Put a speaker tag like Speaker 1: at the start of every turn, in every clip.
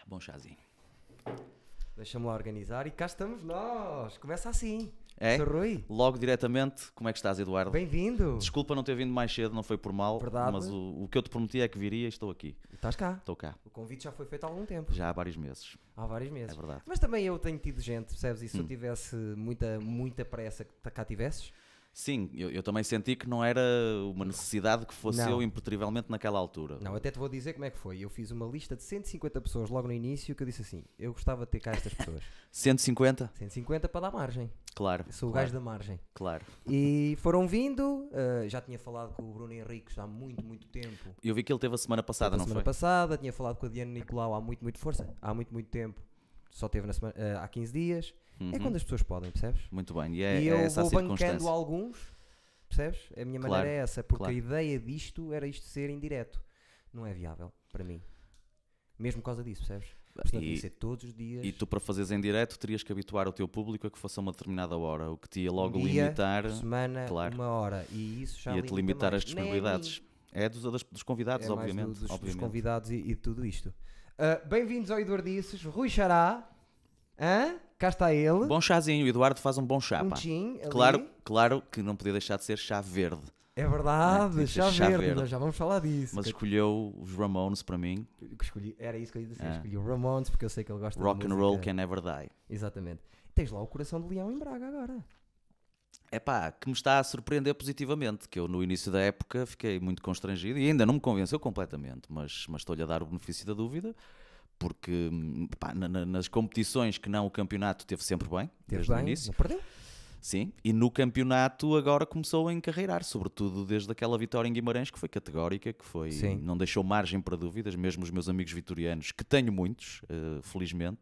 Speaker 1: Bom chazinho.
Speaker 2: Deixa-me lá organizar e cá estamos nós. Começa assim.
Speaker 1: É?
Speaker 2: Sr. Rui,
Speaker 1: Logo diretamente, como é que estás, Eduardo?
Speaker 2: bem-vindo.
Speaker 1: Desculpa não ter vindo mais cedo, não foi por mal,
Speaker 2: Verdade.
Speaker 1: mas o que eu te prometi é que viria e estou aqui.
Speaker 2: Estás cá.
Speaker 1: Estou cá,
Speaker 2: O convite já foi feito há algum tempo.
Speaker 1: já há vários meses,
Speaker 2: Há vários meses.
Speaker 1: é verdade.
Speaker 2: Mas também eu tenho tido gente, percebes? E se eu tivesse muita pressa que cá tivesses?
Speaker 1: Sim, eu também senti que não era uma necessidade que fosse
Speaker 2: Não.
Speaker 1: eu impertrivelmente naquela altura.
Speaker 2: Não, até te vou dizer como é que foi. Eu fiz uma lista de 150 pessoas logo no início que eu disse assim, eu gostava de ter cá estas pessoas.
Speaker 1: 150?
Speaker 2: 150 para dar margem.
Speaker 1: Claro.
Speaker 2: Eu sou o
Speaker 1: claro,
Speaker 2: gajo da margem.
Speaker 1: Claro.
Speaker 2: E foram vindo, já tinha falado com o Bruno Henriques há muito tempo.
Speaker 1: Eu vi que ele teve a semana passada,
Speaker 2: Na
Speaker 1: não
Speaker 2: semana
Speaker 1: foi?
Speaker 2: passada, tinha falado com a Diana Nicolau há muito força, há muito tempo. Só teve na semana, há 15 dias. É quando as pessoas podem, percebes?
Speaker 1: Muito bem, e
Speaker 2: E
Speaker 1: é
Speaker 2: eu
Speaker 1: essa a
Speaker 2: vou bancando
Speaker 1: circunstância.
Speaker 2: alguns, percebes? A minha
Speaker 1: Claro,
Speaker 2: maneira é essa, porque
Speaker 1: claro.
Speaker 2: a ideia disto era isto ser indireto. Não é viável para mim. Mesmo por causa disso, percebes? Porque senão tinha que ser todos os dias.
Speaker 1: E tu, para fazeres em direto, terias que habituar o teu público a que fosse a uma determinada hora, o que te ia logo
Speaker 2: um dia,
Speaker 1: limitar,
Speaker 2: por semana,
Speaker 1: claro.
Speaker 2: uma hora. E isso já
Speaker 1: ia-te
Speaker 2: limita
Speaker 1: limitar
Speaker 2: mais.
Speaker 1: as
Speaker 2: Nem é a mim.
Speaker 1: disponibilidades. É dos convidados,
Speaker 2: É mais
Speaker 1: obviamente.
Speaker 2: dos
Speaker 1: obviamente.
Speaker 2: convidados e de tudo isto. Bem-vindos ao Eduardices, Rui Xará. Hã? Cá está ele.
Speaker 1: Bom chazinho, o Eduardo faz um bom chá,
Speaker 2: Um
Speaker 1: pá.
Speaker 2: tchim ali.
Speaker 1: Claro que não podia deixar de ser chá verde,
Speaker 2: É verdade,
Speaker 1: É,
Speaker 2: chá
Speaker 1: chá
Speaker 2: verde.
Speaker 1: verde.
Speaker 2: Nós já vamos falar disso.
Speaker 1: mas escolheu os Ramones para mim.
Speaker 2: Que escolhi, era isso que eu ia dizer.
Speaker 1: Ah.
Speaker 2: Escolhi o Ramones porque eu sei que ele gosta
Speaker 1: Rock
Speaker 2: de
Speaker 1: and
Speaker 2: música.
Speaker 1: roll can never die.
Speaker 2: Exatamente. Tens lá o Coração de Leão em Braga agora.
Speaker 1: É pá, que me está a surpreender positivamente, que eu no início da época fiquei muito constrangido e ainda não me convenceu completamente, mas estou-lhe a dar o benefício da dúvida, porque pá, nas competições que não o campeonato teve sempre bem,
Speaker 2: Teve
Speaker 1: desde o
Speaker 2: bem,
Speaker 1: início.
Speaker 2: não perdeu?
Speaker 1: Sim, e no campeonato agora começou a encarreirar, sobretudo desde aquela vitória em Guimarães, que foi categórica, que foi,
Speaker 2: Sim.
Speaker 1: não deixou margem para dúvidas, mesmo os meus amigos vitorianos, que tenho muitos, felizmente,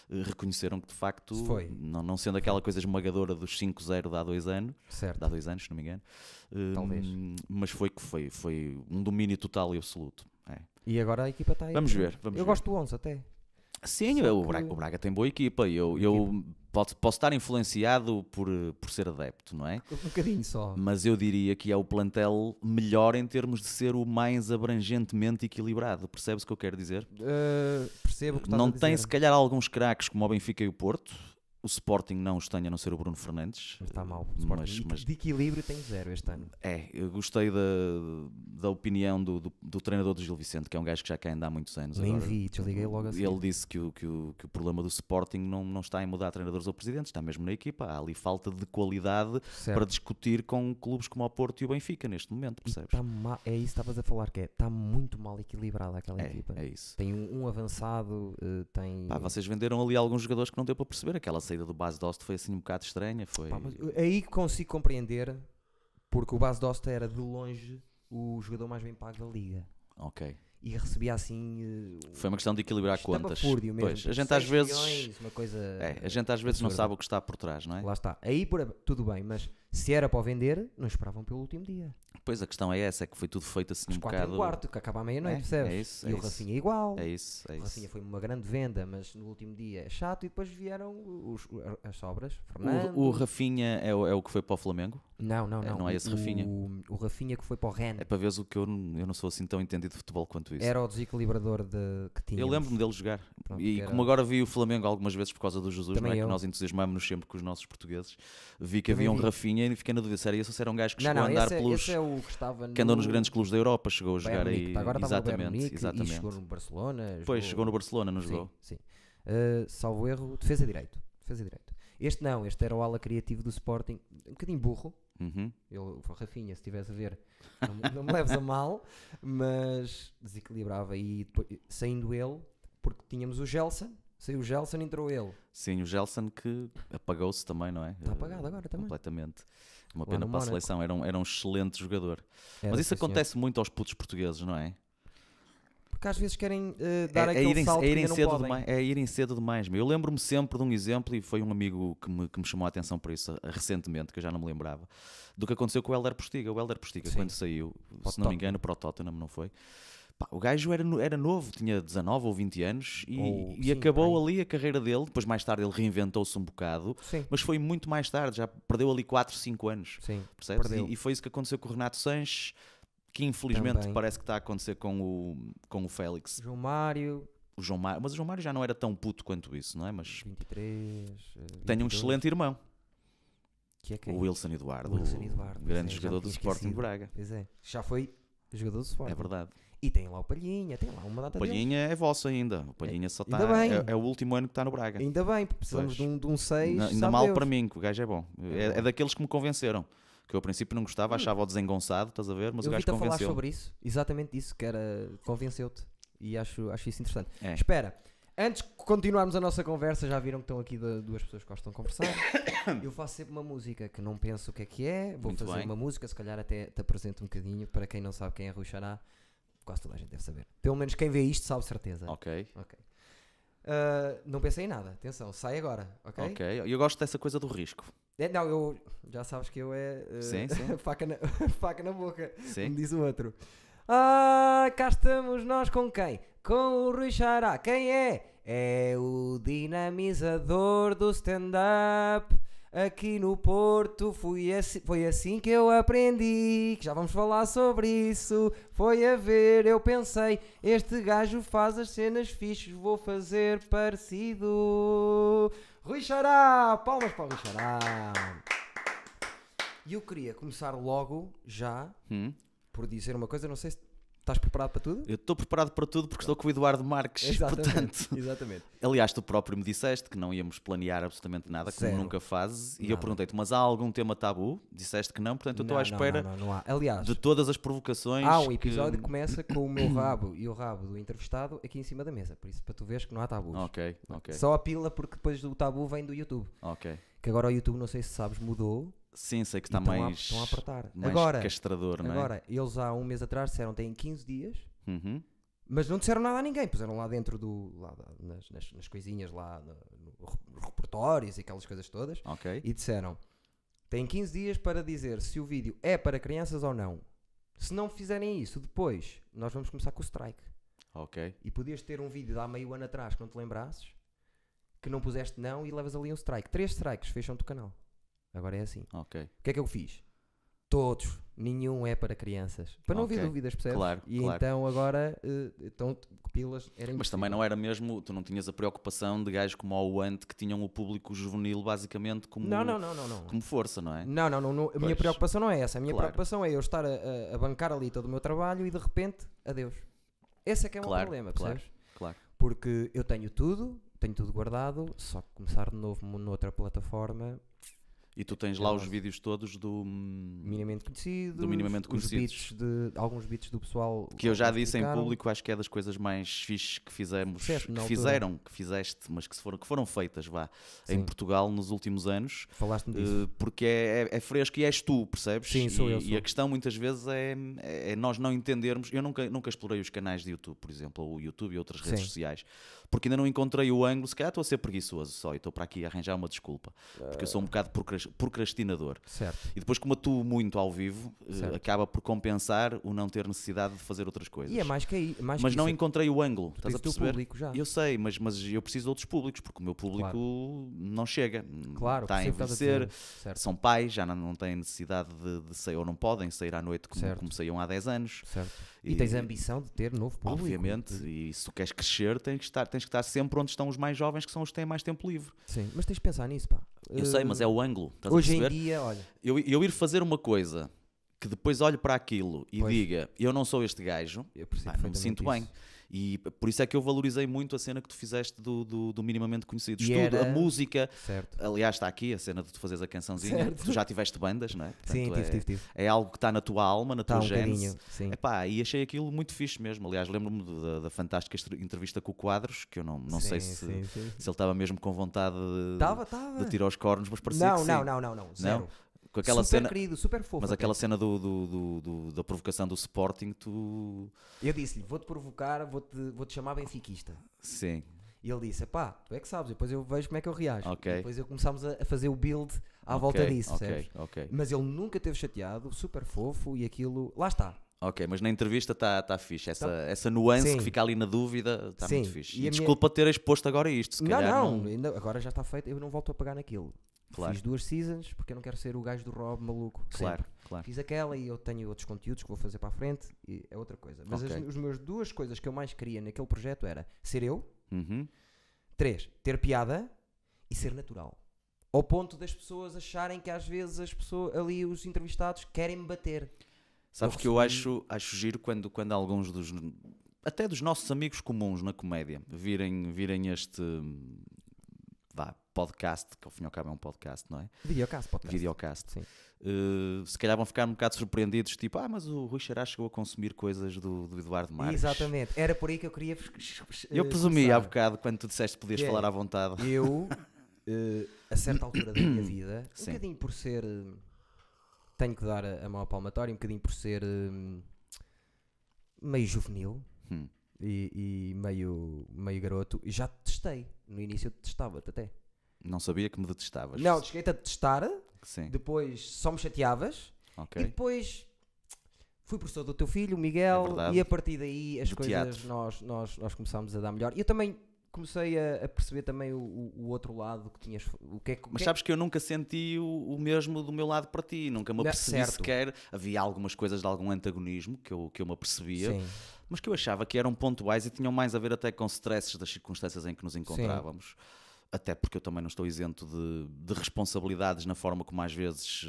Speaker 1: reconheceram que de facto,
Speaker 2: Foi.
Speaker 1: não sendo aquela coisa esmagadora dos 5-0 de há 2 anos,
Speaker 2: Certo.
Speaker 1: de há 2 anos, se não me engano,
Speaker 2: Talvez.
Speaker 1: mas foi um domínio total e absoluto. É.
Speaker 2: E agora a equipa está aí.
Speaker 1: Vamos ver, vamos
Speaker 2: Eu
Speaker 1: ver.
Speaker 2: gosto do 11 até.
Speaker 1: Sim,
Speaker 2: Só
Speaker 1: o
Speaker 2: que-
Speaker 1: Braga tem boa equipa. Eu posso estar influenciado por ser adepto, não é?
Speaker 2: Um bocadinho só.
Speaker 1: Mas eu diria que é o plantel melhor em termos de ser o mais abrangentemente equilibrado. Percebes o que eu quero dizer?
Speaker 2: Percebo o que estás
Speaker 1: Não
Speaker 2: a dizer.
Speaker 1: tem, se calhar, alguns craques como o Benfica e o Porto. O Sporting não os tem, a não ser o Bruno Fernandes.
Speaker 2: Mas está mal. O
Speaker 1: Mas-
Speaker 2: Sporting
Speaker 1: mas-
Speaker 2: de equilíbrio tem 0 este ano.
Speaker 1: eu gostei da opinião do treinador do Gil Vicente, que é um gajo que já cá anda há muitos anos.
Speaker 2: Nem
Speaker 1: agora.
Speaker 2: vi, desliguei logo assim.
Speaker 1: Ele disse que o problema do Sporting não está em mudar treinadores ou presidentes, está mesmo na equipa. Há ali falta de qualidade
Speaker 2: Certo.
Speaker 1: para discutir com clubes como o Porto e o Benfica neste momento,
Speaker 2: E
Speaker 1: percebes?
Speaker 2: tá é isso que estavas a falar, que está muito mal equilibrada aquela equipa.
Speaker 1: É isso.
Speaker 2: Tem um avançado, tem...
Speaker 1: Pá, vocês venderam ali alguns jogadores que não deu para perceber. Aquela saída do Bas Dost foi assim um bocado estranha. Foi...
Speaker 2: Pá, mas aí consigo compreender, porque o Bas Dosta era de longe o jogador mais bem pago da liga.
Speaker 1: Ok.
Speaker 2: E recebia assim...
Speaker 1: Foi uma questão de equilibrar contas.
Speaker 2: Estapafúrdio mesmo.
Speaker 1: Pois, a
Speaker 2: tipo,
Speaker 1: gente às
Speaker 2: 6
Speaker 1: vezes.
Speaker 2: milhões, uma coisa...
Speaker 1: A gente às vezes não
Speaker 2: absurda.
Speaker 1: sabe o que está por trás, não é?
Speaker 2: Lá está. Aí tudo bem, mas se era para o vender, não esperavam pelo último dia.
Speaker 1: Pois a questão é essa, é que foi tudo feito assim
Speaker 2: Os
Speaker 1: um
Speaker 2: 4
Speaker 1: bocado.
Speaker 2: e um quarto, que acaba à meia-noite,
Speaker 1: É,
Speaker 2: percebes?
Speaker 1: é isso,
Speaker 2: e
Speaker 1: é
Speaker 2: o
Speaker 1: isso.
Speaker 2: Rafinha igual.
Speaker 1: É isso, é
Speaker 2: O Rafinha
Speaker 1: isso.
Speaker 2: foi uma grande venda, mas no último dia é chato e depois vieram as sobras. Fernando.
Speaker 1: O Rafinha é o que foi para o Flamengo?
Speaker 2: Não.
Speaker 1: não é esse Rafinha?
Speaker 2: O Rafinha que foi para o Rennes.
Speaker 1: É para veres o que eu não sou assim tão entendido de futebol quanto isso.
Speaker 2: Era o desequilibrador que tinha.
Speaker 1: Eu lembro-me dele jogar.
Speaker 2: Pronto,
Speaker 1: E
Speaker 2: que era-
Speaker 1: como agora vi o Flamengo algumas vezes por causa do Jesus, não
Speaker 2: Também
Speaker 1: é? Que
Speaker 2: eu.
Speaker 1: nós entusiasmamos-nos sempre com os nossos portugueses. Vi que
Speaker 2: Também
Speaker 1: havia um
Speaker 2: vi.
Speaker 1: Rafinha e fiquei na dúvida se era esse ou se era um gajo que
Speaker 2: Não,
Speaker 1: chegou a andar pelos.
Speaker 2: esse é o que estava
Speaker 1: que andou nos grandes clubes da Europa, chegou a jogar
Speaker 2: Bayern Munique.
Speaker 1: aí.
Speaker 2: Agora estava no Bayern
Speaker 1: Exatamente,
Speaker 2: Munique
Speaker 1: exatamente.
Speaker 2: e chegou no Barcelona.
Speaker 1: Depois chegou no Barcelona, não jogou?
Speaker 2: Sim. Salvo erro, defesa direito. Este não, este era o ala criativo do Sporting. Um bocadinho burro.
Speaker 1: Uhum.
Speaker 2: O Rafinha, se estivesse a ver, não me leves a mal, mas desequilibrava. E depois, saindo ele, porque tínhamos o Gelson, saiu o Gelson, entrou ele.
Speaker 1: Sim, o Gelson que apagou-se também, não é?
Speaker 2: Está apagado agora também.
Speaker 1: Completamente. Uma
Speaker 2: Lá
Speaker 1: pena
Speaker 2: no
Speaker 1: para a
Speaker 2: Mónaco.
Speaker 1: seleção, era um excelente jogador.
Speaker 2: Era,
Speaker 1: Mas isso
Speaker 2: sim, senhor.
Speaker 1: acontece muito aos putos portugueses, não é?
Speaker 2: Porque às vezes querem dar aquele salto que ainda não
Speaker 1: cedo
Speaker 2: podem.
Speaker 1: demais, é irem cedo demais. Eu lembro-me sempre de um exemplo, e foi um amigo que me chamou a atenção para isso recentemente, que eu já não me lembrava, do que aconteceu com o Hélder Postiga. O Hélder Postiga,
Speaker 2: Sim.
Speaker 1: quando saiu,
Speaker 2: Para o
Speaker 1: se não me
Speaker 2: Tottenham.
Speaker 1: engano, para o Tottenham, não foi? Pá, o gajo era novo, tinha 19 ou 20 anos e
Speaker 2: Sim,
Speaker 1: acabou
Speaker 2: por
Speaker 1: ali a carreira dele. Depois, mais tarde, ele reinventou-se um bocado,
Speaker 2: Sim,
Speaker 1: mas foi muito mais tarde, já perdeu ali 4, 5 anos.
Speaker 2: sim.
Speaker 1: Percebes?
Speaker 2: Perdeu.
Speaker 1: E foi isso que aconteceu com o Renato Sanches, que infelizmente
Speaker 2: Também.
Speaker 1: parece que está a acontecer com o Félix.
Speaker 2: João Mário,
Speaker 1: O João Mário, mas o João Mário já não era tão puto quanto isso, não é? Mas
Speaker 2: 23,
Speaker 1: tenho um
Speaker 2: 22.
Speaker 1: excelente irmão,
Speaker 2: Que é quem?
Speaker 1: o Wilson Eduardo,
Speaker 2: O Wilson Eduardo,
Speaker 1: grande
Speaker 2: pois é, já
Speaker 1: jogador
Speaker 2: me
Speaker 1: do
Speaker 2: tinha
Speaker 1: Sporting de
Speaker 2: esquecido.
Speaker 1: Braga.
Speaker 2: Pois é. Já foi jogador do Sporting.
Speaker 1: É verdade.
Speaker 2: E tem lá o Palhinha, tem lá uma data
Speaker 1: O Palhinha é vosso ainda. O Palhinha só
Speaker 2: Ainda
Speaker 1: está.
Speaker 2: bem.
Speaker 1: É o último ano que está no Braga.
Speaker 2: Ainda bem, porque precisamos
Speaker 1: Pois.
Speaker 2: de um 6.
Speaker 1: Ainda mal para mim, que o gajo é bom. É
Speaker 2: bom.
Speaker 1: daqueles que me convenceram. Que eu, a princípio, não gostava, achava-o desengonçado, estás a ver? Mas
Speaker 2: Eu
Speaker 1: o gajo
Speaker 2: vi-te a falar
Speaker 1: convenceu.
Speaker 2: sobre isso, exatamente isso, que era convenceu-te. E acho isso interessante.
Speaker 1: É.
Speaker 2: Espera, antes de continuarmos a nossa conversa, já viram que estão aqui duas pessoas que gostam de conversar. Eu faço sempre uma música que não penso o que é. Vou
Speaker 1: Muito
Speaker 2: fazer
Speaker 1: bem.
Speaker 2: uma música, se calhar até te apresento um bocadinho. Para quem não sabe quem é Rui Xará, quase toda a gente deve saber. Pelo menos quem vê isto sabe certeza.
Speaker 1: Ok.
Speaker 2: Não pensei em nada, atenção, sai agora, ok?
Speaker 1: Ok. Eu gosto dessa coisa do risco.
Speaker 2: Não, eu já sabes que eu
Speaker 1: Sim, sim.
Speaker 2: faca na boca,
Speaker 1: Sim.
Speaker 2: como diz o outro. Cá estamos nós com quem? Com o Rui Xará. Quem é? É o dinamizador do stand-up. Aqui no Porto foi assim que eu aprendi. Que já vamos falar sobre isso. Foi a ver, eu pensei, este gajo faz as cenas fixes, vou fazer parecido. Rui Xará, palmas para o Rui Xará. E eu queria começar logo já por dizer uma coisa, não sei se estás preparado para tudo?
Speaker 1: Eu estou preparado para tudo porque estou com o Eduardo Marques. Portanto,
Speaker 2: Exatamente.
Speaker 1: aliás, tu próprio me disseste que não íamos planear absolutamente nada, como
Speaker 2: Zero.
Speaker 1: nunca fazes. E eu
Speaker 2: Nada.
Speaker 1: perguntei-te, mas há algum tema tabu? Disseste que não, portanto eu estou à espera
Speaker 2: Não há. Aliás,
Speaker 1: de todas as provocações.
Speaker 2: há um episódio que começa com o meu rabo e o rabo do entrevistado aqui em cima da mesa. Por isso, para tu veres que não há tabus.
Speaker 1: Ok.
Speaker 2: Só a pila, porque depois o tabu vem do YouTube.
Speaker 1: Ok.
Speaker 2: Que agora o YouTube, não sei se sabes, mudou.
Speaker 1: Sim, sei que
Speaker 2: e
Speaker 1: está mais,
Speaker 2: estão a apertar.
Speaker 1: mais
Speaker 2: Agora,
Speaker 1: castrador, não é?
Speaker 2: agora, eles há um mês atrás disseram que têm 15 dias.
Speaker 1: Uhum.
Speaker 2: Mas não disseram nada a ninguém, puseram lá dentro nas coisinhas lá, nos repertórios e aquelas coisas todas,
Speaker 1: Ok.
Speaker 2: e disseram, têm 15 dias para dizer se o vídeo é para crianças ou não. Se não fizerem isso, depois nós vamos começar com o strike.
Speaker 1: Ok.
Speaker 2: E podias ter um vídeo de há meio ano atrás que não te lembrasses, que não puseste não e levas ali um strike. 3 strikes, fecham-te o canal. Agora é assim.
Speaker 1: Ok.
Speaker 2: O que é que eu fiz? Todos. Nenhum é para crianças. Para não haver
Speaker 1: Ok.
Speaker 2: dúvidas, percebes?
Speaker 1: Claro,
Speaker 2: E
Speaker 1: claro.
Speaker 2: então agora, pilas era
Speaker 1: Mas também não era mesmo, tu não tinhas a preocupação de gajos como o Ant que tinham o público juvenil basicamente como,
Speaker 2: Não.
Speaker 1: como força, não é?
Speaker 2: Não. A minha
Speaker 1: Pois.
Speaker 2: preocupação não é essa. A minha
Speaker 1: Claro.
Speaker 2: preocupação é eu estar a bancar ali todo o meu trabalho e de repente, adeus. Esse é que é o meu
Speaker 1: Claro,
Speaker 2: problema,
Speaker 1: claro.
Speaker 2: percebes?
Speaker 1: Claro.
Speaker 2: Porque eu tenho tudo guardado, só que começar de novo noutra plataforma,
Speaker 1: E tu tens
Speaker 2: É
Speaker 1: lá os
Speaker 2: nosso.
Speaker 1: vídeos todos do
Speaker 2: minimamente conhecido,
Speaker 1: Do minimamente conhecidos.
Speaker 2: alguns beats do pessoal.
Speaker 1: que eu já
Speaker 2: alguns
Speaker 1: disse em
Speaker 2: publicaram.
Speaker 1: público, acho que é das coisas mais fixes que fizemos,
Speaker 2: Disseste na
Speaker 1: que
Speaker 2: altura.
Speaker 1: fizeste, mas que foram feitas, vá, em
Speaker 2: Sim.
Speaker 1: Portugal nos últimos anos.
Speaker 2: Falaste-me disso.
Speaker 1: Porque é fresco e és tu, percebes?
Speaker 2: Sim, sou eu,
Speaker 1: E
Speaker 2: sou.
Speaker 1: a questão muitas vezes é nós não entendermos. Eu nunca explorei os canais de YouTube, por exemplo, ou o YouTube e outras redes
Speaker 2: Sim.
Speaker 1: sociais, porque ainda não encontrei o ângulo. Se calhar estou a ser preguiçoso só e estou para aqui a arranjar uma desculpa, porque eu sou um bocado procrastinador.
Speaker 2: Certo.
Speaker 1: E depois, como atuo muito ao vivo,
Speaker 2: Certo.
Speaker 1: acaba por compensar o não ter necessidade de fazer outras coisas.
Speaker 2: E é mais que aí.
Speaker 1: Mas não encontrei o ângulo, estás a
Speaker 2: o teu
Speaker 1: perceber?
Speaker 2: público já.
Speaker 1: Eu sei, mas eu preciso de outros públicos, porque o meu público não chega.
Speaker 2: Claro,
Speaker 1: está a
Speaker 2: percebo o que estás a
Speaker 1: envelhecer,
Speaker 2: dizer. Certo.
Speaker 1: são pais, já não têm necessidade de sair, ou não podem sair à noite
Speaker 2: Certo.
Speaker 1: como saíam há 10 anos.
Speaker 2: Certo. E tens a ambição de ter novo público.
Speaker 1: Obviamente, e se tu queres crescer, tens que estar sempre onde estão os mais jovens, que são os que têm mais tempo livre.
Speaker 2: Sim, mas tens de pensar nisso, pá.
Speaker 1: Eu sei, mas é o ângulo, estás
Speaker 2: Hoje
Speaker 1: a
Speaker 2: em
Speaker 1: perceber?
Speaker 2: dia, olha.
Speaker 1: Eu ir fazer uma coisa que depois olho para aquilo e
Speaker 2: Pois.
Speaker 1: diga, eu não sou este gajo,
Speaker 2: Eu percebo
Speaker 1: pá, não me
Speaker 2: perfeitamente
Speaker 1: sinto bem.
Speaker 2: isso.
Speaker 1: E por isso é que eu valorizei muito a cena que tu fizeste do minimamente conhecido.
Speaker 2: E
Speaker 1: Tudo, a
Speaker 2: era-
Speaker 1: música.
Speaker 2: Certo.
Speaker 1: Aliás, está aqui a cena de tu fazeres a cançãozinha.
Speaker 2: Certo.
Speaker 1: Tu já tiveste bandas, não é?
Speaker 2: Sim,
Speaker 1: Portanto,
Speaker 2: tive.
Speaker 1: é algo que está na tua alma, na
Speaker 2: Está
Speaker 1: tua
Speaker 2: um
Speaker 1: gênese.
Speaker 2: bocadinho. Sim.
Speaker 1: Epá, e achei aquilo muito fixe mesmo. Aliás, lembro-me da fantástica entrevista com o Quadros, que eu não sei se ele estava mesmo com vontade de tirar os cornos, mas parecia que sim.
Speaker 2: Não. Zero.
Speaker 1: Com aquela
Speaker 2: Super
Speaker 1: cena,
Speaker 2: querido, super fofo.
Speaker 1: mas
Speaker 2: até.
Speaker 1: aquela cena da provocação do Sporting, tu...
Speaker 2: Eu disse-lhe, vou-te provocar, vou-te chamar benfiquista.
Speaker 1: Sim.
Speaker 2: E ele disse, pá, tu é que sabes, depois eu vejo como é que eu reajo.
Speaker 1: Ok.
Speaker 2: E depois começámos a fazer o build à volta disso, percebes?
Speaker 1: Ok.
Speaker 2: Mas ele nunca teve chateado, super fofo e aquilo... Lá está.
Speaker 1: Ok, mas na entrevista está fixe. Essa nuance
Speaker 2: Sim.
Speaker 1: que fica ali na dúvida está
Speaker 2: Sim,
Speaker 1: muito fixe.
Speaker 2: e
Speaker 1: E
Speaker 2: a minha-
Speaker 1: desculpa ter exposto agora isto. Se calhar
Speaker 2: Não, ainda, agora já está feito, eu não volto a pegar naquilo.
Speaker 1: Claro.
Speaker 2: Fiz 2 seasons porque eu não quero ser o gajo do Rob maluco.
Speaker 1: Claro,
Speaker 2: sempre.
Speaker 1: claro.
Speaker 2: Fiz aquela e eu tenho outros conteúdos que vou fazer para a frente e é outra coisa. Mas
Speaker 1: Ok.
Speaker 2: as meus duas coisas que eu mais queria naquele projeto era ser eu,
Speaker 1: Uhum.
Speaker 2: 3, ter piada e ser natural. Ao ponto das pessoas acharem que às vezes as pessoas ali, os entrevistados, querem me bater.
Speaker 1: Sabes que eu acho giro quando alguns até dos nossos amigos comuns na comédia virem este podcast, que ao fim e ao cabo é um podcast, não é? Videocast.
Speaker 2: Sim.
Speaker 1: Se calhar vão ficar um bocado surpreendidos, tipo, mas o Rui Xará chegou a consumir coisas do Eduardo Marques.
Speaker 2: Exatamente, era por aí que eu queria
Speaker 1: eu presumi há bocado, quando tu disseste que podias falar à vontade.
Speaker 2: Eu, a certa altura da minha vida, um bocadinho por ser... tenho que dar a mão à palmatória, um bocadinho por ser meio juvenil e meio garoto, e já te testei. No início eu detestava-te até.
Speaker 1: Não sabia que me detestavas.
Speaker 2: Não, cheguei-te a testar,
Speaker 1: Sim.
Speaker 2: depois só me chateavas,
Speaker 1: Okay.
Speaker 2: e depois fui professor do teu filho, o Miguel, e a partir daí as coisas nós começámos a dar melhor. E eu também comecei a perceber também o outro lado que tinhas.
Speaker 1: Mas sabes que eu nunca senti o mesmo do meu lado para ti, nunca me apercebi sequer. Havia algumas coisas de algum antagonismo que eu me apercebia.
Speaker 2: Sim.
Speaker 1: Mas que eu achava que eram pontuais e tinham mais a ver até com stresses das circunstâncias em que nos encontrávamos. Sim. Até porque eu também não estou isento de responsabilidades na forma como às vezes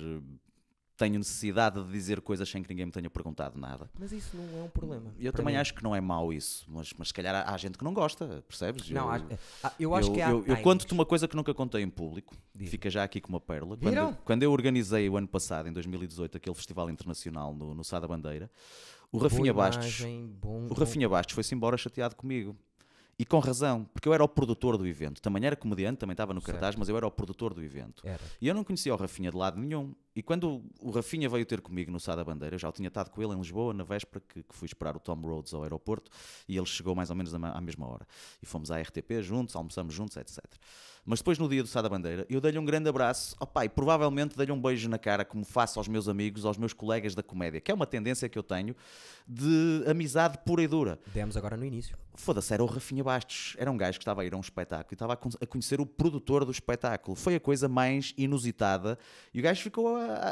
Speaker 1: tenho necessidade de dizer coisas sem que ninguém me tenha perguntado nada.
Speaker 2: Mas isso não é um problema.
Speaker 1: Eu também acho que não é mau isso, mas se calhar há gente que não gosta, percebes?
Speaker 2: Não, eu acho que há.
Speaker 1: Eu conto-te uma coisa que nunca contei em público, fica já aqui com uma pérola. Quando eu organizei o ano passado, em 2018, aquele festival internacional no Sá da Bandeira, o Rafinha Bastos foi-se embora chateado comigo. E com razão, porque eu era o produtor do evento. Também era comediante, também estava no cartaz, mas eu era o produtor do evento. E eu não conhecia o Rafinha de lado nenhum. E quando o Rafinha veio ter comigo no Sá da Bandeira, eu já o tinha estado com ele em Lisboa, na véspera, que fui esperar o Tom Rhodes ao aeroporto, e ele chegou mais ou menos à mesma hora. E fomos à RTP juntos, almoçamos juntos, etc. Mas depois, no dia do Sá da Bandeira, eu dei-lhe um grande abraço, e provavelmente dei-lhe um beijo na cara, como faço aos meus amigos, aos meus colegas da comédia, que é uma tendência que eu tenho de amizade pura e dura.
Speaker 2: Demos agora no início.
Speaker 1: Foda-se, era o Rafinha Bastos. Era um gajo que estava a ir a um espetáculo e estava a conhecer o produtor do espetáculo. Foi a coisa mais inusitada. E o gajo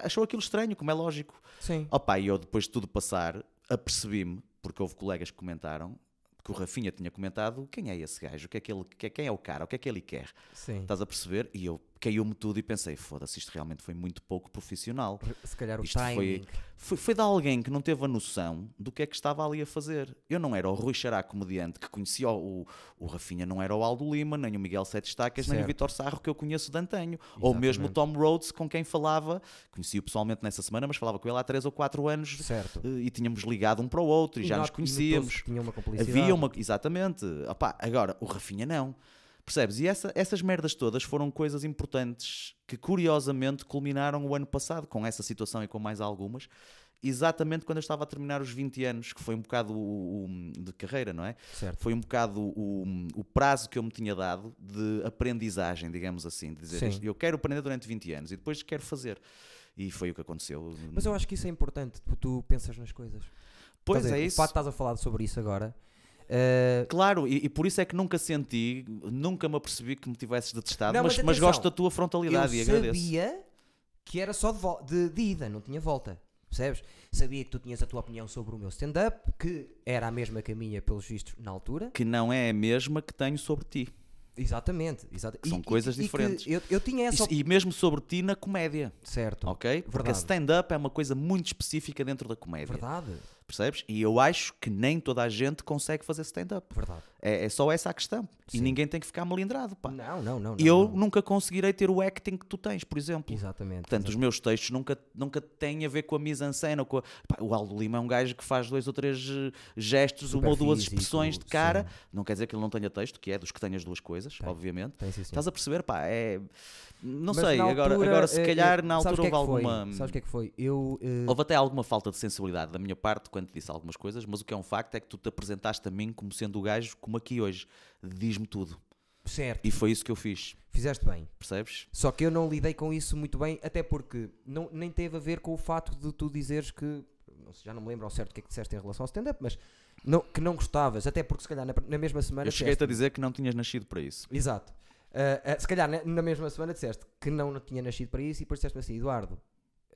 Speaker 1: achou aquilo estranho, como é lógico.
Speaker 2: Sim.
Speaker 1: E eu, depois de tudo passar, apercebi-me, porque houve colegas que comentaram, que o Rafinha tinha comentado, quem é esse gajo? Quem é o cara? O que é que ele quer?
Speaker 2: Sim.
Speaker 1: Estás a perceber? E eu caiu-me tudo e pensei, foda-se, isto realmente foi muito pouco profissional.
Speaker 2: Se calhar
Speaker 1: isto
Speaker 2: timing.
Speaker 1: Foi de alguém que não teve a noção do que é que estava ali a fazer. Eu não era o Rui Xará comediante que conhecia o Rafinha, não era o Aldo Lima, nem o Miguel Sete Estacas, nem o Vítor Sarro que eu conheço de antanho. Exatamente. Ou mesmo o Tom Rhodes, com quem falava, conheci-o pessoalmente nessa semana, mas falava com ele há 3 ou 4 anos.
Speaker 2: Certo.
Speaker 1: E tínhamos ligado um para o outro e já nos conhecíamos.
Speaker 2: Tinha uma cumplicidade.
Speaker 1: Havia uma... Exatamente. Agora, o Rafinha não. Percebes? E essas merdas todas foram coisas importantes que curiosamente culminaram o ano passado com essa situação e com mais algumas, exatamente quando eu estava a terminar os 20 anos, que foi um bocado de carreira, não é?
Speaker 2: Certo.
Speaker 1: Foi um bocado o prazo que eu me tinha dado de aprendizagem, digamos assim, de dizer isto. Eu quero aprender durante 20 anos e depois quero fazer. E foi o que aconteceu.
Speaker 2: Mas eu acho que isso é importante, tu pensas nas coisas.
Speaker 1: Pois é isso.
Speaker 2: O fato de estás a falar sobre isso agora...
Speaker 1: Claro, e por isso é que nunca me apercebi que me tivesses detestado, mas gosto da tua frontalidade e agradeço.
Speaker 2: Eu sabia que era só de ida, não tinha volta, percebes? Sabia que tu tinhas a tua opinião sobre o meu stand-up, que era a mesma que a minha, pelos vistos, na altura.
Speaker 1: Que não é a mesma que tenho sobre ti.
Speaker 2: Exatamente.
Speaker 1: São coisas diferentes.
Speaker 2: Eu tinha essa...
Speaker 1: E mesmo sobre ti na comédia.
Speaker 2: Certo.
Speaker 1: Ok?
Speaker 2: Verdade.
Speaker 1: Porque stand-up é uma coisa muito específica dentro da comédia.
Speaker 2: Verdade.
Speaker 1: Percebes? E eu acho que nem toda a gente consegue fazer stand-up.
Speaker 2: Verdade.
Speaker 1: É só essa a questão.
Speaker 2: Sim.
Speaker 1: E ninguém tem que ficar melindrado, pá.
Speaker 2: Não.
Speaker 1: Eu nunca conseguirei ter o acting que tu tens, por exemplo.
Speaker 2: Exatamente.
Speaker 1: Portanto, os meus textos nunca têm a ver com a mise-en-scène. O Aldo Lima é um gajo que faz 2 ou 3 gestos,
Speaker 2: super
Speaker 1: 1 ou 2
Speaker 2: físico,
Speaker 1: expressões de cara.
Speaker 2: sim.
Speaker 1: Não quer dizer que ele não tenha texto, que é dos que tem as 2 coisas, obviamente.
Speaker 2: Tem, sim,
Speaker 1: Estás a perceber, pá, Não
Speaker 2: Mas
Speaker 1: sei, agora se calhar na altura houve alguma...
Speaker 2: Sabes o que é que foi?
Speaker 1: Houve até alguma falta de sensibilidade da minha parte quando te disse algumas coisas, mas o que é um facto é que tu te apresentaste a mim como sendo o gajo como aqui hoje. Diz-me tudo.
Speaker 2: Certo.
Speaker 1: E foi isso que eu fiz.
Speaker 2: Fizeste bem.
Speaker 1: Percebes?
Speaker 2: Só que eu não lidei com isso muito bem, até porque nem teve a ver com o fato de tu dizeres que... Já não me lembro ao certo o que é que disseste em relação ao stand-up, mas que não gostavas, até porque se calhar na mesma semana...
Speaker 1: Eu cheguei-te a dizer que não tinhas nascido para isso.
Speaker 2: Exato. Se calhar na mesma semana disseste que não tinha nascido para isso e depois disseste assim, Eduardo,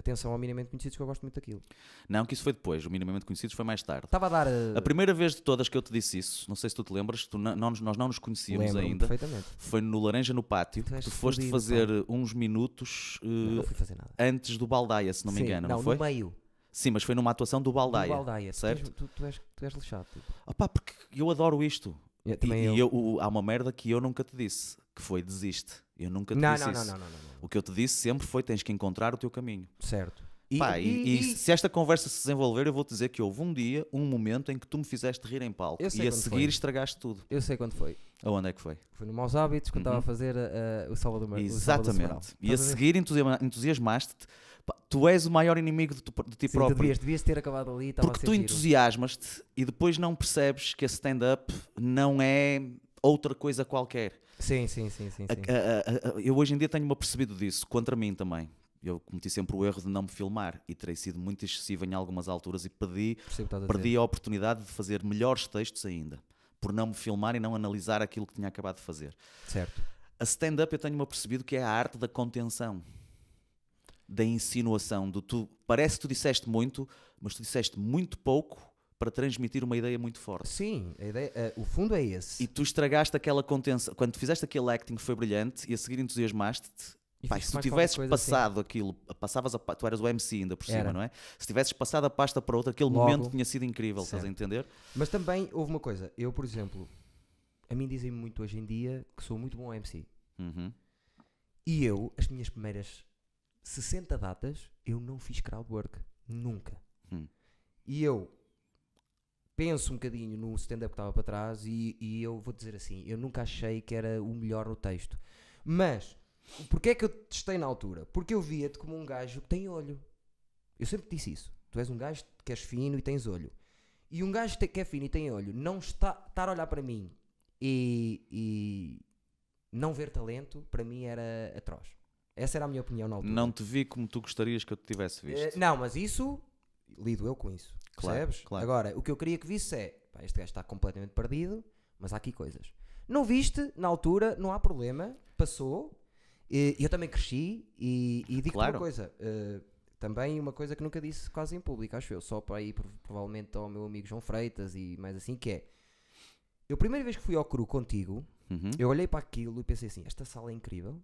Speaker 2: atenção ao Minimamente Conhecidos, que eu gosto muito daquilo.
Speaker 1: Não, que isso foi depois. O Minimamente Conhecidos foi mais tarde.
Speaker 2: Estava a dar...
Speaker 1: A primeira vez de todas que eu te disse isso, não sei se tu te lembras, nós não nos conhecíamos
Speaker 2: Lembro-me
Speaker 1: ainda.
Speaker 2: perfeitamente.
Speaker 1: Foi no Laranja no Pátio.
Speaker 2: Tu és
Speaker 1: Tu foste
Speaker 2: fodido,
Speaker 1: fazer uns minutos
Speaker 2: Não fui fazer nada.
Speaker 1: antes do Baldaia, se não me
Speaker 2: Sim,
Speaker 1: engano, não foi?
Speaker 2: no meio.
Speaker 1: Sim, mas foi numa atuação do Baldaia.
Speaker 2: Do Baldaia.
Speaker 1: Certo?
Speaker 2: Tu és lixado. Tipo.
Speaker 1: Opá, porque eu adoro isto.
Speaker 2: Também
Speaker 1: Há uma merda que eu nunca te disse, que foi desiste. Eu nunca te
Speaker 2: Não,
Speaker 1: disse
Speaker 2: não,
Speaker 1: isso.
Speaker 2: não.
Speaker 1: O que eu te disse sempre foi tens que encontrar o teu caminho.
Speaker 2: Certo.
Speaker 1: E se esta conversa se desenvolver, eu vou-te dizer que houve um dia, um momento em que tu me fizeste rir em palco
Speaker 2: Eu sei
Speaker 1: e a
Speaker 2: quando
Speaker 1: seguir
Speaker 2: foi.
Speaker 1: estragaste tudo.
Speaker 2: Eu sei quando foi.
Speaker 1: Aonde é que foi?
Speaker 2: Foi no Maus Hábitos, quando estava a fazer o Salvador Sobral.
Speaker 1: Exatamente. E a seguir entusiasmaste-te. Pá, tu és o maior inimigo de ti
Speaker 2: Sim,
Speaker 1: próprio.
Speaker 2: devias ter acabado ali. Estava
Speaker 1: Porque
Speaker 2: a
Speaker 1: tu
Speaker 2: ser giro.
Speaker 1: entusiasmas-te e depois não percebes que a stand-up não é outra coisa qualquer.
Speaker 2: Sim.
Speaker 1: Eu hoje em dia tenho-me apercebido disso, contra mim também. Eu cometi sempre o erro de não me filmar e terei sido muito excessivo em algumas alturas e perdi a oportunidade de fazer melhores textos ainda, por não me filmar e não analisar aquilo que tinha acabado de fazer.
Speaker 2: Certo.
Speaker 1: A stand-up eu tenho-me apercebido que é a arte da contenção, da insinuação, parece que tu disseste muito, mas tu disseste muito pouco para transmitir uma ideia muito forte.
Speaker 2: Sim, a ideia, o fundo é esse.
Speaker 1: E tu estragaste aquela contenção. Quando fizeste aquele acting foi brilhante e a seguir entusiasmaste-te. Pá, se tu tivesses passado assim. Aquilo, tu eras o MC ainda por cima, não é? Se tivesses passado a pasta para outra, aquele momento tinha sido incrível, estás a entender?
Speaker 2: Mas também houve uma coisa, eu por exemplo, a mim dizem-me muito hoje em dia que sou muito bom MC. E eu, as minhas primeiras 60 datas, eu não fiz crowdwork, nunca. E eu penso um bocadinho no stand-up que estava para trás e eu vou dizer assim, eu nunca achei que era o melhor no texto. Mas porquê é que eu te testei na altura? Porque eu via-te como um gajo que tem olho. Eu sempre disse isso. Tu és um gajo que és fino e tens olho. E um gajo que é fino e tem olho não estar a olhar para mim e não ver talento, para mim era atroz. Essa era a minha opinião na altura.
Speaker 1: Não te vi como tu gostarias que eu te tivesse visto.
Speaker 2: Não, mas isso, lido eu com isso. Percebes?
Speaker 1: Claro.
Speaker 2: Agora, o que eu queria que visse é, pá, este gajo está completamente perdido, mas há aqui coisas. Não viste, na altura, não há problema, passou. Eu também cresci e digo-te uma coisa, também uma coisa que nunca disse quase em público, acho eu, só para ir provavelmente ao meu amigo João Freitas e mais assim, que é, eu a primeira vez que fui ao Cru contigo, eu olhei para aquilo e pensei assim, esta sala é incrível,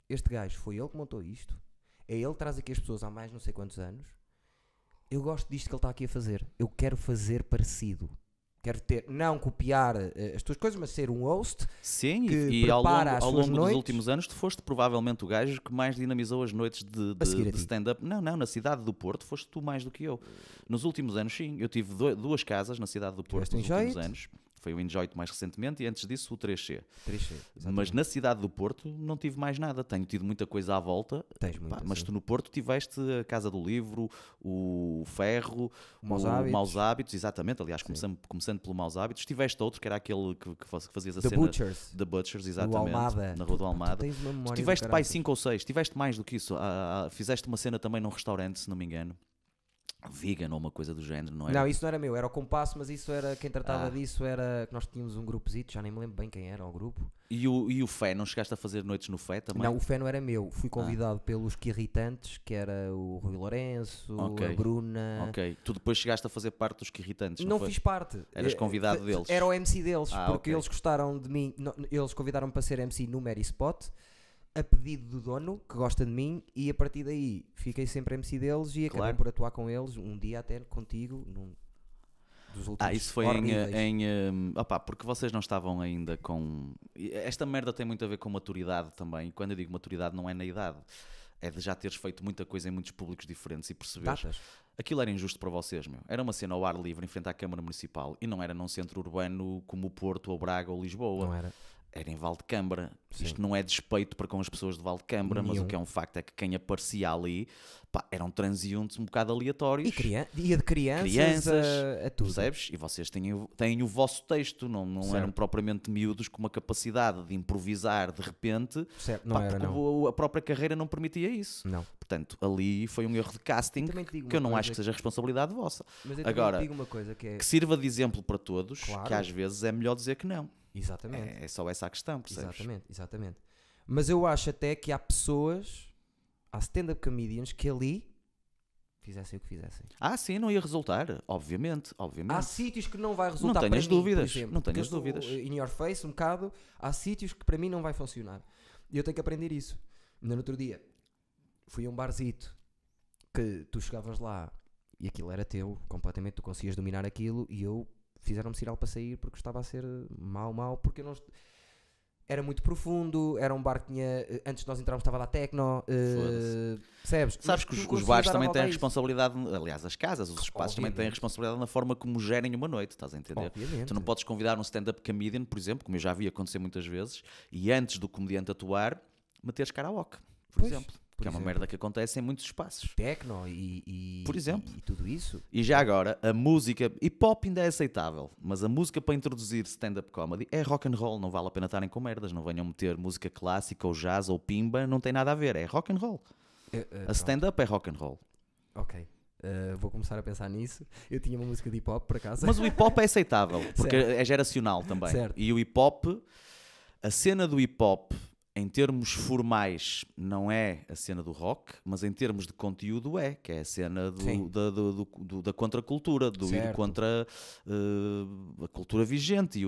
Speaker 2: este gajo foi ele que montou isto, é ele que traz aqui as pessoas há mais não sei quantos anos, eu gosto disto que ele está aqui a fazer, eu quero fazer parecido. Quero não copiar as tuas coisas, mas ser um host.
Speaker 1: Sim,
Speaker 2: que
Speaker 1: e ao longo dos
Speaker 2: noites.
Speaker 1: últimos anos tu foste provavelmente o gajo que mais dinamizou as noites de stand-up. Não, na cidade do Porto foste tu mais do que eu. Nos últimos anos, sim. Eu tive duas casas na cidade do Porto nos últimos anos. Foi o Enjoy mais recentemente e antes disso o 3C. Mas na cidade do Porto não tive mais nada. Tenho tido muita coisa à volta. Mas tu no Porto tiveste a Casa do Livro, o Ferro, o Maus Hábitos, exatamente. Aliás, começando pelo Maus Hábitos. Tiveste outro que era aquele que fazias a cena.
Speaker 2: The Butchers,
Speaker 1: exatamente. Na Rua do Almada.
Speaker 2: Tu
Speaker 1: tiveste pai 5 ou 6. Tiveste mais do que isso. Fizeste uma cena também num restaurante, se não me engano. Vegan ou uma coisa do género, não era?
Speaker 2: Não, isso não era meu, era o Compasso, mas isso era, quem tratava disso era, que nós tínhamos um grupozito, já nem me lembro bem quem era o grupo.
Speaker 1: E o Fé, não chegaste a fazer noites no Fé também?
Speaker 2: Não, o Fé não era meu, fui convidado pelos Que Irritantes, que era o Rui Lourenço, a Bruna.
Speaker 1: Ok, tu depois chegaste a fazer parte dos Que Irritantes,
Speaker 2: não fiz parte.
Speaker 1: Eras convidado deles?
Speaker 2: Era o MC deles, porque eles gostaram de mim, eles convidaram-me para ser MC no Mary Spot, a pedido do dono, que gosta de mim, e a partir daí fiquei sempre MC deles e acabei por atuar com eles, um dia até contigo, dos últimos.
Speaker 1: Isso foi porque vocês não estavam ainda com... Esta merda tem muito a ver com maturidade também, e quando eu digo maturidade não é na idade, é de já teres feito muita coisa em muitos públicos diferentes e perceberes... Aquilo era injusto para vocês, meu. Era uma cena ao ar livre em frente à Câmara Municipal e não era num centro urbano como o Porto, ou Braga ou Lisboa.
Speaker 2: Não era.
Speaker 1: Era em Valdecâmara. Isto não é despeito para com as pessoas de Valdecâmara, mas o que é um facto é que quem aparecia ali eram transeuntes um bocado aleatórios.
Speaker 2: E de crianças a tudo.
Speaker 1: Percebes? E vocês têm o vosso texto, não eram propriamente miúdos com uma capacidade de improvisar de repente.
Speaker 2: Certo, não.
Speaker 1: A própria carreira não permitia isso.
Speaker 2: Não.
Speaker 1: Portanto, ali foi um erro de casting que eu não acho que seja responsabilidade vossa.
Speaker 2: Mas eu
Speaker 1: agora,
Speaker 2: digo uma coisa que
Speaker 1: sirva de exemplo para todos, que às vezes é melhor dizer que não.
Speaker 2: Exatamente.
Speaker 1: É só essa a questão, percebes?
Speaker 2: Exatamente. Mas eu acho até que há stand-up comedians que ali fizessem o que fizessem.
Speaker 1: Sim, não ia resultar, obviamente.
Speaker 2: Há sítios que não vai resultar.
Speaker 1: Não tenhas
Speaker 2: para
Speaker 1: dúvidas,
Speaker 2: mim, por exemplo,
Speaker 1: não tenhas
Speaker 2: porque eu
Speaker 1: dúvidas.
Speaker 2: sou in your face um bocado, há sítios que para mim não vai funcionar. E eu tenho que aprender isso. No outro dia fui a um barzito que tu chegavas lá e aquilo era teu, completamente, tu conseguias dominar aquilo, e fizeram-me sinal para sair porque estava a ser mau, porque eu não... Era muito profundo, era um bar que tinha... Antes de nós entrarmos estava a dar techno, percebes?
Speaker 1: Sabes que os bares também têm responsabilidade, aliás, as casas, os espaços também têm responsabilidade na forma como gerem uma noite, estás a entender?
Speaker 2: Obviamente.
Speaker 1: Tu não podes convidar um stand-up comedian, por exemplo, como eu já vi acontecer muitas vezes, e antes do comediante atuar, meteres karaoke, por exemplo. Que é uma merda que acontece em muitos espaços.
Speaker 2: Techno e
Speaker 1: por exemplo.
Speaker 2: E tudo isso.
Speaker 1: E já agora, a música... Hip-hop ainda é aceitável, mas a música para introduzir stand-up comedy é rock and roll. Não vale a pena estarem com merdas. Não venham meter música clássica ou jazz ou pimba. Não tem nada a ver. É rock and roll. A stand-up é rock and roll.
Speaker 2: Ok. Vou começar a pensar nisso. Eu tinha uma música de hip-hop, por acaso.
Speaker 1: Mas o hip-hop é aceitável, porque é geracional também.
Speaker 2: Certo.
Speaker 1: E o hip-hop... A cena do hip-hop... Em termos formais, não é a cena do rock, mas em termos de conteúdo que é a cena da contracultura, do ir contra a cultura vigente e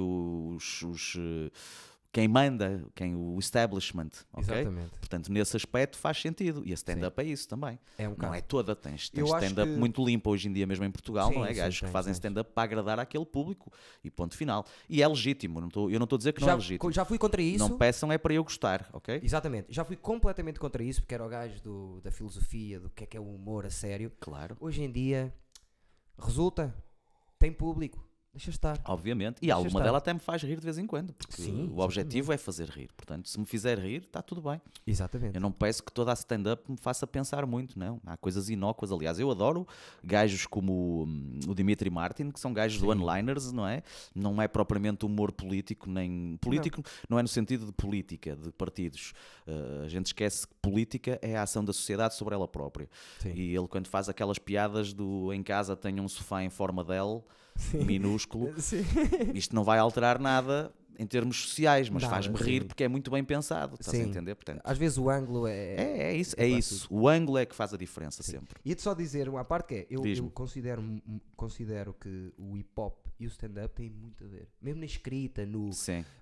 Speaker 1: quem manda, o establishment. Okay?
Speaker 2: Exatamente.
Speaker 1: Portanto, nesse aspecto faz sentido. E a stand-up é isso também. Não é toda. Tens stand-up muito limpo hoje em dia, mesmo em Portugal, não é? Gajos que fazem stand-up para agradar àquele público. E ponto final. E é legítimo. Eu não estou a dizer que não é legítimo.
Speaker 2: Já fui contra isso.
Speaker 1: Não peçam, é para eu gostar, ok?
Speaker 2: Exatamente. Já fui completamente contra isso, porque era o gajo da filosofia, do que é o humor a sério.
Speaker 1: Claro.
Speaker 2: Hoje em dia, resulta. Tem público. Deixa estar.
Speaker 1: Obviamente. E alguma dela até me faz rir de vez em quando. Porque o objetivo é fazer rir. Portanto, se me fizer rir, está tudo bem.
Speaker 2: Exatamente.
Speaker 1: Eu não peço que toda a stand-up me faça pensar muito, não. Há coisas inócuas. Aliás, eu adoro gajos como o Dimitri Martin, que são gajos de one-liners, não é? Não é propriamente humor político, nem... Político não é no sentido de política, de partidos. A gente esquece que política é a ação da sociedade sobre ela própria.
Speaker 2: Sim.
Speaker 1: E ele, quando faz aquelas piadas do em casa tenho um sofá em forma de L, minúsculo, isto não vai alterar nada em termos sociais, mas faz-me rir porque é muito bem pensado, estás a entender? Portanto,
Speaker 2: às vezes o ângulo
Speaker 1: é isso. O ângulo é que faz a diferença sempre.
Speaker 2: E-te só dizer uma parte que é, eu considero que o hip-hop e o stand-up têm muito a ver. Mesmo na escrita, no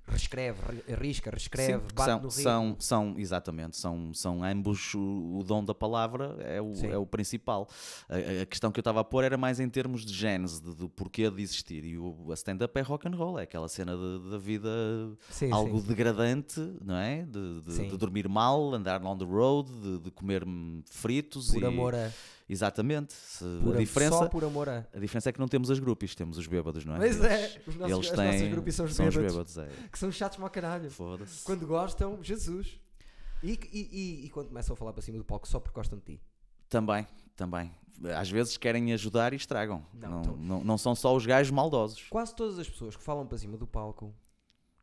Speaker 2: reescreve, reescreve, bate no ritmo.
Speaker 1: Exatamente, são ambos o dom da palavra, é o principal. A questão que eu estava a pôr era mais em termos de gênese, do porquê de existir. E a stand-up é rock and roll, é aquela cena da vida algo degradante, não é? De dormir mal, andar on the road, de comer fritos.
Speaker 2: Por amor a...
Speaker 1: Exatamente.
Speaker 2: Só por amor a...
Speaker 1: A diferença é que não temos as groupies, temos os bêbados, não é?
Speaker 2: Mas as nossas groupies são os bêbados. Que são chatos para o caralho.
Speaker 1: Foda-se.
Speaker 2: Quando gostam, Jesus. E quando começam a falar para cima do palco só porque gostam de ti?
Speaker 1: Também. Às vezes querem ajudar e estragam. Não são só os gajos maldosos.
Speaker 2: Quase todas as pessoas que falam para cima do palco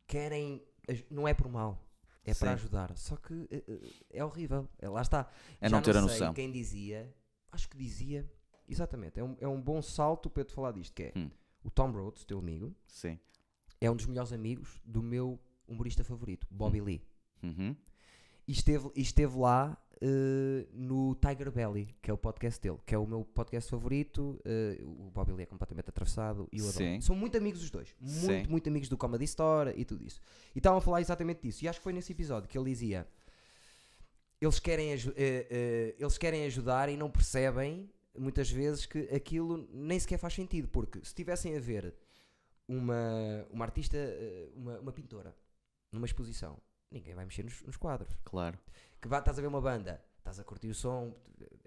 Speaker 2: querem... Não é por mal. É para ajudar. Só que é horrível. Lá está.
Speaker 1: É não ter a noção.
Speaker 2: Quem dizia... Acho que dizia... Exatamente. É um bom salto para eu te falar disto. Que é o Tom Rhodes, teu amigo.
Speaker 1: Sim.
Speaker 2: É um dos melhores amigos do meu humorista favorito, Bobby Lee.
Speaker 1: Uhum.
Speaker 2: E esteve lá no Tiger Belly, que é o podcast dele, que é o meu podcast favorito. O Bobby Lee é completamente atravessado e eu adoro. São muito amigos os dois. Muito amigos do Comedy Store e tudo isso. E estavam a falar exatamente disso. E acho que foi nesse episódio que ele dizia... Eles querem ajudar e não percebem, muitas vezes, que aquilo nem sequer faz sentido. Porque se estivessem a ver uma artista, uma pintora, numa exposição, ninguém vai mexer nos quadros.
Speaker 1: Claro.
Speaker 2: Estás a ver uma banda, estás a curtir o som,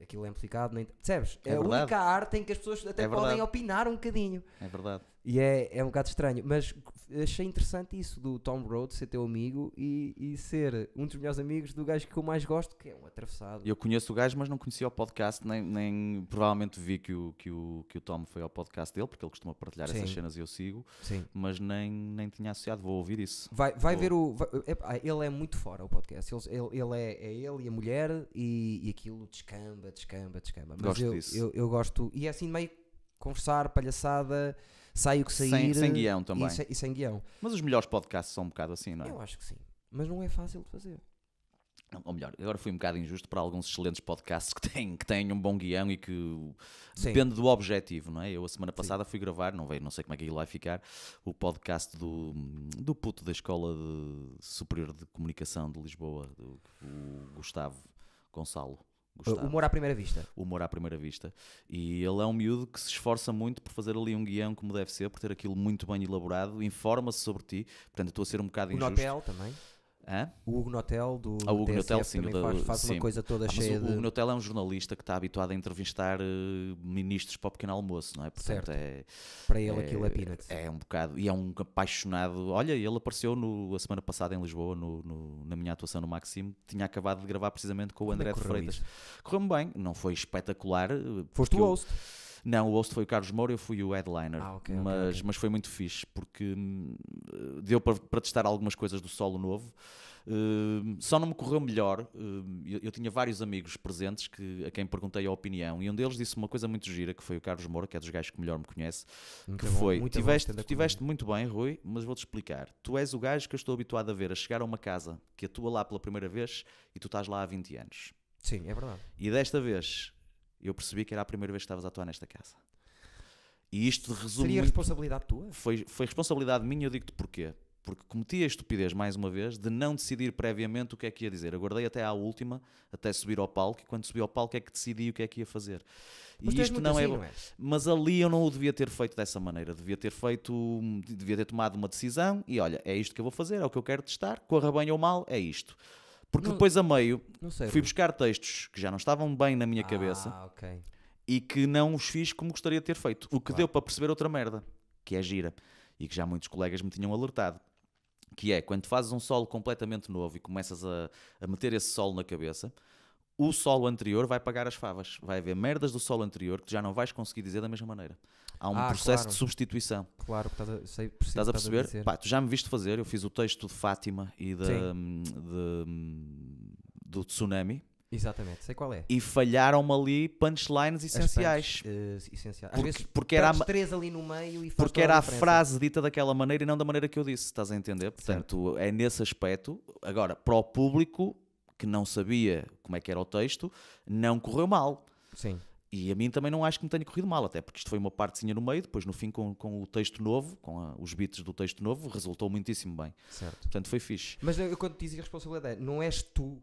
Speaker 2: aquilo é amplificado, percebes?
Speaker 1: É
Speaker 2: a única arte em que as pessoas até podem opinar um bocadinho.
Speaker 1: É verdade.
Speaker 2: E é um bocado estranho, mas achei interessante isso do Tom Rhodes ser teu amigo e ser um dos melhores amigos do gajo que eu mais gosto, que é um atravessado.
Speaker 1: Eu conheço o gajo, mas não conhecia o podcast, nem provavelmente vi que o Tom foi ao podcast dele, porque ele costuma partilhar essas cenas e eu sigo, mas nem tinha associado, vou ouvir isso.
Speaker 2: Vai ver ele é muito fora o podcast, ele e a mulher e aquilo descamba. Mas
Speaker 1: gosto disso.
Speaker 2: Eu gosto, e é assim meio conversar, palhaçada... Sai o que sair.
Speaker 1: Sem guião também.
Speaker 2: E sem guião.
Speaker 1: Mas os melhores podcasts são um bocado assim, não é?
Speaker 2: Eu acho que sim. Mas não é fácil de fazer.
Speaker 1: Ou melhor, agora fui um bocado injusto para alguns excelentes podcasts que têm um bom guião e que
Speaker 2: Sim.
Speaker 1: depende do objetivo, não é? Eu a semana passada fui gravar, não sei como é que ele vai ficar, o podcast do puto da Escola Superior de Comunicação de Lisboa, o Gustavo Gonçalo.
Speaker 2: Humor à primeira vista.
Speaker 1: Humor à primeira vista. E ele é um miúdo que se esforça muito por fazer ali um guião como deve ser, por ter aquilo muito bem elaborado, informa-se sobre ti. Portanto, eu estou a ser um bocado
Speaker 2: O
Speaker 1: injusto.
Speaker 2: Notel também.
Speaker 1: Hã?
Speaker 2: O Hugo Notel do
Speaker 1: Hugo
Speaker 2: TSF
Speaker 1: Notel, sim,
Speaker 2: também faz
Speaker 1: sim.
Speaker 2: uma coisa toda
Speaker 1: Mas
Speaker 2: cheia
Speaker 1: o
Speaker 2: de...
Speaker 1: Hugo Notel é um jornalista que está habituado a entrevistar ministros para o pequeno almoço, não é? Portanto,
Speaker 2: Certo. Para ele aquilo é peanuts.
Speaker 1: É um bocado, e é um apaixonado. Olha, ele apareceu a semana passada em Lisboa, na minha atuação no Maximo. Tinha acabado de gravar precisamente com o
Speaker 2: Como é
Speaker 1: André
Speaker 2: que
Speaker 1: de
Speaker 2: correu
Speaker 1: Freitas.
Speaker 2: isso?
Speaker 1: Correu-me bem, não foi espetacular.
Speaker 2: Foste
Speaker 1: porque
Speaker 2: o host.
Speaker 1: Não, o host foi o Carlos Moura, eu fui o headliner.
Speaker 2: Ok.
Speaker 1: Mas foi muito fixe, porque deu para testar algumas coisas do solo novo. Só não me correu melhor. Eu tinha vários amigos presentes a quem perguntei a opinião, e um deles disse uma coisa muito gira, que foi o Carlos Moura, que é dos gajos que melhor me conhece,
Speaker 2: Muito
Speaker 1: que
Speaker 2: bom,
Speaker 1: foi:
Speaker 2: muito bom
Speaker 1: tiveste
Speaker 2: stand-up
Speaker 1: muito bem, Rui, mas vou-te explicar. Tu és o gajo que eu estou habituado a ver a chegar a uma casa que atua lá pela primeira vez e tu estás lá há 20 anos.
Speaker 2: Sim, é verdade.
Speaker 1: E desta vez eu percebi que era a primeira vez que estavas a atuar nesta casa. E isto resume
Speaker 2: Seria
Speaker 1: muito...
Speaker 2: responsabilidade tua?
Speaker 1: Foi responsabilidade minha, eu digo-te porquê. Porque cometi a estupidez, mais uma vez, de não decidir previamente o que é que ia dizer. Aguardei até à última, até subir ao palco, e quando subi ao palco é que decidi o que é que ia fazer.
Speaker 2: Mas
Speaker 1: E isto não é...
Speaker 2: assim, não é?
Speaker 1: Mas ali eu não o devia ter feito dessa maneira. Devia ter tomado uma decisão e olha, é isto que eu vou fazer, é o que eu quero testar, corra bem ou mal, é isto. Porque
Speaker 2: Não-
Speaker 1: depois a meio
Speaker 2: Não sei.
Speaker 1: fui
Speaker 2: Rui.
Speaker 1: buscar textos que já não estavam bem na minha cabeça
Speaker 2: Ok.
Speaker 1: e que não os fiz como gostaria de ter feito. O que
Speaker 2: Claro.
Speaker 1: deu para perceber outra merda, que é gira, e que já muitos colegas me tinham alertado. Que é, quando fazes um solo completamente novo e começas a meter esse solo na cabeça, o solo anterior vai pagar as favas. Vai haver merdas do solo anterior que já não vais conseguir dizer da mesma maneira. Há um processo
Speaker 2: claro.
Speaker 1: de substituição.
Speaker 2: Claro, percebo o que
Speaker 1: Estás a perceber?
Speaker 2: dizer.
Speaker 1: Pá, tu já me viste fazer, eu fiz o texto de Fátima e do Tsunami,
Speaker 2: Exatamente, sei qual é.
Speaker 1: e falharam-me ali punchlines
Speaker 2: As
Speaker 1: essenciais.
Speaker 2: punches, essenciais. Às
Speaker 1: Porque,
Speaker 2: vezes
Speaker 1: porque era,
Speaker 2: perdes três ali no meio e faz
Speaker 1: porque
Speaker 2: toda
Speaker 1: era a
Speaker 2: diferença.
Speaker 1: frase dita daquela maneira e não da maneira que eu disse, estás a entender? Portanto, é nesse aspecto. Agora, para o público que não sabia como é que era o texto, não correu mal.
Speaker 2: Sim.
Speaker 1: E a mim também não acho que me tenha corrido mal, até porque isto foi uma partezinha no meio, depois no fim com o texto novo, os beats do texto novo, resultou muitíssimo bem.
Speaker 2: Certo.
Speaker 1: Portanto, foi fixe.
Speaker 2: Mas eu, quando te dizia responsabilidade, não és tu,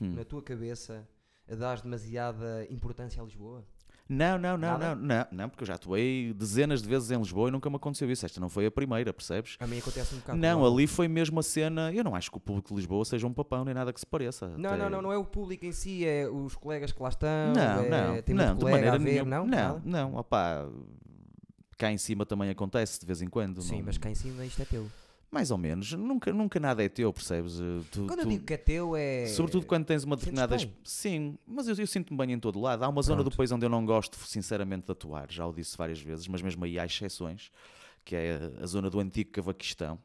Speaker 2: na tua cabeça, a dar demasiada importância a Lisboa?
Speaker 1: Não,
Speaker 2: Nada?
Speaker 1: porque eu já atuei dezenas de vezes em Lisboa e nunca me aconteceu isso. Esta não foi a primeira, percebes?
Speaker 2: A mim acontece um bocado.
Speaker 1: Não,
Speaker 2: igual.
Speaker 1: ali foi mesmo a cena. Eu não acho que o público de Lisboa seja um papão nem nada que se pareça.
Speaker 2: Não,
Speaker 1: Até-
Speaker 2: não é o público em si, é os colegas que lá estão.
Speaker 1: Não,
Speaker 2: tem muito
Speaker 1: de
Speaker 2: colega
Speaker 1: maneira
Speaker 2: a ver,
Speaker 1: nenhuma.
Speaker 2: não?
Speaker 1: Não,
Speaker 2: Nada?
Speaker 1: não, opá, cá em cima também acontece de vez em quando.
Speaker 2: Sim,
Speaker 1: não-
Speaker 2: mas cá em cima isto é teu.
Speaker 1: Mais ou menos, nunca nada é teu, percebes?
Speaker 2: Quando eu digo que é teu, é.
Speaker 1: Sobretudo quando tens uma
Speaker 2: Sentes
Speaker 1: determinada.
Speaker 2: bem?
Speaker 1: Sim, mas eu sinto-me bem em todo lado. Há uma zona
Speaker 2: Pronto.
Speaker 1: depois onde eu não gosto, sinceramente, de atuar. Já o disse várias vezes, mas mesmo aí há exceções, que é a zona do antigo Cavaquistão,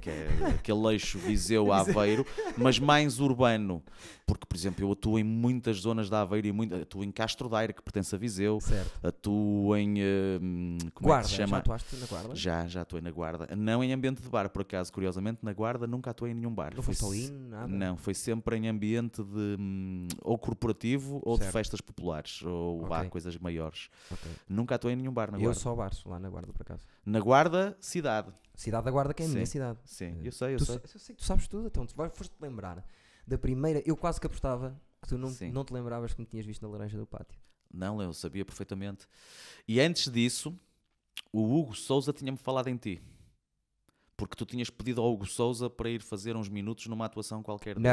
Speaker 1: que é aquele eixo Viseu-Aveiro, mas mais urbano. Porque, por exemplo, eu atuo em muitas zonas da Aveiro e atuo em Castro Daire, que pertence a Viseu.
Speaker 2: Certo.
Speaker 1: Atuo em. Como
Speaker 2: Guarda,
Speaker 1: é que se
Speaker 2: já
Speaker 1: chama?
Speaker 2: atuaste na Guarda?
Speaker 1: Já atuei na Guarda. Não em ambiente de bar, por acaso, curiosamente, na Guarda nunca atuei em nenhum bar.
Speaker 2: Não foste ao IN, nada?
Speaker 1: Não, foi sempre em ambiente de ou corporativo ou de
Speaker 2: Certo.
Speaker 1: festas populares ou
Speaker 2: Ok.
Speaker 1: coisas maiores.
Speaker 2: Ok.
Speaker 1: Nunca atuei em nenhum bar na
Speaker 2: Eu
Speaker 1: Guarda.
Speaker 2: só Barço, lá na Guarda, por acaso.
Speaker 1: Na Guarda, cidade.
Speaker 2: Cidade da Guarda, que é a minha
Speaker 1: Sim.
Speaker 2: cidade.
Speaker 1: Sim, eu sei.
Speaker 2: Eu sei que tu sabes tudo, então foste-te lembrar da primeira. Eu quase que apostava que tu
Speaker 1: Sim.
Speaker 2: não te lembravas que me tinhas visto na Laranja do Pátio.
Speaker 1: Não, eu sabia perfeitamente. E antes disso, o Hugo Souza tinha-me falado em ti. Porque tu tinhas pedido ao Hugo Souza para ir fazer uns minutos numa atuação qualquer.
Speaker 2: Não,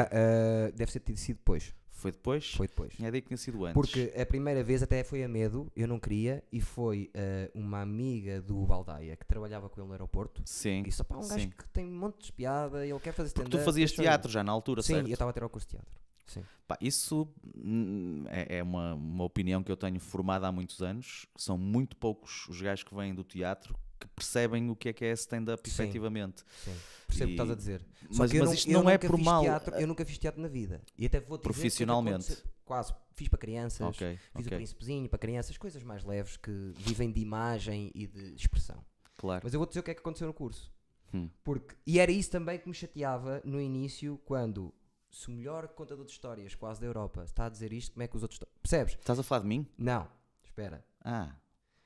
Speaker 2: deve ter sido depois.
Speaker 1: Foi depois?
Speaker 2: Foi depois.
Speaker 1: Tinha ideia que tinha sido antes.
Speaker 2: Porque a primeira vez até foi a medo, eu não queria, e foi uma amiga do Baldaia que trabalhava com ele no aeroporto.
Speaker 1: Sim.
Speaker 2: Que disse: pá, um gajo
Speaker 1: Sim.
Speaker 2: que tem um monte de espiada, ele quer fazer stand-up.
Speaker 1: Porque tu fazias
Speaker 2: deixa eu ir."
Speaker 1: teatro já na altura,
Speaker 2: Sim,
Speaker 1: certo?
Speaker 2: eu estava a ter ao curso de teatro. Sim.
Speaker 1: Pá, isso é uma opinião que eu tenho formada há muitos anos. São muito poucos os gajos que vêm do teatro que percebem o que é stand-up
Speaker 2: Sim.
Speaker 1: efetivamente.
Speaker 2: Sim. Percebo o que estás a dizer. Só
Speaker 1: Mas,
Speaker 2: que
Speaker 1: mas isto não é
Speaker 2: nunca
Speaker 1: por
Speaker 2: fiz
Speaker 1: mal.
Speaker 2: teatro, eu nunca fiz teatro na vida. E até vou dizer que
Speaker 1: Profissionalmente.
Speaker 2: aconteceu- Quase. Fiz para crianças.
Speaker 1: Ok,
Speaker 2: Fiz o
Speaker 1: ok,
Speaker 2: Príncipezinho para crianças, coisas mais leves que vivem de imagem e de expressão.
Speaker 1: claro.
Speaker 2: Mas eu vou dizer o que é que aconteceu no curso.
Speaker 1: Hum.
Speaker 2: E era isso também que me chateava no início, quando se o melhor contador de histórias quase da Europa está a dizer isto, como é que os outros estão? Percebes?
Speaker 1: Estás a falar de mim?
Speaker 2: Não, espera.
Speaker 1: Ah,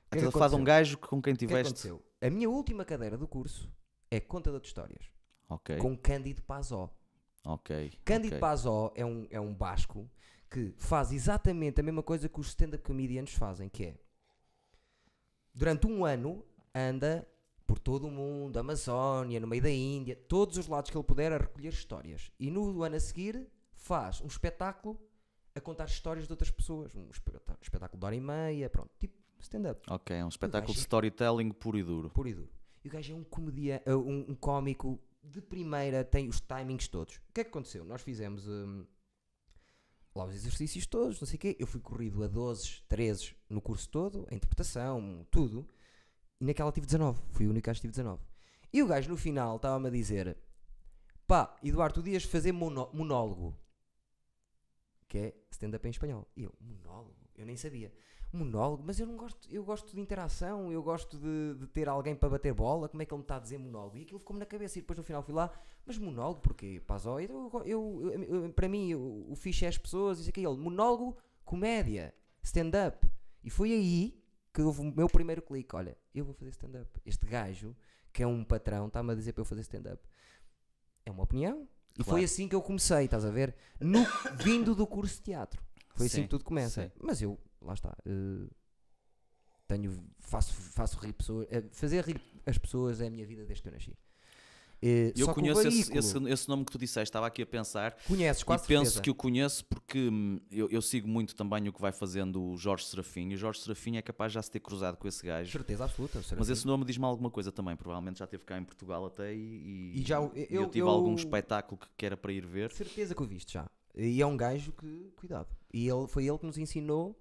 Speaker 2: O que é que
Speaker 1: estás a falar de um
Speaker 2: aconteceu?
Speaker 1: gajo com quem
Speaker 2: O que é que
Speaker 1: tiveste.
Speaker 2: aconteceu? A minha última cadeira do curso é contador de histórias,
Speaker 1: Ok,
Speaker 2: com Cândido Pazó.
Speaker 1: ok.
Speaker 2: Cândido
Speaker 1: ok.
Speaker 2: Pazó é um basco que faz exatamente a mesma coisa que os stand-up comedians fazem, que é, durante um ano, anda por todo o mundo, Amazónia, no meio da Índia, todos os lados que ele puder a recolher histórias. E no ano a seguir faz um espetáculo a contar histórias de outras pessoas. Um espetáculo de hora e meia, pronto, tipo stand-up,
Speaker 1: Ok, é um espetáculo de
Speaker 2: gajo é-
Speaker 1: storytelling puro e duro.
Speaker 2: puro e duro. E o gajo é um comediante, um cómico de primeira, tem os timings todos. O que é que aconteceu? Nós fizemos lá os exercícios todos, não sei o quê. Eu fui corrido a 12, 13 no curso todo, a interpretação, tudo. E naquela tive 19. Fui o único gajo que tive 19. E o gajo no final estava-me a dizer: pá, Eduardo, tu ias fazer monólogo. Que é stand-up em espanhol. E eu, monólogo? Eu nem sabia. Monólogo? Mas eu não gosto, eu gosto de interação, eu gosto de ter alguém para bater bola. Como é que ele me está a dizer monólogo? E aquilo ficou-me na cabeça. E depois no final fui lá: mas monólogo porquê? Pazó, para mim, o fixe é as pessoas. Isso aqui, ele, monólogo, comédia, stand-up. E foi aí que houve o meu primeiro clique. Olha, eu vou fazer stand-up. Este gajo, que é um patrão, está-me a dizer para eu fazer stand-up. É uma opinião. E
Speaker 1: Claro.
Speaker 2: foi assim que eu comecei, estás a ver? Vindo do curso de teatro. Foi assim
Speaker 1: Sim,
Speaker 2: que tudo começa.
Speaker 1: sim.
Speaker 2: Mas eu, lá está, faço rir pessoas. Fazer rir as pessoas é a minha vida desde que eu nasci.
Speaker 1: Eu
Speaker 2: Só que o
Speaker 1: conheço
Speaker 2: veículo,
Speaker 1: esse nome que tu disseste, estava aqui a pensar.
Speaker 2: conheces, quase
Speaker 1: E penso
Speaker 2: certeza.
Speaker 1: que o conheço porque eu sigo muito também o que vai fazendo o Jorge Serafim. E o Jorge Serafim é capaz de já se ter cruzado com esse gajo.
Speaker 2: Certeza absoluta.
Speaker 1: Mas esse nome diz-me alguma coisa também. Provavelmente já esteve cá em Portugal até
Speaker 2: E já
Speaker 1: eu tive algum espetáculo que era para ir ver.
Speaker 2: certeza que o viste já. E é um gajo que, cuidado. E foi ele que nos ensinou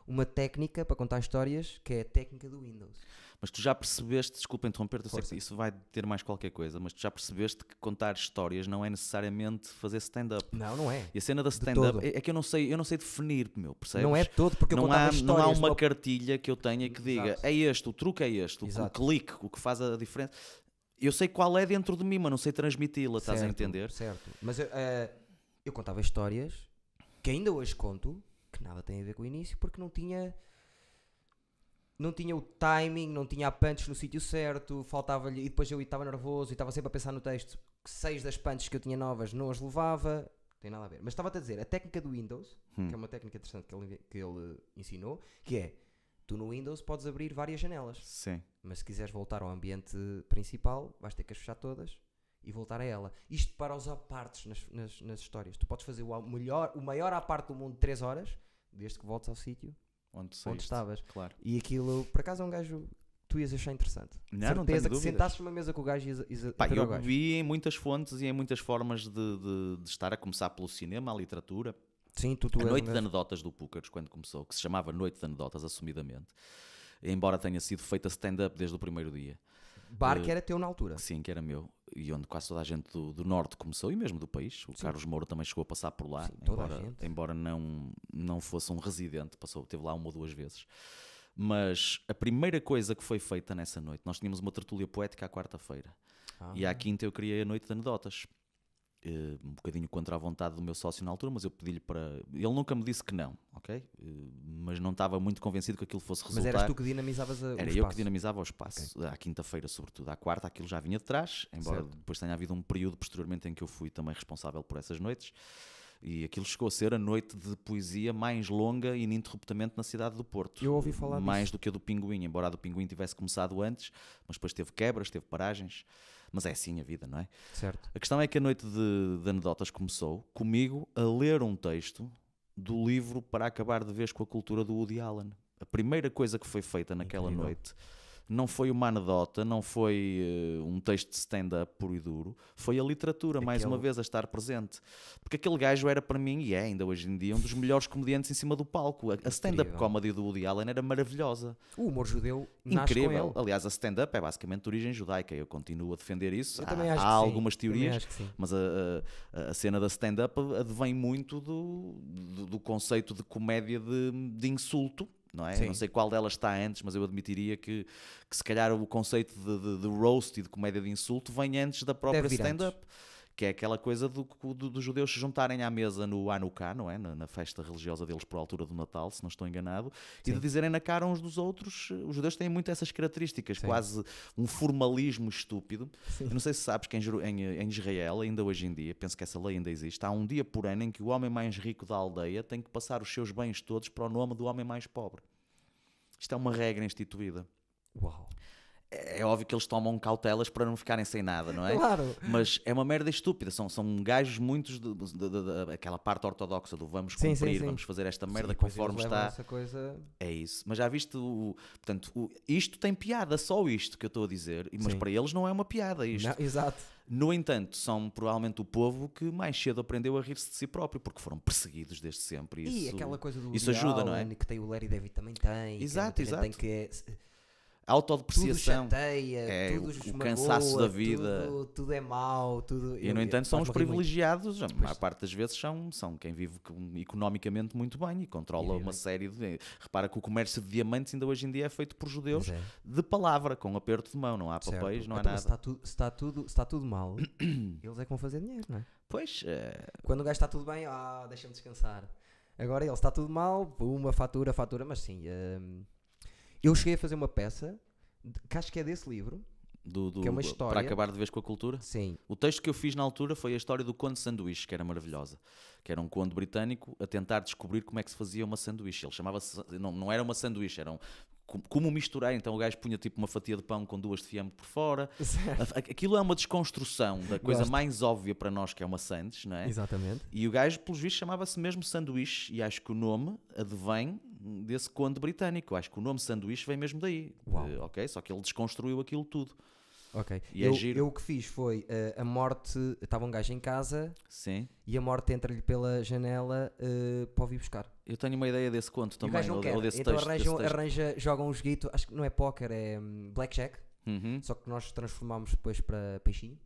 Speaker 2: uma técnica para contar histórias, que é a técnica do Windows.
Speaker 1: Mas tu já percebeste, desculpa interromper-te, eu sei
Speaker 2: Força.
Speaker 1: que isso vai ter mais qualquer coisa, mas tu já percebeste que contar histórias não é necessariamente fazer stand-up.
Speaker 2: Não, não é.
Speaker 1: E a cena da
Speaker 2: todo.
Speaker 1: stand-up é que eu não sei definir, meu, percebes?
Speaker 2: Não é todo, porque eu
Speaker 1: Não
Speaker 2: contava
Speaker 1: há
Speaker 2: histórias.
Speaker 1: uma
Speaker 2: numa-
Speaker 1: cartilha que eu tenha que diga
Speaker 2: Exato.
Speaker 1: é este, o truque é este, o
Speaker 2: Exato.
Speaker 1: clique, o que faz a diferença. Eu sei qual é dentro de mim, mas não sei transmiti-la, estás a
Speaker 2: Certo,
Speaker 1: entender?
Speaker 2: Certo. Mas eu contava histórias que ainda hoje conto, que nada tem a ver com o início, porque não tinha o timing, não tinha a punch no sítio certo, faltava-lhe, e depois eu estava nervoso e estava sempre a pensar no texto que 6 das punches que eu tinha novas não as levava, tem nada a ver. Mas estava-te a dizer, a técnica do Windows, que é uma técnica interessante que ele ensinou, que é, tu no Windows podes abrir várias janelas,
Speaker 1: Sim.
Speaker 2: mas se quiseres voltar ao ambiente principal, vais ter que as fechar todas e voltar a ela. Isto para os apartes nas histórias. Tu podes fazer o maior à parte do mundo de 3 horas, desde que voltes ao sítio
Speaker 1: Onde
Speaker 2: onde estavas.
Speaker 1: Claro.
Speaker 2: E aquilo, por acaso, é um gajo que tu ias achar interessante.
Speaker 1: Não
Speaker 2: Certeza
Speaker 1: tenho
Speaker 2: que
Speaker 1: dúvidas.
Speaker 2: sentasses numa mesa com o gajo e ias
Speaker 1: Pá,
Speaker 2: ter
Speaker 1: eu
Speaker 2: ao gajo.
Speaker 1: vi em muitas fontes e em muitas formas de estar, a começar pelo cinema, a literatura.
Speaker 2: Sim, tu
Speaker 1: A
Speaker 2: és
Speaker 1: Noite
Speaker 2: um
Speaker 1: de
Speaker 2: gajo-
Speaker 1: Anedotas do Púcaros, quando começou, que se chamava Noite de Anedotas, assumidamente, embora tenha sido feita stand-up desde o primeiro dia.
Speaker 2: Bar que era teu na altura.
Speaker 1: Sim, que era meu. E onde quase toda a gente do Norte começou, e mesmo do país. O Carlos Moura também chegou a passar por lá,
Speaker 2: Sim, toda a gente.
Speaker 1: embora não fosse um residente, esteve lá uma ou duas vezes. Mas a primeira coisa que foi feita nessa noite, nós tínhamos uma tertúlia poética à quarta-feira. E à quinta eu criei a Noite de Anedotas. Um bocadinho contra a vontade do meu sócio na altura, mas eu pedi-lhe para... Ele nunca me disse que não, ok? Mas não estava muito convencido que aquilo fosse resultar.
Speaker 2: Mas eras tu que dinamizavas o
Speaker 1: Era
Speaker 2: espaço.
Speaker 1: eu que dinamizava o espaço, à quinta-feira sobretudo. À quarta aquilo já vinha de trás, embora
Speaker 2: Certo.
Speaker 1: depois tenha havido um período posteriormente em que eu fui também responsável por essas noites. E aquilo chegou a ser a noite de poesia mais longa ininterruptamente na cidade do Porto.
Speaker 2: Eu ouvi falar
Speaker 1: mais
Speaker 2: disso.
Speaker 1: do que a do Pinguim, embora a do Pinguim tivesse começado antes, mas depois teve quebras, teve paragens. Mas é assim a vida, não é?
Speaker 2: Certo.
Speaker 1: A questão é que a noite de anedotas começou comigo a ler um texto do livro Para Acabar de Vez com a Cultura do Woody Allen. A primeira coisa que foi feita naquela
Speaker 2: Incrível.
Speaker 1: noite não foi uma anedota, não foi um texto de stand-up puro e duro, foi a literatura, mais uma vez, a estar presente. Porque aquele gajo era para mim, e é ainda hoje em dia, um dos melhores comediantes em cima do palco. A stand-up
Speaker 2: Incrível.
Speaker 1: comedy do Woody Allen era maravilhosa.
Speaker 2: O humor judeu nasce
Speaker 1: Incrível.
Speaker 2: com ele.
Speaker 1: Aliás, a stand-up é basicamente de origem judaica. Eu continuo a defender isso.
Speaker 2: Eu também acho
Speaker 1: Há
Speaker 2: que sim.
Speaker 1: algumas
Speaker 2: Também
Speaker 1: teorias,
Speaker 2: acho que sim.
Speaker 1: mas a cena da stand-up advém muito do conceito de comédia de insulto, não é?
Speaker 2: Sim.
Speaker 1: Não sei qual delas está antes, mas eu admitiria que se calhar o conceito de roast e de comédia de insulto vem antes da própria
Speaker 2: Deve vir
Speaker 1: stand-up. que é aquela coisa dos judeus se juntarem à mesa no Hanukkah, não é? Na festa religiosa deles por altura do Natal, se não estou enganado,
Speaker 2: Sim.
Speaker 1: e de dizerem na cara uns dos outros. Os judeus têm muito essas características,
Speaker 2: Sim.
Speaker 1: quase um formalismo estúpido.
Speaker 2: Sim.
Speaker 1: Eu não sei se sabes que em Israel, ainda hoje em dia, penso que essa lei ainda existe, há um dia por ano em que o homem mais rico da aldeia tem que passar os seus bens todos para o nome do homem mais pobre. Isto é uma regra instituída.
Speaker 2: Uau.
Speaker 1: É óbvio que eles tomam cautelas para não ficarem sem nada, não é?
Speaker 2: Claro.
Speaker 1: Mas é uma merda estúpida. São gajos muitos aquela parte ortodoxa do vamos
Speaker 2: Sim,
Speaker 1: cumprir,
Speaker 2: sim.
Speaker 1: vamos fazer esta merda
Speaker 2: Sim, pois
Speaker 1: conforme
Speaker 2: eles levam
Speaker 1: está.
Speaker 2: essa coisa...
Speaker 1: É isso. Mas já viste portanto, isto tem piada, só isto que eu estou a dizer, mas
Speaker 2: Sim.
Speaker 1: para eles não é uma piada isto.
Speaker 2: Não, exato.
Speaker 1: No entanto, são provavelmente o povo que mais cedo aprendeu a rir-se de si próprio, porque foram perseguidos desde sempre.
Speaker 2: E aquela coisa do
Speaker 1: isso
Speaker 2: Woody
Speaker 1: ajuda, não é?
Speaker 2: Allen, que tem o Larry David também tem.
Speaker 1: Exato,
Speaker 2: que muita gente tem tudo
Speaker 1: autodepreciação.
Speaker 2: chateia, tudo
Speaker 1: o
Speaker 2: esmagoa,
Speaker 1: cansaço da vida.
Speaker 2: tudo é mau. Tudo,
Speaker 1: E, no entanto, são os
Speaker 2: faz-me rir muito.
Speaker 1: privilegiados, a maior parte das vezes são quem vive economicamente muito bem e controla uma série de... Repara que o comércio de diamantes ainda hoje em dia é feito por judeus
Speaker 2: Pois é.
Speaker 1: de palavra, com aperto de mão, não há papéis,
Speaker 2: Certo.
Speaker 1: não há
Speaker 2: Então,
Speaker 1: nada.
Speaker 2: Se está tudo mal, eles é que vão fazer dinheiro, não é?
Speaker 1: Pois,
Speaker 2: Quando o gajo está tudo bem, deixa-me descansar. Agora ele está tudo mal, uma fatura, mas sim. Eu cheguei a fazer uma peça, que acho que é desse livro, que é uma história.
Speaker 1: para acabar de vez com a cultura.
Speaker 2: Sim.
Speaker 1: O texto que eu fiz na altura foi a história do Conde Sanduíche, que era maravilhosa. Que era um conde britânico a tentar descobrir como é que se fazia uma sanduíche. Ele chamava-se... Não era uma sanduíche, era como misturar. Então o gajo punha tipo uma fatia de pão com 2 de fiambre por fora.
Speaker 2: Certo.
Speaker 1: Aquilo é uma desconstrução da coisa
Speaker 2: Gosto.
Speaker 1: mais óbvia para nós, que é uma sandes, não é?
Speaker 2: Exatamente.
Speaker 1: E o gajo, pelos vistos, chamava-se mesmo sanduíche. E acho que o nome advém desse conde britânico. Acho que o nome sanduíche vem mesmo daí.
Speaker 2: Uau.
Speaker 1: Ok? Só que ele desconstruiu aquilo tudo.
Speaker 2: Ok.
Speaker 1: E é giro.
Speaker 2: Eu o que fiz foi a morte. Estava um gajo em casa
Speaker 1: Sim.
Speaker 2: e a morte entra-lhe pela janela para o vir buscar.
Speaker 1: Eu tenho uma ideia desse conto
Speaker 2: E o
Speaker 1: também,
Speaker 2: gajo não
Speaker 1: ou
Speaker 2: quer.
Speaker 1: desse
Speaker 2: Então
Speaker 1: texto.
Speaker 2: jogam um joguito. Acho que não é póquer, é blackjack.
Speaker 1: Uhum.
Speaker 2: Só que nós transformámos depois para peixinho.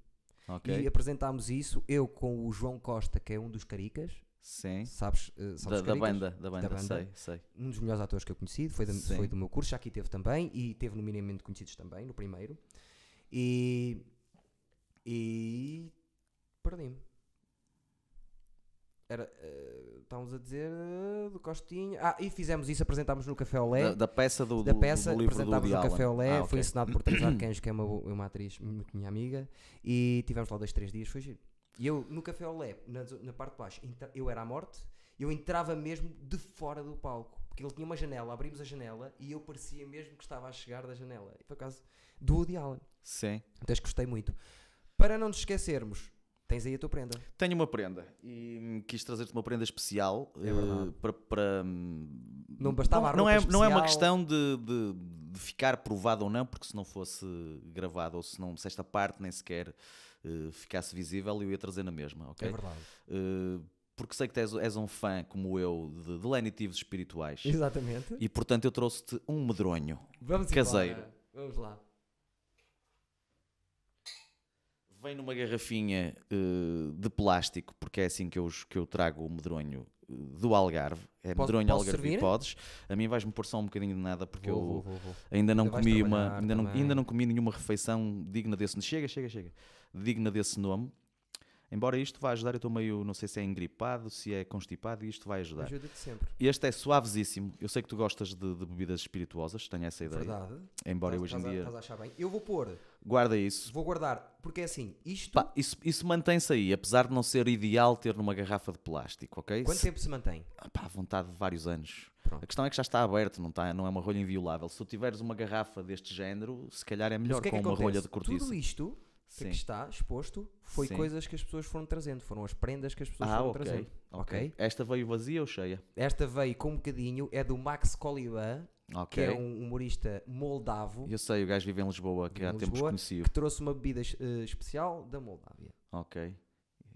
Speaker 1: Ok.
Speaker 2: E apresentámos isso. Eu com o João Costa, que é um dos caricas.
Speaker 1: Sim.
Speaker 2: Sabes os
Speaker 1: Da
Speaker 2: caricas?
Speaker 1: banda, sei.
Speaker 2: Um dos melhores atores que eu conheci.
Speaker 1: Sim.
Speaker 2: Foi do meu curso. Já aqui teve também. E teve no Minimamente Conhecidos também, no primeiro. E perdi-me. Estávamos a dizer do Costinha. E fizemos isso, apresentámos no Café Olé.
Speaker 1: Da peça do
Speaker 2: da peça,
Speaker 1: do livro do
Speaker 2: apresentámos
Speaker 1: Woody
Speaker 2: no Café
Speaker 1: Allen.
Speaker 2: Olé.
Speaker 1: Ok.
Speaker 2: Foi encenado por Teresa Arcanjo, que é uma atriz muito minha amiga. E tivemos lá 2-3 dias, foi giro. E eu, no Café Olé, na parte de baixo, eu era à morte. Eu entrava mesmo de fora do palco. Porque ele tinha uma janela, abrimos a janela e eu parecia mesmo que estava a chegar da janela. E por acaso, do Woody Allen.
Speaker 1: Sim.
Speaker 2: Então gostei muito. Para não nos esquecermos, tens aí a tua prenda.
Speaker 1: Tenho uma prenda e quis trazer-te uma prenda especial.
Speaker 2: É verdade.
Speaker 1: Para
Speaker 2: Não bastava a roupa
Speaker 1: não é uma
Speaker 2: especial.
Speaker 1: questão de ficar provado ou não, porque se não fosse gravado ou se esta parte nem sequer ficasse visível, eu ia trazer na mesma, ok?
Speaker 2: É verdade.
Speaker 1: Porque sei que és um fã como eu de lenitivos espirituais.
Speaker 2: Exatamente.
Speaker 1: E portanto eu trouxe-te um medronho
Speaker 2: Vamos
Speaker 1: caseiro.
Speaker 2: embora. Vamos lá.
Speaker 1: Vem numa garrafinha de plástico, porque é assim que eu trago o medronho do Algarve. É medronho
Speaker 2: posso
Speaker 1: Algarve.
Speaker 2: servir?
Speaker 1: Podes. A mim vais-me pôr só um bocadinho de nada, porque
Speaker 2: Vou.
Speaker 1: ainda não
Speaker 2: Ainda vais
Speaker 1: comi
Speaker 2: trabalhar
Speaker 1: ainda não comi nenhuma refeição digna desse. Chega. Digna desse nome. Embora isto vá ajudar, eu estou meio, não sei se é engripado, se é constipado, e isto vai ajudar.
Speaker 2: Ajuda-te sempre.
Speaker 1: Este é suavesíssimo. Eu sei que tu gostas de bebidas espirituosas, tenho essa ideia.
Speaker 2: Verdade.
Speaker 1: Embora eu hoje em dia...
Speaker 2: Estás a achar bem. Eu vou pôr.
Speaker 1: Guarda isso.
Speaker 2: Vou guardar. Porque é assim, isto...
Speaker 1: Pá, isso mantém-se aí, apesar de não ser ideal ter numa garrafa de plástico, ok?
Speaker 2: Quanto tempo se mantém?
Speaker 1: À vontade de vários anos.
Speaker 2: Pronto.
Speaker 1: A questão é que já está aberto, não é uma rolha inviolável. Se tu tiveres uma garrafa deste género, se calhar é
Speaker 2: Mas
Speaker 1: melhor
Speaker 2: o que é
Speaker 1: com
Speaker 2: que
Speaker 1: uma
Speaker 2: acontece?
Speaker 1: rolha de cortiça.
Speaker 2: Tudo isto que
Speaker 1: Sim.
Speaker 2: aqui está exposto foi
Speaker 1: Sim.
Speaker 2: coisas que as pessoas foram trazendo. Foram as prendas que as pessoas foram trazendo. Ok?
Speaker 1: Esta veio vazia ou cheia?
Speaker 2: Esta veio com um bocadinho. É do Max Coliban, que
Speaker 1: Ok.
Speaker 2: é um humorista moldavo.
Speaker 1: Eu sei, o gajo vive em Lisboa, que
Speaker 2: Vive
Speaker 1: há
Speaker 2: em
Speaker 1: tempos
Speaker 2: Lisboa,
Speaker 1: conheci-o.
Speaker 2: que trouxe uma bebida especial da Moldávia.
Speaker 1: Ok.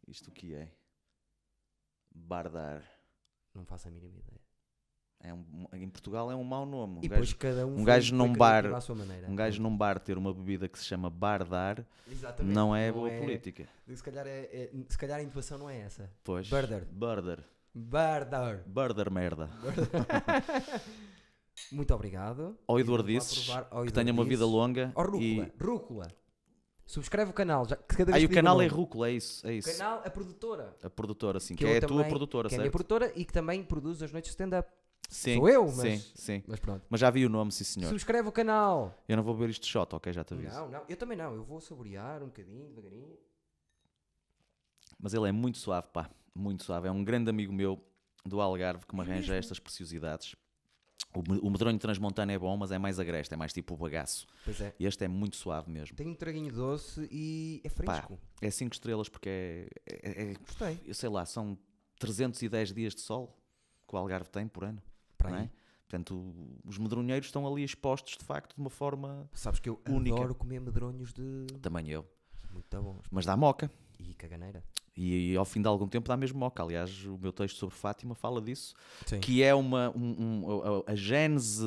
Speaker 1: Isto o que é? Bardar.
Speaker 2: Não faço a mínima ideia.
Speaker 1: Em Portugal é um mau nome.
Speaker 2: E depois cada um
Speaker 1: gajo
Speaker 2: foi
Speaker 1: num
Speaker 2: criativo
Speaker 1: bar-
Speaker 2: à sua maneira.
Speaker 1: Um gajo num bar ter uma bebida que se chama Bardar
Speaker 2: Exatamente.
Speaker 1: não é boa política.
Speaker 2: Se calhar a inovação não é essa.
Speaker 1: Pois.
Speaker 2: Bardar.
Speaker 1: Bardar merda.
Speaker 2: Muito obrigado.
Speaker 1: Ao
Speaker 2: E
Speaker 1: Eduardo
Speaker 2: vamos lá
Speaker 1: Disses,
Speaker 2: provar ao
Speaker 1: que
Speaker 2: Eduardo
Speaker 1: tenha uma vida
Speaker 2: Disses.
Speaker 1: longa.
Speaker 2: Ao
Speaker 1: E
Speaker 2: rúcula. Subscreve o canal. Já, que cada vez
Speaker 1: Aí
Speaker 2: que
Speaker 1: o
Speaker 2: digo
Speaker 1: canal é
Speaker 2: nome.
Speaker 1: Rúcula, é isso.
Speaker 2: O canal, a produtora.
Speaker 1: A produtora, sim.
Speaker 2: Que
Speaker 1: Que
Speaker 2: eu
Speaker 1: é a tua
Speaker 2: também-
Speaker 1: produtora,
Speaker 2: Que é a minha
Speaker 1: certo?
Speaker 2: produtora e que também produz as noites de stand-up.
Speaker 1: Sim,
Speaker 2: Sou eu,
Speaker 1: sim.
Speaker 2: mas pronto.
Speaker 1: Mas já vi o nome, sim senhor.
Speaker 2: Subscreve o canal.
Speaker 1: Eu não vou beber isto de shot, ok? Já te aviso.
Speaker 2: Não, eu também não. Eu vou saborear um bocadinho, devagarinho.
Speaker 1: Mas ele é muito suave, pá. Muito suave. É um grande amigo meu do Algarve que me arranja
Speaker 2: mesmo?
Speaker 1: estas preciosidades. O medronho transmontano é bom, mas é mais agreste, é mais tipo o bagaço.
Speaker 2: Pois é.
Speaker 1: E este é muito suave mesmo.
Speaker 2: Tem um traguinho doce e é fresco.
Speaker 1: É 5 estrelas porque
Speaker 2: Gostei.
Speaker 1: eu sei lá, são 310 dias de sol que o Algarve tem por ano.
Speaker 2: Para
Speaker 1: Não
Speaker 2: aí.
Speaker 1: é? Portanto, os medronheiros estão ali expostos de facto de uma forma
Speaker 2: Sabes que eu
Speaker 1: única.
Speaker 2: adoro comer medronhos de...
Speaker 1: Também eu.
Speaker 2: Muito bons.
Speaker 1: Mas dá moca.
Speaker 2: E caganeira.
Speaker 1: E ao fim de algum tempo dá mesmo moca. Aliás, o meu texto sobre Fátima fala disso.
Speaker 2: Sim.
Speaker 1: Que é a gênese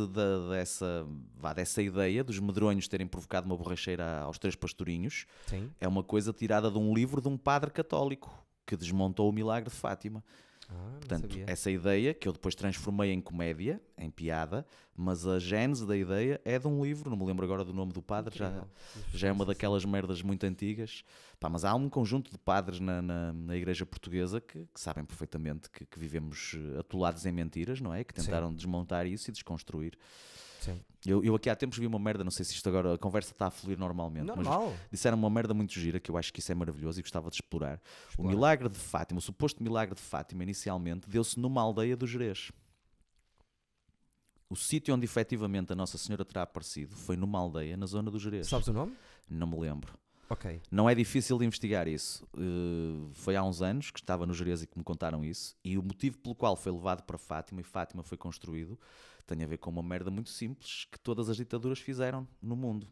Speaker 1: dessa ideia dos medronhos terem provocado uma borracheira aos 3 pastorinhos.
Speaker 2: Sim.
Speaker 1: É uma coisa tirada de um livro de um padre católico que desmontou o milagre de Fátima.
Speaker 2: Não
Speaker 1: Portanto,
Speaker 2: sabia.
Speaker 1: essa ideia, que eu depois transformei em comédia, em piada, mas a gênese da ideia é de um livro, não me lembro agora do nome do padre,
Speaker 2: Incrível.
Speaker 1: já é uma daquelas merdas muito antigas. Pá, mas há um conjunto de padres na Igreja Portuguesa que sabem perfeitamente que vivemos atolados em mentiras, não é? Que tentaram desmontar isso e desconstruir.
Speaker 2: Sim.
Speaker 1: Eu aqui há tempos vi uma merda, não sei se isto agora, a conversa está a fluir normalmente, mas
Speaker 2: Normal.
Speaker 1: disseram uma merda muito gira, que eu acho que isso é maravilhoso e gostava de explorar. O
Speaker 2: Explora.
Speaker 1: milagre de Fátima, o suposto milagre de Fátima, inicialmente, deu-se numa aldeia do Gerês. O sítio onde efetivamente a Nossa Senhora terá aparecido foi numa aldeia na zona do Gerês.
Speaker 2: Sabes o nome?
Speaker 1: Não me lembro.
Speaker 2: Ok.
Speaker 1: Não é difícil de investigar isso. Foi há uns anos que estava no Gerês e que me contaram isso. E o motivo pelo qual foi levado para Fátima e Fátima foi construído tem a ver com uma merda muito simples que todas as ditaduras fizeram no mundo,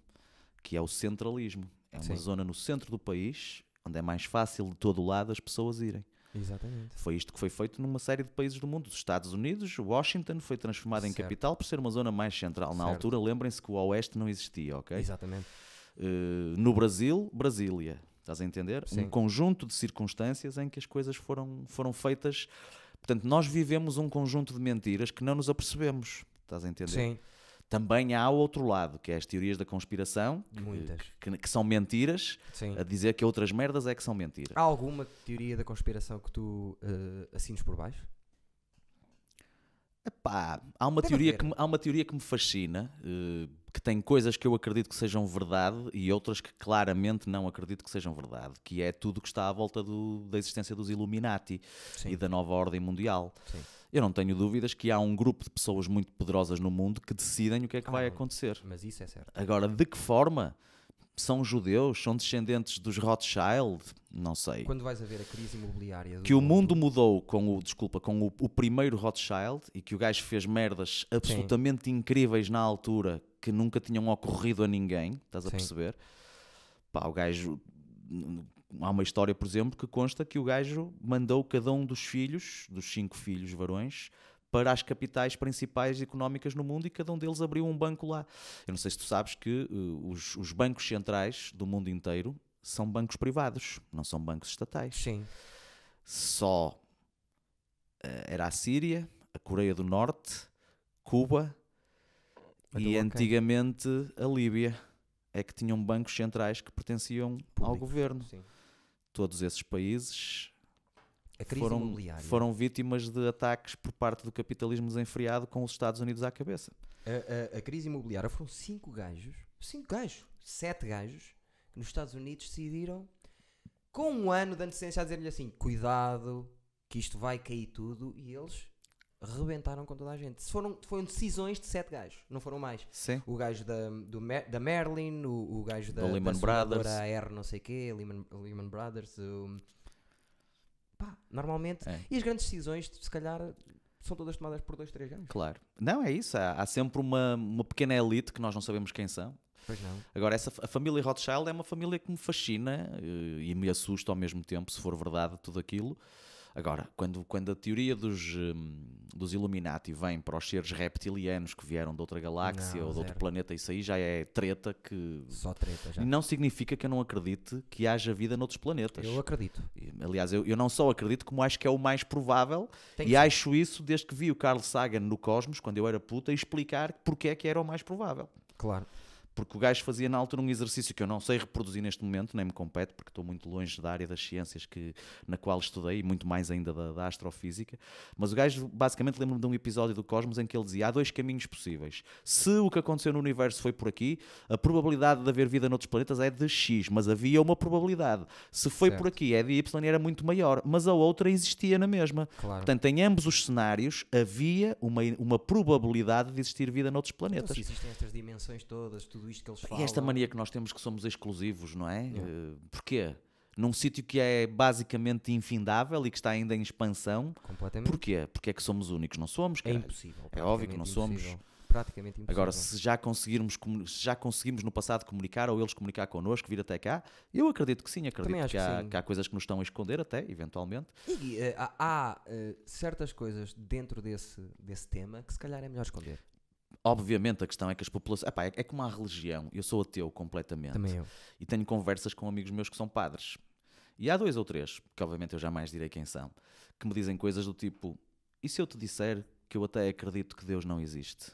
Speaker 1: que é o centralismo. É uma
Speaker 2: Sim.
Speaker 1: zona no centro do país onde é mais fácil de todo lado as pessoas irem.
Speaker 2: Exatamente.
Speaker 1: Foi isto que foi feito numa série de países do mundo. Os Estados Unidos, Washington foi transformado em
Speaker 2: Certo.
Speaker 1: capital por ser uma zona mais central. Na
Speaker 2: Certo.
Speaker 1: altura, lembrem-se que o Oeste não existia, ok?
Speaker 2: Exatamente.
Speaker 1: No Brasil, Brasília. Estás a entender?
Speaker 2: Sim.
Speaker 1: Um conjunto de circunstâncias em que as coisas foram feitas. Portanto, nós vivemos um conjunto de mentiras que não nos apercebemos. Estás a entender?
Speaker 2: Sim.
Speaker 1: Também há o outro lado, que é as teorias da conspiração,
Speaker 2: Muitas.
Speaker 1: que são mentiras,
Speaker 2: Sim.
Speaker 1: a dizer que outras merdas é que são mentiras.
Speaker 2: Há alguma teoria da conspiração que tu assines por baixo?
Speaker 1: Epá, há uma
Speaker 2: Deve
Speaker 1: teoria
Speaker 2: haver.
Speaker 1: há uma teoria que me fascina, que tem coisas que eu acredito que sejam verdade e outras que claramente não acredito que sejam verdade, que é tudo que está à volta da existência dos Illuminati
Speaker 2: Sim.
Speaker 1: e da nova ordem mundial.
Speaker 2: Sim.
Speaker 1: Eu não tenho dúvidas que há um grupo de pessoas muito poderosas no mundo que decidem o que é que vai
Speaker 2: não.
Speaker 1: acontecer.
Speaker 2: Mas isso é certo.
Speaker 1: Agora, de que forma? São judeus? São descendentes dos Rothschild? Não sei.
Speaker 2: Quando vais a ver a crise imobiliária do
Speaker 1: Que o mundo mudou com o primeiro Rothschild e que o gajo fez merdas absolutamente incríveis na altura que nunca tinham ocorrido a ninguém, estás a
Speaker 2: Sim.
Speaker 1: perceber? Pá, o gajo... Há uma história, por exemplo, que consta que o gajo mandou cada um dos filhos, dos 5 filhos varões, para as capitais principais económicas no mundo e cada um deles abriu um banco lá. Eu não sei se tu sabes que os bancos centrais do mundo inteiro são bancos privados, não são bancos estatais.
Speaker 2: Sim.
Speaker 1: Só era a Síria, a Coreia do Norte, Cuba
Speaker 2: Então,
Speaker 1: e
Speaker 2: ok.
Speaker 1: antigamente a Líbia é que tinham bancos centrais que pertenciam ao
Speaker 2: Públicos.
Speaker 1: governo.
Speaker 2: Sim.
Speaker 1: Todos esses países
Speaker 2: A crise imobiliária.
Speaker 1: foram vítimas de ataques por parte do capitalismo desenfreado com os Estados Unidos à cabeça.
Speaker 2: A crise imobiliária foram 5 gajos, 7 gajos, que nos Estados Unidos decidiram, com um ano de antecedência, a dizer-lhe assim: cuidado, que isto vai cair tudo, e eles rebentaram com toda a gente. Foram decisões de 7 gajos, não foram mais.
Speaker 1: Sim.
Speaker 2: O gajo da Merlin, o gajo da
Speaker 1: Lehman
Speaker 2: seguradora
Speaker 1: Brothers.
Speaker 2: AR não sei o quê, Lehman Brothers. Pá, normalmente.
Speaker 1: É.
Speaker 2: E as grandes decisões, se calhar, são todas tomadas por 2, 3 gajos.
Speaker 1: Claro. Não, é isso. Há sempre uma pequena elite que nós não sabemos quem são.
Speaker 2: Pois não.
Speaker 1: Agora, a família Rothschild é uma família que me fascina e me assusta ao mesmo tempo, se for verdade tudo aquilo. Agora, quando a teoria dos Illuminati vem para os seres reptilianos que vieram de outra galáxia
Speaker 2: Não,
Speaker 1: ou de outro
Speaker 2: zero.
Speaker 1: planeta, isso aí já é treta que...
Speaker 2: Só treta já.
Speaker 1: Não significa que eu não acredite que haja vida noutros planetas.
Speaker 2: Eu acredito.
Speaker 1: Aliás, eu não só acredito, como acho que é o mais provável.
Speaker 2: Tem
Speaker 1: E
Speaker 2: que ser.
Speaker 1: acho isso desde que vi o Carl Sagan no Cosmos, quando eu era puta, explicar porque é que era o mais provável.
Speaker 2: Claro.
Speaker 1: Porque o gajo fazia na altura um exercício que eu não sei reproduzir neste momento, nem me compete, porque estou muito longe da área das ciências na qual estudei, e muito mais ainda da astrofísica. Mas o gajo, basicamente, lembro-me de um episódio do Cosmos em que ele dizia: há 2 caminhos possíveis. Se o que aconteceu no universo foi por aqui, a probabilidade de haver vida noutros planetas é de X, mas havia uma probabilidade. Se foi por aqui, é de Y e era muito maior, mas a outra existia na mesma.
Speaker 2: Claro.
Speaker 1: Portanto, em ambos os cenários havia uma probabilidade de existir vida noutros planetas.
Speaker 2: Então, se existem estas dimensões todas, tudo isto que eles falam...
Speaker 1: E esta mania que nós temos que somos exclusivos, não é?
Speaker 2: Yeah.
Speaker 1: Porquê? Num sítio que é basicamente infindável e que está ainda em expansão.
Speaker 2: Completamente.
Speaker 1: Porquê? Porque é que somos únicos. Não somos,
Speaker 2: É
Speaker 1: caralho.
Speaker 2: impossível.
Speaker 1: É óbvio que não somos.
Speaker 2: Praticamente impossível.
Speaker 1: Agora, se já conseguimos no passado comunicar ou eles comunicar connosco, vir até cá, eu acredito que sim. Acredito que há coisas que nos estão a esconder até, eventualmente.
Speaker 2: E há certas coisas dentro desse tema que se calhar é melhor esconder.
Speaker 1: Obviamente a questão é que as populações... Epá, é como a religião. Eu sou ateu completamente.
Speaker 2: Também eu.
Speaker 1: E tenho conversas com amigos meus que são padres. E há 2 ou 3, que obviamente eu jamais direi quem são, que me dizem coisas do tipo: e se eu te disser que eu até acredito que Deus não existe?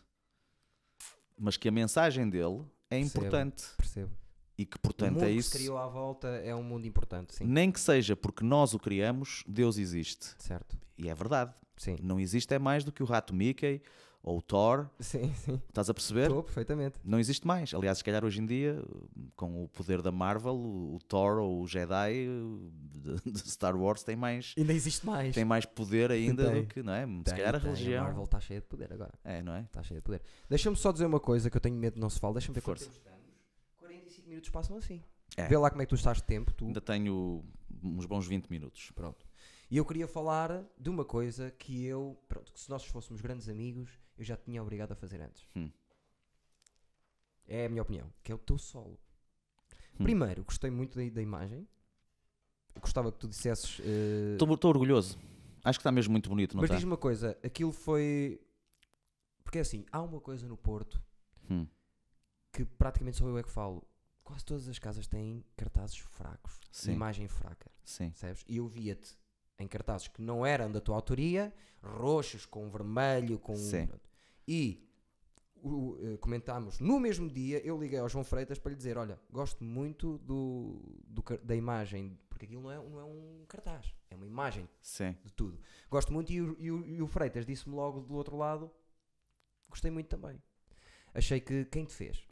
Speaker 1: Mas que a mensagem dele é importante.
Speaker 2: Percebo.
Speaker 1: E que, portanto,
Speaker 2: o mundo
Speaker 1: é isso.
Speaker 2: que se criou à volta é um mundo importante, sim.
Speaker 1: Nem que seja porque nós o criamos, Deus existe.
Speaker 2: Certo.
Speaker 1: E é verdade.
Speaker 2: Sim.
Speaker 1: Não existe é mais do que o rato Mickey ou o Thor.
Speaker 2: Sim, sim.
Speaker 1: Estás a perceber?
Speaker 2: Estou perfeitamente.
Speaker 1: Não existe mais. Aliás, se calhar hoje em dia, com o poder da Marvel, o Thor ou o Jedi de Star Wars tem mais...
Speaker 2: Ainda existe mais.
Speaker 1: Tem mais poder ainda do que, não é? Se calhar a religião...
Speaker 2: A Marvel está cheia de poder agora.
Speaker 1: É, não é?
Speaker 2: Está cheia de poder. Deixa-me só dizer uma coisa que eu tenho medo de não se fale. Deixa-me ver quanto tempo estamos. 45 minutos passam assim.
Speaker 1: É.
Speaker 2: Vê lá como é que tu estás de tempo, tu.
Speaker 1: Ainda tenho uns bons 20 minutos.
Speaker 2: Pronto. E eu queria falar de uma coisa que eu... Pronto, que se nós fôssemos grandes amigos, eu já te tinha obrigado a fazer antes. É a minha opinião. Que é o teu solo. Primeiro, gostei muito da imagem. Gostava que tu dissesses...
Speaker 1: Estou orgulhoso. Acho que está mesmo muito bonito, não
Speaker 2: Mas
Speaker 1: está?
Speaker 2: diz-me uma coisa. Aquilo foi... Porque é assim, há uma coisa no Porto que praticamente só eu é que falo. Quase todas as casas têm cartazes fracos.
Speaker 1: Sim.
Speaker 2: Imagem fraca.
Speaker 1: Sim.
Speaker 2: Sabes? E eu via-te em cartazes que não eram da tua autoria, roxos, com vermelho, com...
Speaker 1: Sim.
Speaker 2: E comentámos no mesmo dia, eu liguei ao João Freitas para lhe dizer: olha, gosto muito da imagem, porque aquilo não é um cartaz, é uma imagem
Speaker 1: Sim.
Speaker 2: de tudo. Gosto muito e o Freitas disse-me logo do outro lado, gostei muito também. Achei que quem te fez?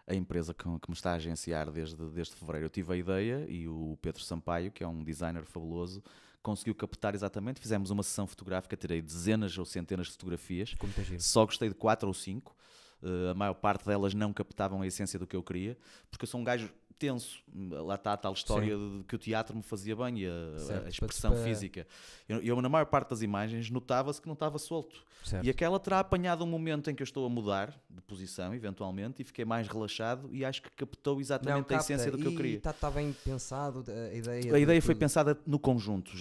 Speaker 1: A empresa que me está a agenciar desde fevereiro. Eu tive a ideia e o Pedro Sampaio, que é um designer fabuloso, conseguiu captar exatamente. Fizemos uma sessão fotográfica, tirei dezenas ou centenas de fotografias. Só gostei de 4 ou 5. A maior parte delas não captavam a essência do que eu queria, porque eu sou um gajo tenso. Lá está a tal história de que o teatro me fazia bem e a expressão física. Eu, na maior parte das imagens, notava-se que não estava solto.
Speaker 2: Certo.
Speaker 1: E aquela terá apanhado um momento em que eu estou a mudar de posição, eventualmente, e fiquei mais relaxado e acho que captou exatamente a essência do que eu queria.
Speaker 2: Está bem pensado a ideia?
Speaker 1: A ideia foi pensada no conjunto.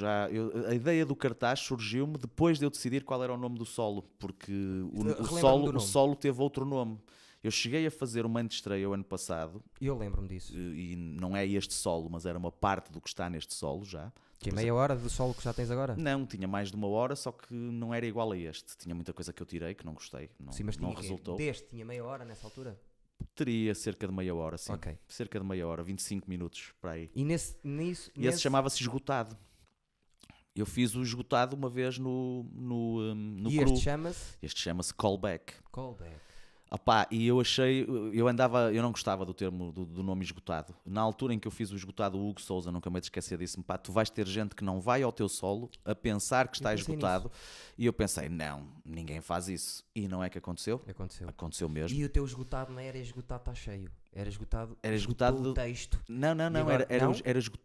Speaker 1: A ideia do cartaz surgiu-me depois de eu decidir qual era o nome do solo, porque o solo teve outro nome. Eu cheguei a fazer uma antestreia o ano passado.
Speaker 2: Eu lembro-me disso.
Speaker 1: E não é este solo, mas era uma parte do que está neste solo já.
Speaker 2: Que é meia hora do solo que já tens agora?
Speaker 1: Não, tinha mais de 1 hora, só que não era igual a este. Tinha muita coisa que eu tirei, que não gostei.
Speaker 2: Sim, mas
Speaker 1: não resultou.
Speaker 2: Deste tinha meia hora nessa altura?
Speaker 1: Teria cerca de meia hora, sim.
Speaker 2: Okay.
Speaker 1: Cerca de meia hora, 25 minutos para aí.
Speaker 2: E esse
Speaker 1: chamava-se Esgotado. Eu fiz o Esgotado uma vez no
Speaker 2: e
Speaker 1: Cru.
Speaker 2: Este
Speaker 1: chama-se Callback.
Speaker 2: Callback.
Speaker 1: E eu não gostava do termo do nome Esgotado. Na altura em que eu fiz o Esgotado, o Hugo Souza, nunca me esqueci, disse-me: pá, tu vais ter gente que não vai ao teu solo a pensar que está esgotado. E eu pensei: não, ninguém faz isso. E não é que aconteceu? Aconteceu mesmo.
Speaker 2: E o teu esgotado não era esgotado, está cheio. Era esgotado
Speaker 1: do
Speaker 2: texto.
Speaker 1: Não, era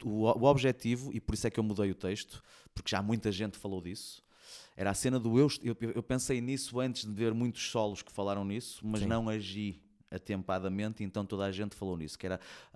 Speaker 1: o objetivo, e por isso é que eu mudei o texto, porque já muita gente falou disso. Era a cena do eu pensei nisso antes de ver muitos solos que falaram nisso, mas não agi atempadamente, então toda a gente falou nisso,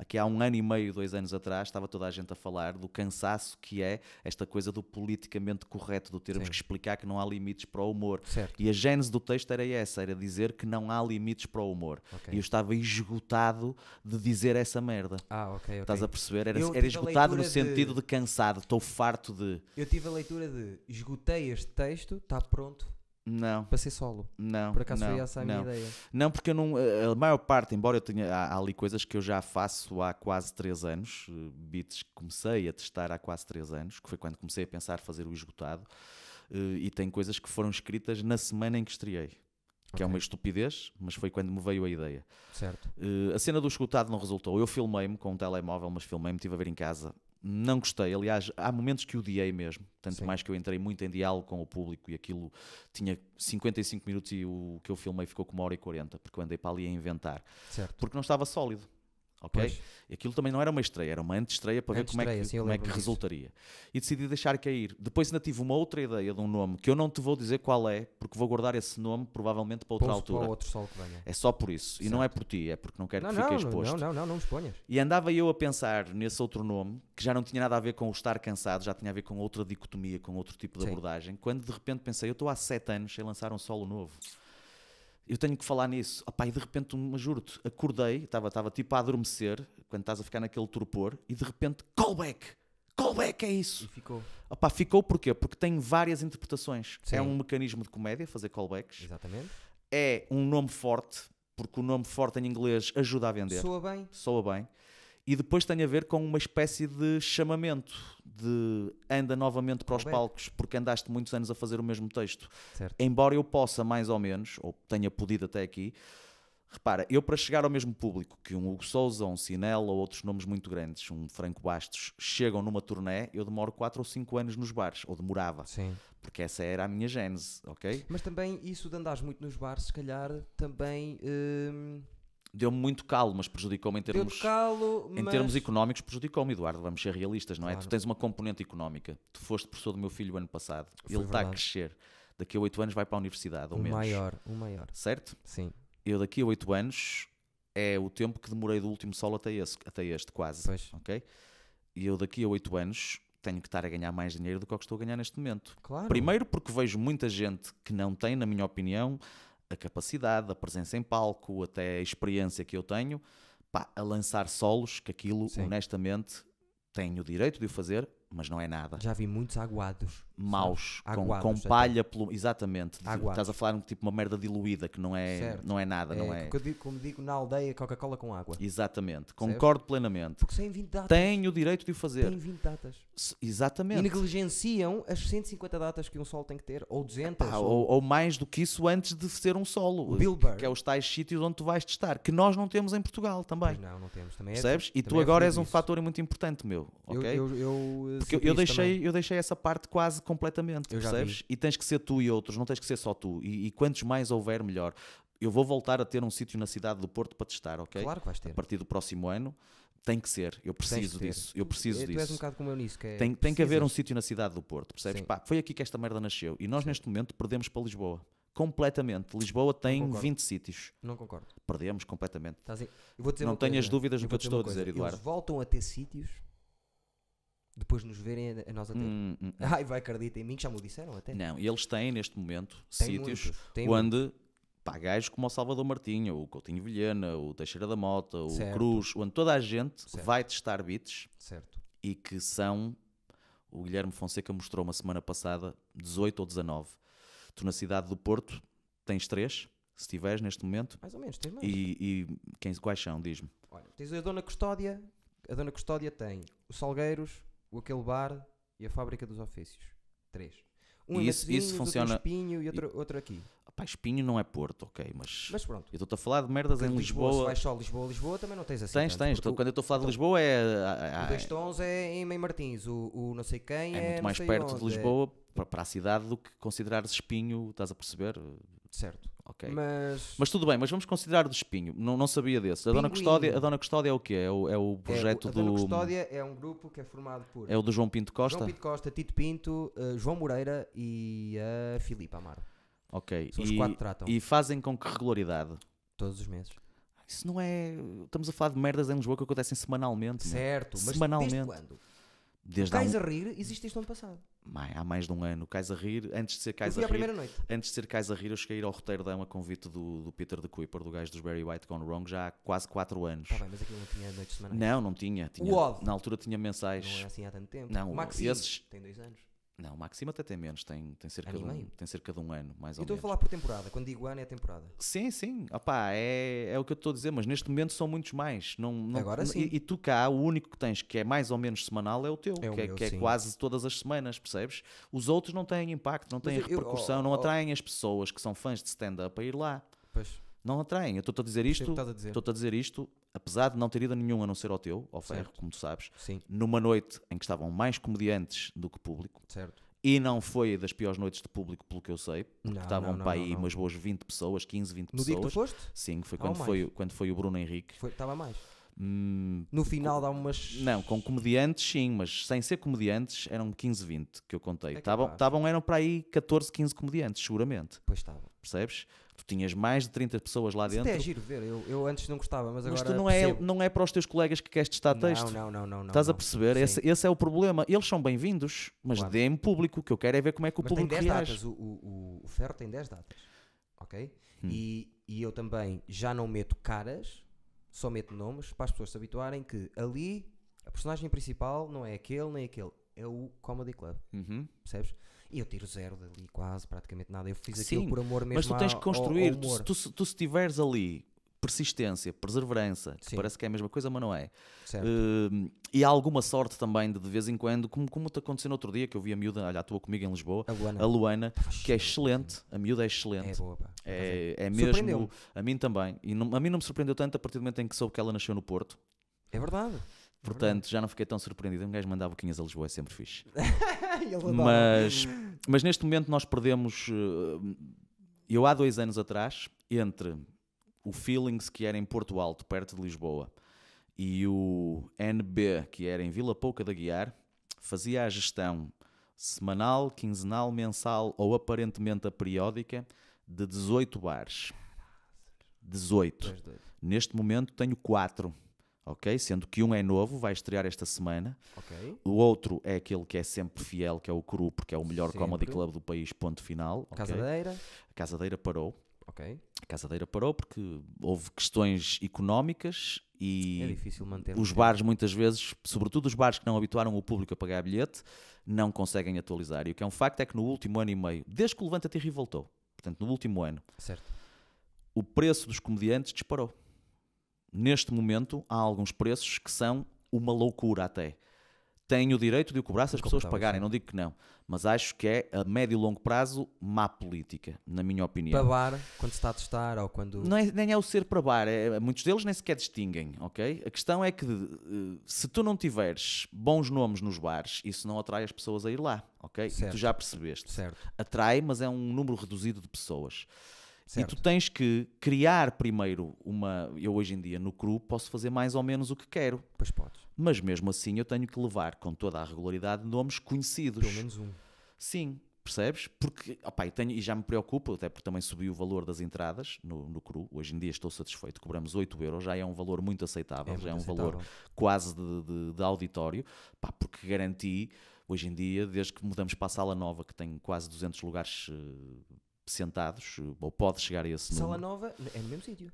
Speaker 1: que há 1 ano e meio, 2 anos atrás, estava toda a gente a falar do cansaço que é esta coisa do politicamente correto, do termos que explicar que não há limites para o humor.
Speaker 2: Certo.
Speaker 1: E a gênese do texto era essa, era dizer que não há limites para o humor. E eu estava esgotado de dizer essa merda.
Speaker 2: Ok.
Speaker 1: Estás a perceber? Era esgotado no sentido de cansado, estou farto de...
Speaker 2: Eu tive a leitura de: esgotei este texto, está pronto
Speaker 1: Não,
Speaker 2: Para ser solo.
Speaker 1: não.
Speaker 2: Por acaso
Speaker 1: não,
Speaker 2: foi essa a minha
Speaker 1: não.
Speaker 2: ideia.
Speaker 1: Não, porque eu não. A maior parte, embora eu tenha. Há ali coisas que eu já faço há quase 3 anos, beats que comecei a testar há quase 3 anos, que foi quando comecei a pensar fazer o Esgotado, e tem coisas que foram escritas na semana em que estreiei. Que é uma estupidez, mas foi quando me veio a ideia.
Speaker 2: Certo.
Speaker 1: A cena do Esgotado não resultou. Eu filmei-me com um telemóvel, mas filmei-me, estive a ver em casa. Não gostei. Aliás, há momentos que odiei mesmo. Tanto
Speaker 2: Sim.
Speaker 1: mais que eu entrei muito em diálogo com o público e aquilo tinha 55 minutos e o que eu filmei ficou com 1h40, porque eu andei para ali a inventar.
Speaker 2: Certo.
Speaker 1: Porque não estava sólido. Ok?
Speaker 2: Pois.
Speaker 1: E aquilo também não era uma estreia, era uma antestreia para ver como é
Speaker 2: Antestreia, sim, eu
Speaker 1: que
Speaker 2: lembro-me disso.
Speaker 1: resultaria. E decidi deixar cair. Depois ainda tive uma outra ideia de um nome que eu não te vou dizer qual é, porque vou guardar esse nome provavelmente para outra
Speaker 2: Pouso
Speaker 1: altura.
Speaker 2: para o outro solo que venha.
Speaker 1: É só por isso. E não é por ti, é porque não quero que fique exposto.
Speaker 2: Não me exponhas.
Speaker 1: E andava eu a pensar nesse outro nome, que já não tinha nada a ver com o estar cansado, já tinha a ver com outra dicotomia, com outro tipo de
Speaker 2: Sim.
Speaker 1: abordagem, quando de repente pensei, eu estou há 7 anos sem lançar um solo novo. Eu tenho que falar nisso. Opá, e de repente, juro-te, acordei, estava tipo a adormecer, quando estás a ficar naquele torpor, e de repente, callback! Callback é
Speaker 2: E
Speaker 1: isso!
Speaker 2: ficou.
Speaker 1: Opá, ficou porquê? Porque tem várias interpretações.
Speaker 2: Sim.
Speaker 1: É um mecanismo de comédia, fazer callbacks.
Speaker 2: Exatamente.
Speaker 1: É um nome forte, porque o nome forte em inglês ajuda a vender.
Speaker 2: Soa bem.
Speaker 1: Soa bem. E depois tem a ver com uma espécie de chamamento, de anda novamente para os
Speaker 2: Callback.
Speaker 1: palcos, porque andaste muitos anos a fazer o mesmo texto.
Speaker 2: Certo.
Speaker 1: Embora eu possa, mais ou menos, ou tenha podido até aqui, repara, eu para chegar ao mesmo público que um Hugo Sousa, um Sinel ou outros nomes muito grandes, um Franco Bastos, chegam numa turné, eu demoro 4 ou 5 anos nos bares, ou demorava,
Speaker 2: Sim.
Speaker 1: porque essa era a minha gênese, ok?
Speaker 2: Mas também isso de andares muito nos bares, se calhar, também
Speaker 1: Deu-me muito calo, mas prejudicou-me em termos...
Speaker 2: deu-te calo,
Speaker 1: Em
Speaker 2: mas...
Speaker 1: termos económicos, prejudicou-me, Eduardo. Vamos ser realistas, não é?
Speaker 2: Claro.
Speaker 1: Tu tens uma componente económica. Tu foste professor do meu filho o ano passado.
Speaker 2: Foi
Speaker 1: Ele está a
Speaker 2: verdade.
Speaker 1: crescer. Daqui a 8 anos vai para a universidade, ou
Speaker 2: um
Speaker 1: menos.
Speaker 2: maior.
Speaker 1: Certo?
Speaker 2: Sim.
Speaker 1: Eu daqui a 8 anos é o tempo que demorei do último solo até este quase.
Speaker 2: Pois.
Speaker 1: Ok? E eu daqui a 8 anos tenho que estar a ganhar mais dinheiro do que o que estou a ganhar neste momento.
Speaker 2: Claro.
Speaker 1: Primeiro porque vejo muita gente que não tem, na minha opinião, a capacidade, a presença em palco, até a experiência que eu tenho, pá, a lançar solos, que aquilo,
Speaker 2: Sim.
Speaker 1: honestamente, tenho o direito de o fazer, mas não é nada.
Speaker 2: Já vi muitos aguados.
Speaker 1: Maus,
Speaker 2: sabes?
Speaker 1: com
Speaker 2: Aguados até.
Speaker 1: palha, exatamente.
Speaker 2: Aguados.
Speaker 1: Estás a falar de tipo uma merda diluída, que não é,
Speaker 2: Certo.
Speaker 1: não é nada, não é?
Speaker 2: Como digo na aldeia, Coca-Cola com água.
Speaker 1: Exatamente, concordo plenamente.
Speaker 2: Porque sem 20 datas.
Speaker 1: Tenho o direito de o fazer.
Speaker 2: Tem 20 datas. E
Speaker 1: Exatamente.
Speaker 2: negligenciam as 150 datas que um solo tem que ter, ou 200.
Speaker 1: Pá, ou mais do que isso antes de ser um solo.
Speaker 2: O Bill Burr.
Speaker 1: Que é os tais sítios onde tu vais testar, que nós não temos em Portugal também.
Speaker 2: Pois não temos. Também
Speaker 1: Percebes? E
Speaker 2: também
Speaker 1: tu agora és
Speaker 2: feliz
Speaker 1: um
Speaker 2: isso.
Speaker 1: fator muito importante, meu. Ok? Porque
Speaker 2: sinto
Speaker 1: eu
Speaker 2: isso também.
Speaker 1: deixei essa parte quase completamente,
Speaker 2: Eu já
Speaker 1: percebes?
Speaker 2: vi.
Speaker 1: E tens que ser tu e outros, não tens que ser só tu. E quantos mais houver, melhor. Eu vou voltar a ter um sítio na cidade do Porto para testar, ok?
Speaker 2: Claro que vais ter.
Speaker 1: A partir do próximo ano, tem que ser. Eu
Speaker 2: Tens
Speaker 1: preciso
Speaker 2: de ter.
Speaker 1: disso. Eu preciso
Speaker 2: Tu és um
Speaker 1: disso.
Speaker 2: bocado como eu nisso. Que é,
Speaker 1: Tem que haver um
Speaker 2: precisas.
Speaker 1: sítio na cidade do Porto, percebes?
Speaker 2: Sim.
Speaker 1: Pá, foi aqui que esta merda nasceu. E nós,
Speaker 2: Sim.
Speaker 1: neste momento, perdemos para Lisboa. Completamente. Lisboa tem
Speaker 2: concordo.
Speaker 1: 20 sítios.
Speaker 2: Não concordo.
Speaker 1: Perdemos completamente.
Speaker 2: Eu vou dizer
Speaker 1: Não
Speaker 2: uma
Speaker 1: tenhas
Speaker 2: coisa.
Speaker 1: dúvidas no
Speaker 2: Eu
Speaker 1: que eu
Speaker 2: vou
Speaker 1: te estou a
Speaker 2: uma coisa.
Speaker 1: dizer, Eduardo.
Speaker 2: Eles voltam a ter sítios depois de nos verem a nós a ter. Ai, vai, acredita em mim que já me o disseram até.
Speaker 1: Não, e eles têm neste momento
Speaker 2: Tem
Speaker 1: sítios
Speaker 2: muitos, tem
Speaker 1: onde pá, gajos como o Salvador Martinho, o Coutinho Vilhena, o Teixeira da Mota, o
Speaker 2: Certo.
Speaker 1: Cruz, onde toda a gente
Speaker 2: Certo.
Speaker 1: vai testar beats
Speaker 2: Certo.
Speaker 1: e que são, o Guilherme Fonseca mostrou uma semana passada, 18 ou 19. Tu na cidade do Porto tens 3, se tiveres neste momento,
Speaker 2: Mais ou menos, tens mais.
Speaker 1: e quais são, diz-me.
Speaker 2: Olha, tens a Dona Custódia. A Dona Custódia tem o Salgueiros, o Aquele Bar e a Fábrica dos Ofícios. 3. Um
Speaker 1: E
Speaker 2: em
Speaker 1: isso
Speaker 2: Matosinhos,
Speaker 1: funciona-
Speaker 2: outro em Espinho e outro aqui.
Speaker 1: Pá, Espinho não é Porto, ok, mas
Speaker 2: Mas pronto.
Speaker 1: eu estou-te a falar de merdas
Speaker 2: Porque
Speaker 1: em
Speaker 2: Se
Speaker 1: Lisboa.
Speaker 2: vais só Lisboa, também não tens assim.
Speaker 1: Tens,
Speaker 2: tanto,
Speaker 1: tens.
Speaker 2: porque
Speaker 1: Quando eu estou a falar de
Speaker 2: então,
Speaker 1: Lisboa
Speaker 2: O Dois Tons é em Mãe Martins, o não sei quem
Speaker 1: é
Speaker 2: é
Speaker 1: muito
Speaker 2: não
Speaker 1: mais
Speaker 2: sei
Speaker 1: perto
Speaker 2: onde,
Speaker 1: de Lisboa para a cidade do que considerares Espinho, estás a perceber?
Speaker 2: Certo.
Speaker 1: Ok.
Speaker 2: Mas
Speaker 1: Mas tudo bem, mas vamos considerar de Espinho. Não sabia desse. A Dona Custódia é o quê? É o projeto
Speaker 2: a
Speaker 1: do.
Speaker 2: Dona Custódia é um grupo que é formado por
Speaker 1: É o do João Pinto Costa?
Speaker 2: João Pinto Costa, Tito Pinto, João Moreira e a Filipe Amaro.
Speaker 1: Ok.
Speaker 2: São os 4 que tratam.
Speaker 1: E fazem com que regularidade?
Speaker 2: Todos os meses.
Speaker 1: Isso não é. Estamos a falar de merdas em Lisboa que acontecem semanalmente. meu.
Speaker 2: Certo, mas
Speaker 1: Semanalmente.
Speaker 2: desde quando?
Speaker 1: Desde
Speaker 2: Cais a Rir existe este ano passado.
Speaker 1: há mais de um ano. Cais a Rir, antes de ser
Speaker 2: Eu
Speaker 1: Cais
Speaker 2: fui
Speaker 1: a
Speaker 2: à primeira
Speaker 1: Rir.
Speaker 2: noite.
Speaker 1: Antes de ser Cais a Rir, eu cheguei a ir ao Roterdão a convite do Peter de Kuiper, do gajo dos Barry White Gone Wrong, já há quase 4 anos.
Speaker 2: Tá bem, mas aquilo não tinha noites semanais.
Speaker 1: Não tinha.
Speaker 2: O Odd.
Speaker 1: Na altura tinha mensais.
Speaker 2: Não é assim há tanto tempo.
Speaker 1: Não,
Speaker 2: o Maxi
Speaker 1: esses-
Speaker 2: tem 2 anos.
Speaker 1: Não, o Maxima até tem menos, tem cerca,
Speaker 2: Ano e meio?
Speaker 1: tem cerca de um ano, mais
Speaker 2: Eu
Speaker 1: ou
Speaker 2: estou a
Speaker 1: menos.
Speaker 2: falar por temporada. Quando digo ano é temporada.
Speaker 1: Sim, opá, é o que eu estou a dizer, mas neste momento são muitos mais.
Speaker 2: Agora sim.
Speaker 1: E tu cá, o único que tens que é mais ou menos semanal é o teu,
Speaker 2: É o meu,
Speaker 1: que é
Speaker 2: sim.
Speaker 1: quase todas as semanas, percebes? Os outros não têm impacto, não têm repercussão, não atraem as pessoas que são fãs de stand-up a ir lá.
Speaker 2: Pois.
Speaker 1: Não atraem. Eu estou-te a dizer
Speaker 2: Percebo o
Speaker 1: isto,
Speaker 2: que estás a dizer.
Speaker 1: estou-te a dizer isto, apesar de não ter ido a nenhum a não ser ao teu, ao Ferro,
Speaker 2: Certo.
Speaker 1: como tu sabes,
Speaker 2: Sim,
Speaker 1: numa noite em que estavam mais comediantes do que público.
Speaker 2: certo.
Speaker 1: E não foi das piores noites de público, pelo que eu sei, porque
Speaker 2: Não,
Speaker 1: estavam
Speaker 2: não,
Speaker 1: para
Speaker 2: não,
Speaker 1: aí
Speaker 2: não.
Speaker 1: umas boas 20 pessoas, 15, 20
Speaker 2: No dia que tu
Speaker 1: pessoas.
Speaker 2: foste,
Speaker 1: Sim, foi
Speaker 2: Ou
Speaker 1: quando foi o Bruno Henrique.
Speaker 2: estava mais.
Speaker 1: Hum,
Speaker 2: No final dá umas...
Speaker 1: não, com comediantes sim, mas sem ser comediantes eram 15, 20 que eu contei.
Speaker 2: É capaz.
Speaker 1: Eram para aí 14, 15 comediantes, seguramente.
Speaker 2: Pois estava.
Speaker 1: Percebes? Tu tinhas mais de 30 pessoas lá
Speaker 2: Isso
Speaker 1: dentro.
Speaker 2: até é giro ver. Eu antes não gostava, mas
Speaker 1: Mas
Speaker 2: agora
Speaker 1: tu
Speaker 2: percebo.
Speaker 1: não é para os teus colegas que queres testar texto.
Speaker 2: Não.
Speaker 1: Estás a
Speaker 2: não.
Speaker 1: perceber?
Speaker 2: Sim.
Speaker 1: Esse é o problema. Eles são bem-vindos, mas
Speaker 2: Claro.
Speaker 1: deem público. O que eu quero é ver como é que o
Speaker 2: Mas tem
Speaker 1: público
Speaker 2: 10
Speaker 1: reage.
Speaker 2: datas. O Ferro tem 10 datas. Ok?
Speaker 1: Hum.
Speaker 2: E eu também já não meto caras, só meto nomes para as pessoas se habituarem que ali a personagem principal não é aquele nem aquele. É o Comedy Club.
Speaker 1: Uhum.
Speaker 2: Percebes? E eu tiro zero dali, quase, praticamente nada. Eu fiz
Speaker 1: Sim,
Speaker 2: aquilo por amor mesmo
Speaker 1: Mas tu tens que construir.
Speaker 2: ao humor.
Speaker 1: Tu se tiveres ali persistência, perseverança, que
Speaker 2: Sim.
Speaker 1: parece que é a mesma coisa, mas não é.
Speaker 2: Certo.
Speaker 1: E há alguma sorte também de vez em quando, como te aconteceu no outro dia, que eu vi a miúda, olha, atua comigo em Lisboa,
Speaker 2: A Luana.
Speaker 1: a Luana, que é excelente, a miúda é
Speaker 2: É
Speaker 1: excelente.
Speaker 2: boa, pá.
Speaker 1: É
Speaker 2: Surpreendeu-me.
Speaker 1: mesmo, a mim também. E a mim não me surpreendeu tanto a partir do momento em que soube que ela nasceu no Porto.
Speaker 2: É verdade.
Speaker 1: Portanto, já não fiquei tão surpreendido. Um gajo mandar boquinhas a Lisboa é sempre fixe.
Speaker 2: Ele adora.
Speaker 1: Mas neste momento nós perdemos. Eu há 2 anos atrás, entre o Feelings, que era em Porto Alto, perto de Lisboa, e o NB, que era em Vila Pouca da Guiar, fazia a gestão semanal, quinzenal, mensal ou aparentemente a periódica de 18 bares. 18.
Speaker 2: Tu és doido.
Speaker 1: Neste momento tenho 4. Ok? Sendo que um é novo, vai estrear esta semana.
Speaker 2: Ok.
Speaker 1: O outro é aquele que é sempre fiel, que é o Cru, porque é o melhor
Speaker 2: Sempre.
Speaker 1: comedy club do país, ponto final. ok?
Speaker 2: Casadeira.
Speaker 1: A Casadeira parou.
Speaker 2: Ok.
Speaker 1: A Casadeira parou porque houve questões económicas e
Speaker 2: É difícil manter.
Speaker 1: os bares muitas vezes, sobretudo os bares que não habituaram o público a pagar bilhete, não conseguem atualizar. E o que é um facto é que no último ano e meio, desde que o Levanta-te e Ri voltou, portanto no último ano,
Speaker 2: Certo.
Speaker 1: o preço dos comediantes disparou. Neste momento, há alguns preços que são uma loucura até. Tenho o direito de o cobrar se as pessoas pagarem, não digo que não. Mas acho que é, a médio e longo prazo, má política, na minha opinião.
Speaker 2: Babar quando se está a testar ou quando...
Speaker 1: Nem é o ser para bar, muitos deles nem sequer distinguem, ok? A questão é que se tu não tiveres bons nomes nos bares, isso não atrai as pessoas a ir lá, ok? E
Speaker 2: Certo.
Speaker 1: tu já percebeste.
Speaker 2: Certo.
Speaker 1: Atrai, mas é um número reduzido de pessoas.
Speaker 2: Certo.
Speaker 1: E tu tens que criar primeiro uma... Eu hoje em dia no Cru posso fazer mais ou menos o que quero,
Speaker 2: Pois podes.
Speaker 1: mas mesmo assim eu tenho que levar com toda a regularidade nomes conhecidos.
Speaker 2: Pelo menos um.
Speaker 1: Sim, percebes? Porque, opá, e já me preocupa, até porque também subiu o valor das entradas no Cru. Hoje em dia estou satisfeito, cobramos 8 euros, já é um valor muito aceitável, já é um valor quase de auditório, pá, porque garanti, hoje em dia, desde que mudamos para a Sala Nova, que tem quase 200 lugares sentados, ou pode chegar a esse
Speaker 2: Sala
Speaker 1: número.
Speaker 2: Nova é no mesmo sítio.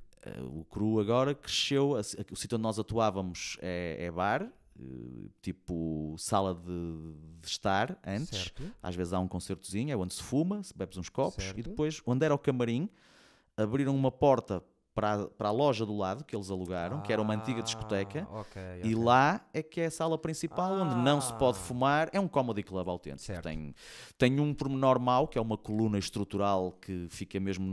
Speaker 1: O Cru agora cresceu, o sítio onde nós atuávamos é bar, tipo sala de estar antes,
Speaker 2: Certo.
Speaker 1: às vezes há um concertozinho, é onde se fuma, se bebes uns copos,
Speaker 2: Certo.
Speaker 1: e depois, onde era o camarim, abriram uma porta para a loja do lado, que eles alugaram, que era uma antiga discoteca,
Speaker 2: Ok.
Speaker 1: e lá é que é a sala principal, onde não se pode fumar, é um comedy club autêntico.
Speaker 2: Certo.
Speaker 1: Tem um pormenor mau, que é uma coluna estrutural que fica mesmo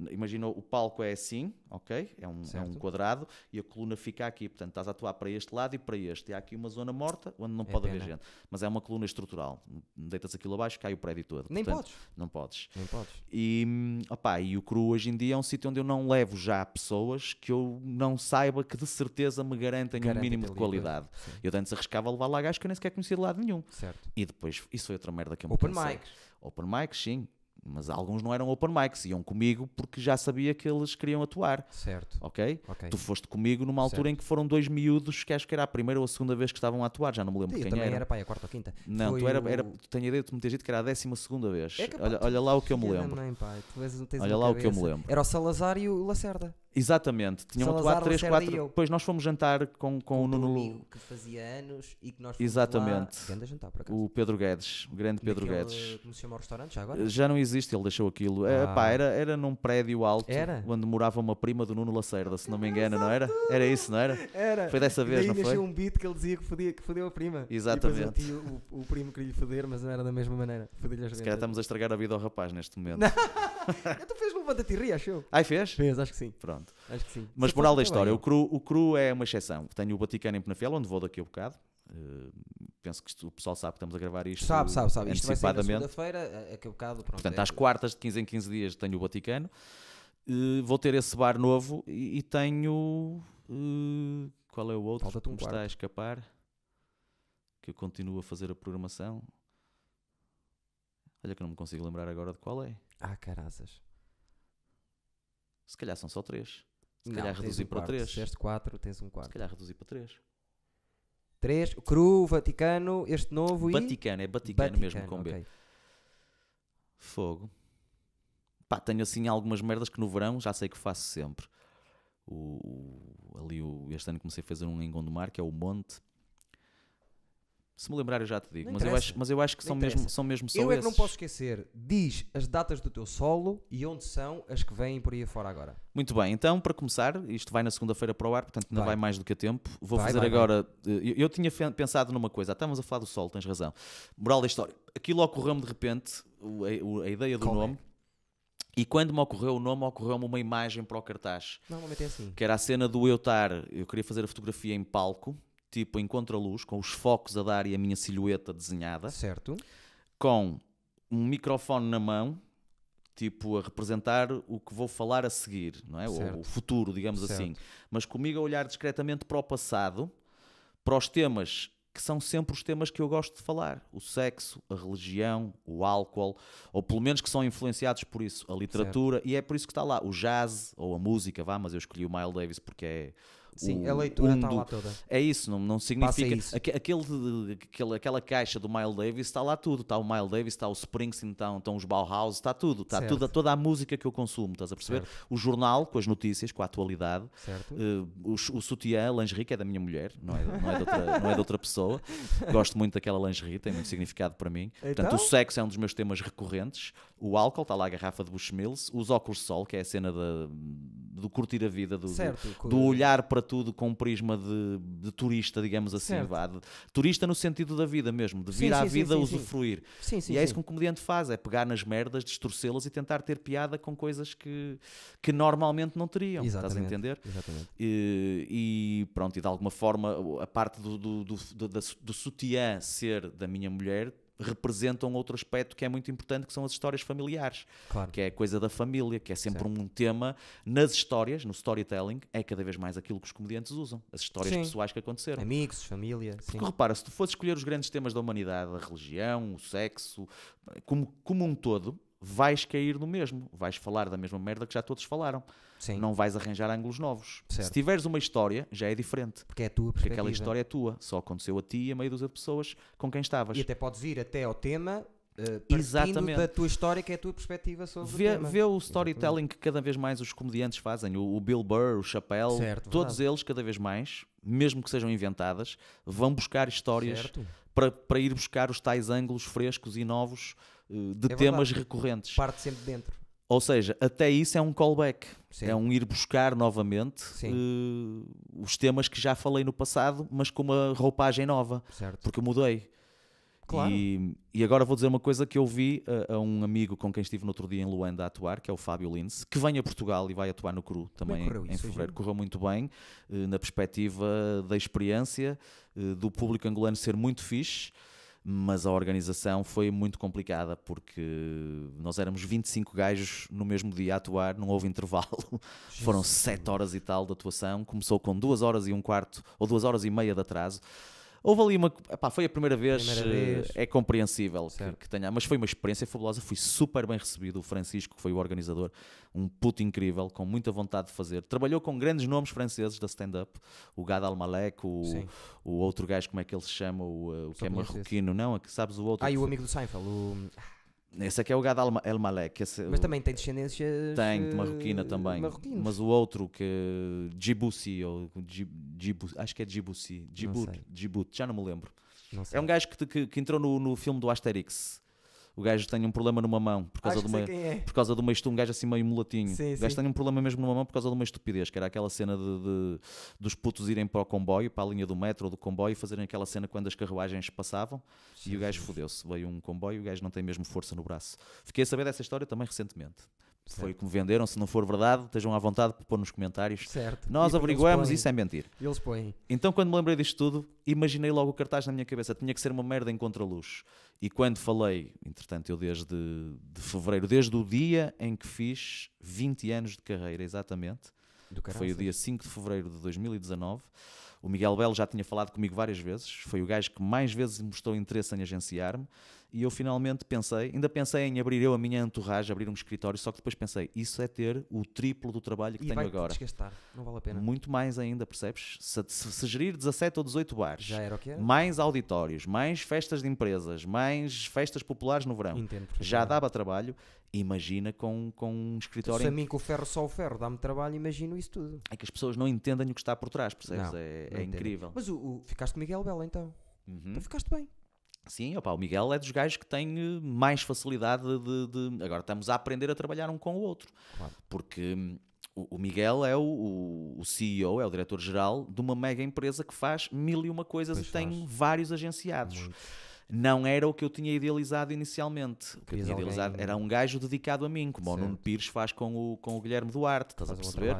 Speaker 1: imagina, o palco é assim, ok? É um
Speaker 2: Certo.
Speaker 1: quadrado, e a coluna fica aqui, portanto estás a atuar para este lado e para este, e há aqui uma zona morta, onde não pode haver
Speaker 2: pena.
Speaker 1: gente, mas é uma coluna estrutural, deitas aquilo abaixo, cai o prédio todo.
Speaker 2: Nem
Speaker 1: Portanto,
Speaker 2: podes.
Speaker 1: não podes.
Speaker 2: Nem podes.
Speaker 1: E o Cru hoje em dia é um sítio onde eu não levo já pessoas que eu não saiba que de certeza me garantem um mínimo de
Speaker 2: ali,
Speaker 1: qualidade.
Speaker 2: pois. Sim.
Speaker 1: Eu antes arriscava a levar lá gajos que eu nem sequer conhecia de lado nenhum.
Speaker 2: Certo.
Speaker 1: E depois, isso foi outra merda que eu me
Speaker 2: Open
Speaker 1: cansei.
Speaker 2: mics.
Speaker 1: Open mics, sim. Mas alguns não eram open mics, iam comigo porque já sabia que eles queriam atuar.
Speaker 2: Certo.
Speaker 1: Ok?
Speaker 2: Ok.
Speaker 1: Tu foste comigo numa altura
Speaker 2: Certo.
Speaker 1: em que foram 2 miúdos que acho que era a primeira ou a segunda vez que estavam a atuar, já não me lembro
Speaker 2: Eu
Speaker 1: quem
Speaker 2: também
Speaker 1: era.
Speaker 2: era, pá, a quarta ou quinta.
Speaker 1: Não,
Speaker 2: Foi
Speaker 1: tu tenho a ideia de tu me teres dito que era a 12ª vez.
Speaker 2: É capaz,
Speaker 1: olha lá o que eu me
Speaker 2: filha da
Speaker 1: lembro.
Speaker 2: mãe, pá, tu tens
Speaker 1: Olha
Speaker 2: uma
Speaker 1: lá o que eu me
Speaker 2: cabeça.
Speaker 1: lembro.
Speaker 2: Era o Salazar e o Lacerda.
Speaker 1: Exatamente, tinham
Speaker 2: Salazar,
Speaker 1: atuado 3,
Speaker 2: Lacerda
Speaker 1: 4.
Speaker 2: e eu.
Speaker 1: Depois nós fomos jantar com o
Speaker 2: o teu
Speaker 1: Nuno,
Speaker 2: amigo que fazia anos e que nós fomos
Speaker 1: Exatamente.
Speaker 2: lá. Grande jantar, por acaso.
Speaker 1: o Pedro Guedes, o grande
Speaker 2: Como é
Speaker 1: Pedro
Speaker 2: que ele-
Speaker 1: Guedes.
Speaker 2: Como se chama o restaurante já agora?
Speaker 1: Já não existe, ele deixou aquilo. Era num prédio alto
Speaker 2: Era?
Speaker 1: onde morava uma prima do Nuno Lacerda, se não me engano, não era? Era isso, não era?
Speaker 2: Era.
Speaker 1: Foi dessa
Speaker 2: E
Speaker 1: vez,
Speaker 2: daí
Speaker 1: não foi?
Speaker 2: nasceu um beat que ele dizia que fodeu a prima.
Speaker 1: Exatamente.
Speaker 2: E depois o primo queria lhe foder, mas não era da mesma maneira. Fodeu-lhe as
Speaker 1: Se calhar
Speaker 2: ventas.
Speaker 1: estamos a estragar a vida ao rapaz neste momento.
Speaker 2: Tu fez no Levanta-te e ri, achou?
Speaker 1: Ai, fez?
Speaker 2: Fez, acho que sim.
Speaker 1: Pronto.
Speaker 2: Acho que sim.
Speaker 1: Mas
Speaker 2: Se
Speaker 1: moral
Speaker 2: fosse
Speaker 1: da história,
Speaker 2: também,
Speaker 1: o cru é uma exceção. Tenho o Vaticano em Penafiel, onde vou daqui a bocado. Penso que o pessoal sabe que estamos a gravar isto
Speaker 2: Sabe. Isto vai sair na
Speaker 1: antecipadamente.
Speaker 2: segunda-feira, a que bocado, pronto.
Speaker 1: Portanto, às quartas, de 15 em 15 dias, tenho o Vaticano. Vou ter esse bar novo e tenho... qual é o outro
Speaker 2: Falta-te
Speaker 1: que
Speaker 2: um
Speaker 1: me está
Speaker 2: quarto.
Speaker 1: a escapar? Que eu continuo a fazer a programação. Olha que eu não me consigo lembrar agora de qual é.
Speaker 2: Caraças.
Speaker 1: Se calhar são só 3. Se
Speaker 2: Não,
Speaker 1: calhar
Speaker 2: tens
Speaker 1: reduzi
Speaker 2: um
Speaker 1: para
Speaker 2: quarto.
Speaker 1: 3.
Speaker 2: Se disseste 4, tens um
Speaker 1: Se
Speaker 2: quarto.
Speaker 1: calhar reduzi para 3.
Speaker 2: 3, Cru, Vaticano, este novo e...
Speaker 1: Vaticano, é Vaticano mesmo com B.
Speaker 2: ok.
Speaker 1: Fogo. Pá, tenho assim algumas merdas que no verão já sei que faço sempre. Este ano comecei a fazer um em Gondomar, que é o Monte. Se me lembrar eu já te digo.
Speaker 2: Não
Speaker 1: Mas
Speaker 2: interessa.
Speaker 1: eu acho que
Speaker 2: Não
Speaker 1: são mesmo só
Speaker 2: Eu é que não
Speaker 1: esses.
Speaker 2: posso esquecer. Diz as datas do teu solo e onde são as que vêm por aí fora agora.
Speaker 1: Muito bem, então para começar, isto vai na segunda-feira para o ar, portanto ainda vai mais do que a tempo. Vou
Speaker 2: Vai,
Speaker 1: fazer
Speaker 2: vai,
Speaker 1: agora. Eu tinha pensado numa coisa, estávamos a falar do sol, tens razão. Moral da história. Aquilo ocorreu-me de repente, a ideia do
Speaker 2: Qual é?
Speaker 1: nome, e quando me ocorreu o nome, ocorreu-me uma imagem para o cartaz.
Speaker 2: Normalmente é assim.
Speaker 1: Que era a cena do eu queria fazer a fotografia em palco, tipo em contraluz, com os focos a dar e a minha silhueta desenhada,
Speaker 2: Certo.
Speaker 1: com um microfone na mão, tipo a representar o que vou falar a seguir, não é?
Speaker 2: Certo.
Speaker 1: O futuro, digamos
Speaker 2: Certo.
Speaker 1: assim. Mas comigo a olhar discretamente para o passado, para os temas que são sempre os temas que eu gosto de falar. O sexo, a religião, o álcool, ou pelo menos que são influenciados por isso, a literatura, e é por isso que está lá. O jazz, ou a música, mas eu escolhi o Miles Davis porque é...
Speaker 2: Sim, a leitura está lá toda.
Speaker 1: É isso, não significa...
Speaker 2: isso.
Speaker 1: Aquela caixa do Miles Davis está lá tudo. Está o Miles Davis, está o Springsteen, estão os Bauhaus, está tudo. Está
Speaker 2: Certo.
Speaker 1: toda a música que eu consumo, estás a perceber?
Speaker 2: Certo.
Speaker 1: O jornal, com as notícias, com a atualidade.
Speaker 2: Certo.
Speaker 1: O sutiã, a lingerie, que é da minha mulher, não é de outra pessoa. Gosto muito daquela lingerie, tem muito significado para mim.
Speaker 2: Então?
Speaker 1: Portanto, o sexo é um dos meus temas recorrentes. O álcool, está lá a garrafa de Bushmills. Os óculos de sol, que é a cena do curtir a vida,
Speaker 2: Certo.
Speaker 1: do olhar para tudo com um prisma de turista, digamos assim.
Speaker 2: Certo.
Speaker 1: Turista no sentido da vida mesmo, de vir
Speaker 2: Sim,
Speaker 1: à
Speaker 2: sim,
Speaker 1: vida
Speaker 2: sim,
Speaker 1: usufruir.
Speaker 2: Sim, sim,
Speaker 1: E é
Speaker 2: sim.
Speaker 1: isso que um comediante faz, é pegar nas merdas, distorcê-las e tentar ter piada com coisas que normalmente não teriam. Estás a entender?
Speaker 2: Exatamente.
Speaker 1: E pronto, e de alguma forma a parte do sutiã ser da minha mulher representa um outro aspecto que é muito importante, que são as histórias familiares,
Speaker 2: Claro.
Speaker 1: que é a coisa da família, que é sempre
Speaker 2: Certo.
Speaker 1: um tema nas histórias, no storytelling, é cada vez mais aquilo que os comediantes usam, as histórias
Speaker 2: Sim.
Speaker 1: pessoais que aconteceram.
Speaker 2: Amigos, família. Sim.
Speaker 1: Porque repara, se tu fosses escolher os grandes temas da humanidade, a religião, o sexo, como um todo, vais cair no mesmo. Vais falar da mesma merda que já todos falaram.
Speaker 2: Sim.
Speaker 1: Não vais arranjar ângulos novos.
Speaker 2: Certo.
Speaker 1: Se tiveres uma história, já é diferente.
Speaker 2: Porque é a tua
Speaker 1: Porque
Speaker 2: perspectiva.
Speaker 1: aquela história é tua. Só aconteceu a ti e a meia dúzia de pessoas com quem estavas.
Speaker 2: E até podes ir até ao tema partindo
Speaker 1: Exatamente.
Speaker 2: da tua história, que é a tua perspectiva sobre o tema.
Speaker 1: Vê o storytelling que cada vez mais os comediantes fazem. O Bill Burr, o Chappelle,
Speaker 2: Certo,
Speaker 1: todos eles, cada vez mais, mesmo que sejam inventadas, vão buscar histórias
Speaker 2: Certo.
Speaker 1: para ir buscar os tais ângulos frescos e novos de
Speaker 2: É
Speaker 1: temas
Speaker 2: verdade.
Speaker 1: recorrentes.
Speaker 2: Parte sempre dentro.
Speaker 1: Ou seja, até isso é um callback.
Speaker 2: Sim.
Speaker 1: É um ir buscar novamente
Speaker 2: Sim.
Speaker 1: os temas que já falei no passado, mas com uma roupagem nova.
Speaker 2: Certo.
Speaker 1: Porque eu mudei.
Speaker 2: Claro.
Speaker 1: E agora vou dizer uma coisa que eu vi a um amigo com quem estive no outro dia em Luanda a atuar, que é o Fábio Lince, que vem a Portugal e vai atuar no Cru também
Speaker 2: correu
Speaker 1: em
Speaker 2: isso,
Speaker 1: fevereiro.
Speaker 2: Gino?
Speaker 1: Correu muito bem, na perspectiva da experiência, do público angolano ser muito fixe, mas a organização foi muito complicada, porque nós éramos 25 gajos no mesmo dia a atuar, não houve intervalo. Foram 7 horas e tal de atuação, começou com 2 horas e um quarto, ou 2 horas e meia de atraso. Houve ali foi a primeira vez, é compreensível que tenha, mas foi uma experiência fabulosa, fui super bem recebido. O Francisco, que foi o organizador, um puto incrível, com muita vontade de fazer. Trabalhou com grandes nomes franceses da stand-up, o Gad Elmalek, o outro gajo, como é que ele se chama, o que é
Speaker 2: conheço
Speaker 1: marroquino, não, sabes o outro?
Speaker 2: E o amigo do Seinfeld,
Speaker 1: Esse aqui é o Gad El Malek.
Speaker 2: Mas também tem descendências...
Speaker 1: Tem, de marroquina também.
Speaker 2: Marroquinos.
Speaker 1: Mas o outro que Djibouti, ou acho que é Djibouti. Djibouti, já não me lembro.
Speaker 2: Não sei.
Speaker 1: É um gajo que entrou no filme do Asterix. O gajo tem um problema numa mão por causa, por causa de uma um gajo assim meio mulatinho.
Speaker 2: Sim,
Speaker 1: o gajo tem um problema mesmo numa mão por causa de uma estupidez, que era aquela cena dos putos irem para o comboio, para a linha do metro ou do comboio, e fazerem aquela cena quando as carruagens passavam. Sim, e o gajo fodeu-se. Veio um comboio e o gajo não tem mesmo força no braço. Fiquei a saber dessa história também recentemente. Certo. Foi o que me venderam. Se não for verdade, estejam à vontade para pôr nos comentários.
Speaker 2: Certo.
Speaker 1: Nós averiguamos, isso é mentira.
Speaker 2: Eles põem.
Speaker 1: Então, quando me lembrei disto tudo, imaginei logo o cartaz na minha cabeça. Tinha que ser uma merda em contraluz. E quando falei, entretanto, eu desde fevereiro, desde o dia em que fiz 20 anos de carreira, exatamente, foi o dia 5 de fevereiro de 2019, o Miguel Belo já tinha falado comigo várias vezes, foi o gajo que mais vezes mostrou interesse em agenciar-me, e eu finalmente ainda pensei em abrir a minha entourage, abrir um escritório, só que depois pensei, isso é ter o triplo do trabalho que tenho agora.
Speaker 2: E vai desgastar, não vale a pena.
Speaker 1: Muito mais ainda, percebes? Se gerir 17 ou 18 bares,
Speaker 2: já era o que era?
Speaker 1: Mais auditórios, mais festas de empresas, mais festas populares no verão, já dava trabalho. Imagina com um escritório...
Speaker 2: Se a mim com o ferro só o ferro dá-me trabalho, imagino isso tudo.
Speaker 1: É que as pessoas não entendem o que está por trás, percebes?
Speaker 2: Não,
Speaker 1: é incrível.
Speaker 2: Mas ficaste com o Miguel Belo então? Então ficaste bem.
Speaker 1: Sim, opa, o Miguel é dos gajos que tem mais facilidade Agora estamos a aprender a trabalhar um com o outro. Claro. Porque o Miguel é o CEO, é o diretor-geral de uma mega empresa que faz 1001 coisas e tem vários agenciados. Muito. Não era o que eu tinha idealizado inicialmente. O que eu tinha idealizado era um gajo dedicado a mim, como certo. O Nuno Pires faz com o Guilherme Duarte, estás a perceber?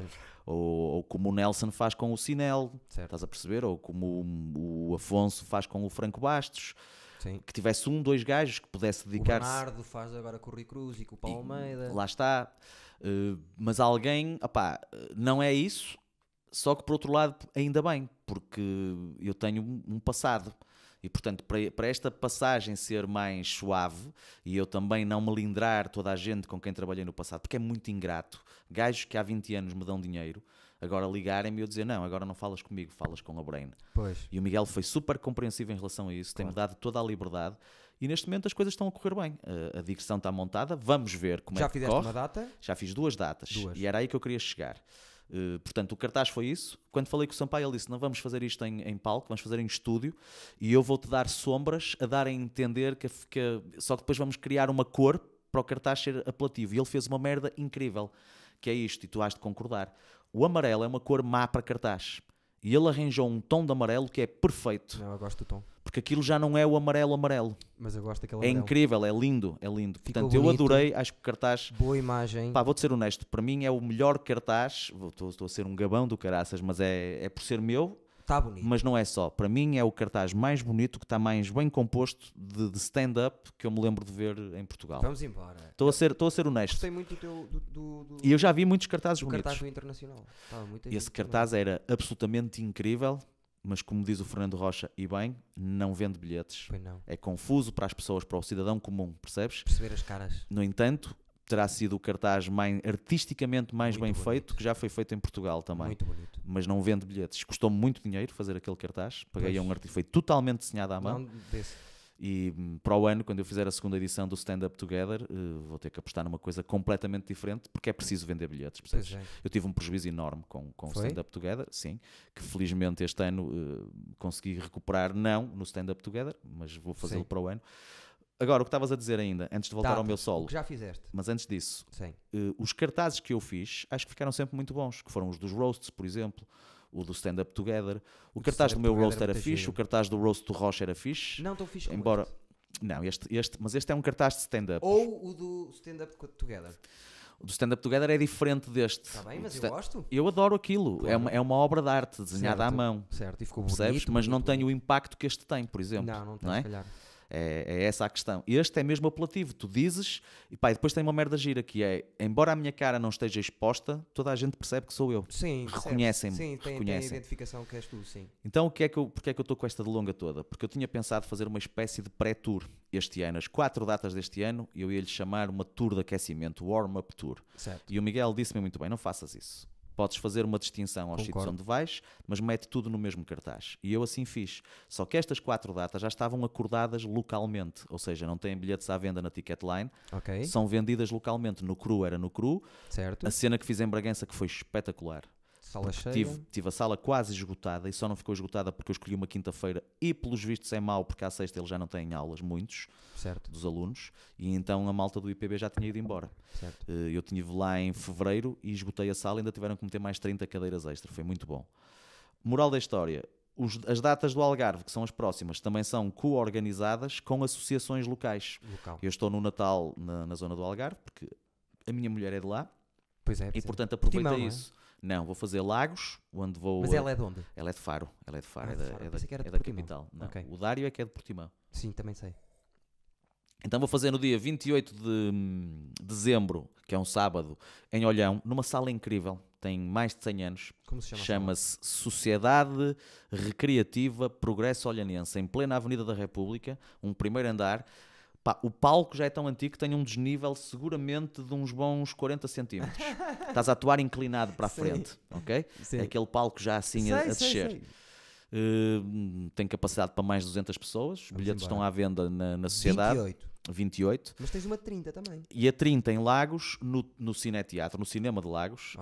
Speaker 1: Ou como o Nelson faz com o Sinel, certo. Estás a perceber? Ou como o Afonso faz com o Franco Bastos. Sim. Que tivesse 2 gajos que pudesse dedicar-se...
Speaker 2: O Bernardo faz agora com o Rui Cruz e com o Paulo Almeida.
Speaker 1: Lá está. Mas alguém... Opá, não é isso, só que por outro lado, ainda bem, porque eu tenho um passado. E, portanto, para esta passagem ser mais suave e eu também não melindrar toda a gente com quem trabalhei no passado, porque é muito ingrato, gajos que há 20 anos me dão dinheiro, agora ligarem-me e eu dizer, não, agora não falas comigo, falas com a Brain.
Speaker 2: Pois.
Speaker 1: E o Miguel foi super compreensivo em relação a isso, tem-me dado toda a liberdade e neste momento as coisas estão a correr bem. A digressão está montada, vamos ver como é que corre. Já
Speaker 2: fizeste uma data?
Speaker 1: Já fiz 2 datas e era aí que eu queria chegar. Portanto, o cartaz foi isso. Quando falei com o Sampaio, ele disse, não vamos fazer isto em palco, vamos fazer em estúdio e eu vou-te dar sombras a dar a entender que só que depois vamos criar uma cor para o cartaz ser apelativo. E ele fez uma merda incrível, que é isto, e tu has de concordar. O amarelo é uma cor má para cartaz. E ele arranjou um tom de amarelo que é perfeito.
Speaker 2: Não, eu gosto do tom.
Speaker 1: Porque aquilo já não é o amarelo.
Speaker 2: Mas eu gosto daquele
Speaker 1: amarelo. É incrível, é lindo. Portanto, bonito, eu adorei, acho que o cartaz...
Speaker 2: Boa imagem.
Speaker 1: Pá, vou-te ser honesto, para mim é o melhor cartaz, estou a ser um gabão do caraças, mas é por ser meu.
Speaker 2: Está bonito.
Speaker 1: Mas não é só. Para mim é o cartaz mais bonito, que está mais bem composto de stand-up que eu me lembro de ver em Portugal.
Speaker 2: Vamos embora.
Speaker 1: Estou a ser honesto.
Speaker 2: Gostei muito do teu...
Speaker 1: E eu já vi muitos cartazes bonitos.
Speaker 2: O cartaz do Internacional.
Speaker 1: Esse cartaz era absolutamente incrível, mas como diz o Fernando Rocha, e bem, não vende bilhetes.
Speaker 2: Pois não.
Speaker 1: É confuso para as pessoas, para o cidadão comum, percebes?
Speaker 2: Perceber as caras.
Speaker 1: No entanto, terá sido o cartaz artisticamente mais bem feito, que já foi feito em Portugal também.
Speaker 2: Muito bonito.
Speaker 1: Mas não vende bilhetes. Custou-me muito dinheiro fazer aquele cartaz. Paguei a um artista, foi totalmente desenhado à mão.
Speaker 2: Não desse.
Speaker 1: E para o ano, quando eu fizer a segunda edição do Stand Up Together, vou ter que apostar numa coisa completamente diferente, porque é preciso vender bilhetes, percebes? Eu tive um prejuízo enorme com o Stand Up Together, sim, que felizmente este ano consegui recuperar, não no Stand Up Together, mas vou fazê-lo para o ano. Agora, o que estavas a dizer ainda, antes de voltar ao meu solo,
Speaker 2: o que já fizeste.
Speaker 1: Mas antes disso, os cartazes que eu fiz, acho que ficaram sempre muito bons, que foram os dos roasts, por exemplo, o do Stand Up Together. O cartaz do meu roast era fixe, o cartaz do roast do Rocha era fixe.
Speaker 2: Não tão fixe como
Speaker 1: embora Não, mas este é um cartaz de stand-up.
Speaker 2: Ou o do Stand Up Together.
Speaker 1: O do Stand Up Together é diferente deste.
Speaker 2: Está bem, mas eu gosto.
Speaker 1: Eu adoro aquilo.
Speaker 2: Claro.
Speaker 1: É uma obra de arte desenhada à mão.
Speaker 2: Certo, e ficou bonito.
Speaker 1: Percebes? Mas não tem o impacto que este tem, por exemplo.
Speaker 2: Não tem,
Speaker 1: não é?
Speaker 2: se calhar.
Speaker 1: É essa a questão. Este é mesmo apelativo. Tu dizes, e pá, e depois tem uma merda gira que é, embora a minha cara não esteja exposta, toda a gente percebe que sou eu.
Speaker 2: Sim,
Speaker 1: reconhecem-me.
Speaker 2: Sim, tem a
Speaker 1: reconhecem.
Speaker 2: identificação que és tu, sim.
Speaker 1: Então, porque é que eu estou com esta delonga toda? Porque eu tinha pensado fazer uma espécie de pré-tour este ano. As 4 datas deste ano, eu ia-lhe chamar uma tour de aquecimento, warm-up tour.
Speaker 2: Certo.
Speaker 1: E o Miguel disse-me muito bem, não faças isso. Podes fazer uma distinção aos sítios onde vais, mas mete tudo no mesmo cartaz. E eu assim fiz. Só que estas 4 datas já estavam acordadas localmente, ou seja, não têm bilhetes à venda na Ticketline, são vendidas localmente. No Cru era no Cru.
Speaker 2: Certo.
Speaker 1: A cena que fiz em Bragança que foi espetacular.
Speaker 2: Sala cheia.
Speaker 1: Tive a sala quase esgotada e só não ficou esgotada porque eu escolhi uma quinta-feira e pelos vistos é mau porque à sexta eles já não têm aulas, muitos dos alunos, e então a malta do IPB já tinha ido embora.
Speaker 2: Certo.
Speaker 1: Eu estive lá em fevereiro e esgotei a sala e ainda tiveram que meter mais 30 cadeiras extra, foi muito bom. Moral da história, as datas do Algarve, que são as próximas, também são co-organizadas com associações locais. Eu estou no Natal na zona do Algarve porque a minha mulher é de lá.
Speaker 2: Pois é,
Speaker 1: e portanto aproveita isso. Não, vou fazer Lagos, onde vou...
Speaker 2: Mas ela é de onde?
Speaker 1: Ela é de Faro. Ela é de Faro,
Speaker 2: é
Speaker 1: da capital. Não, o Dário é que é de Portimão.
Speaker 2: Sim, também sei.
Speaker 1: Então vou fazer no dia 28 de dezembro, que é um sábado, em Olhão, numa sala incrível, tem mais de 100 anos.
Speaker 2: Como se chama?
Speaker 1: Chama-se Sociedade Recreativa Progresso Olhanense, em plena Avenida da República, um primeiro andar. Pá, o palco já é tão antigo que tem um desnível seguramente de uns bons 40 centímetros. Estás a atuar inclinado para a frente, ok?
Speaker 2: Sim.
Speaker 1: É aquele palco já assim a descer. Tem capacidade para mais de 200 pessoas. Os bilhetes estão à venda na Sociedade. 28.
Speaker 2: Mas tens uma 30 também.
Speaker 1: E a 30 em Lagos, no Cineteatro, no Cinema de Lagos,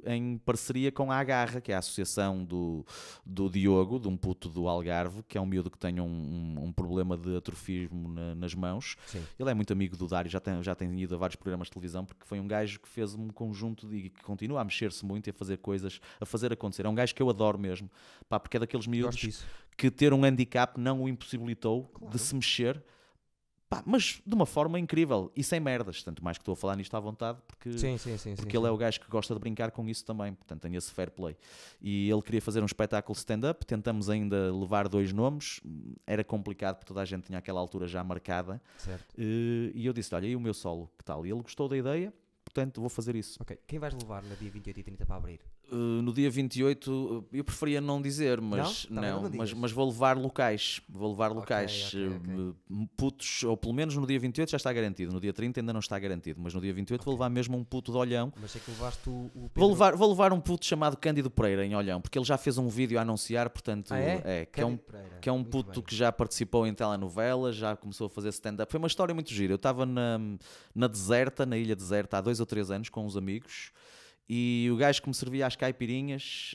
Speaker 1: em parceria com a Agarra, que é a associação do Diogo, de um puto do Algarve, que é um miúdo que tem um problema de atrofismo nas mãos.
Speaker 2: Sim.
Speaker 1: Ele é muito amigo do Dário, já tem ido a vários programas de televisão, porque foi um gajo que fez um conjunto e que continua a mexer-se muito e a fazer coisas, a fazer acontecer. É um gajo que eu adoro mesmo, pá, porque é daqueles miúdos que ter um handicap não o impossibilitou de se mexer. Pá, mas de uma forma incrível e sem merdas, tanto mais que estou a falar nisto à vontade, porque ele é o gajo que gosta de brincar com isso também, portanto tem esse fair play. E ele queria fazer um espetáculo stand-up, tentamos ainda levar 2 nomes, era complicado porque toda a gente tinha aquela altura já marcada.
Speaker 2: Certo.
Speaker 1: E eu disse, olha, e o meu solo, que tal? E ele gostou da ideia, portanto vou fazer isso.
Speaker 2: Ok, quem vais levar no dia 28 e 30 para abrir?
Speaker 1: No dia 28 eu preferia não dizer, mas mas vou levar locais.
Speaker 2: Okay.
Speaker 1: Putos, ou pelo menos no dia 28 já está garantido. No dia 30 ainda não está garantido, mas no dia 28 vou levar mesmo um puto de Olhão.
Speaker 2: Mas sei que levaste o Pedro...
Speaker 1: Vou levar um puto chamado Cândido Pereira em Olhão, porque ele já fez um vídeo a anunciar, portanto, que é um puto que já participou em telenovelas, já começou a fazer stand-up. Foi uma história muito gira. Eu estava na Deserta, na Ilha Deserta, há 2 ou 3 anos com uns amigos. E o gajo que me servia às caipirinhas,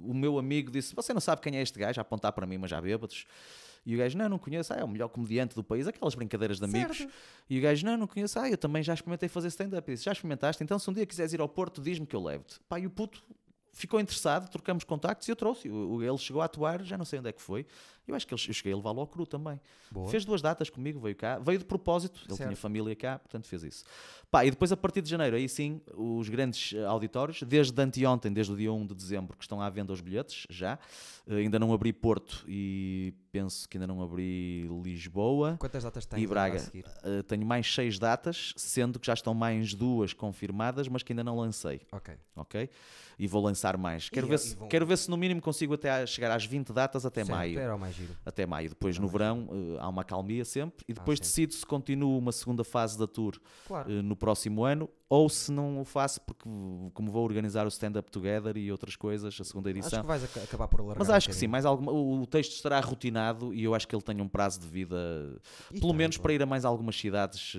Speaker 1: o meu amigo disse, você não sabe quem é este gajo? A apontar para mim, mas já bêbados. E o gajo, não conheço, é o melhor comediante do país, aquelas brincadeiras de amigos.
Speaker 2: Certo.
Speaker 1: E o gajo, não conheço, eu também já experimentei fazer stand-up. Disse, já experimentaste? Então se um dia quiseres ir ao Porto, diz-me que eu levo-te. Pá, e o puto ficou interessado, trocamos contactos e eu trouxe. Ele chegou a atuar, já não sei onde é que foi. Eu acho que eu cheguei a levá-lo ao Cru também.
Speaker 2: Boa.
Speaker 1: Fez 2 datas comigo, veio cá. Veio de propósito, ele tinha família cá, portanto fez isso. Pá, e depois a partir de janeiro, aí sim, os grandes auditórios, desde anteontem, desde o dia 1 de dezembro, que estão à venda os bilhetes, já. Ainda não abri Porto e penso que ainda não abri Lisboa.
Speaker 2: Quantas datas tens
Speaker 1: e Braga. Tenho mais 6 datas, sendo que já estão mais 2 confirmadas, mas que ainda não lancei. Ok? E vou lançar mais. Quero ver se no mínimo consigo até chegar às 20 datas até maio.
Speaker 2: Era o mais giro.
Speaker 1: Até maio. Depois no verão há uma calmia sempre. E depois decido se continuo uma segunda fase da tour no próximo ano, ou se não o faço, porque como vou organizar o Stand Up Together e outras coisas, a segunda edição.
Speaker 2: Acho que vais acabar por alargar.
Speaker 1: Mas acho que sim, o texto estará rotinado e eu acho que ele tem um prazo de vida, pelo menos para ir a mais algumas cidades.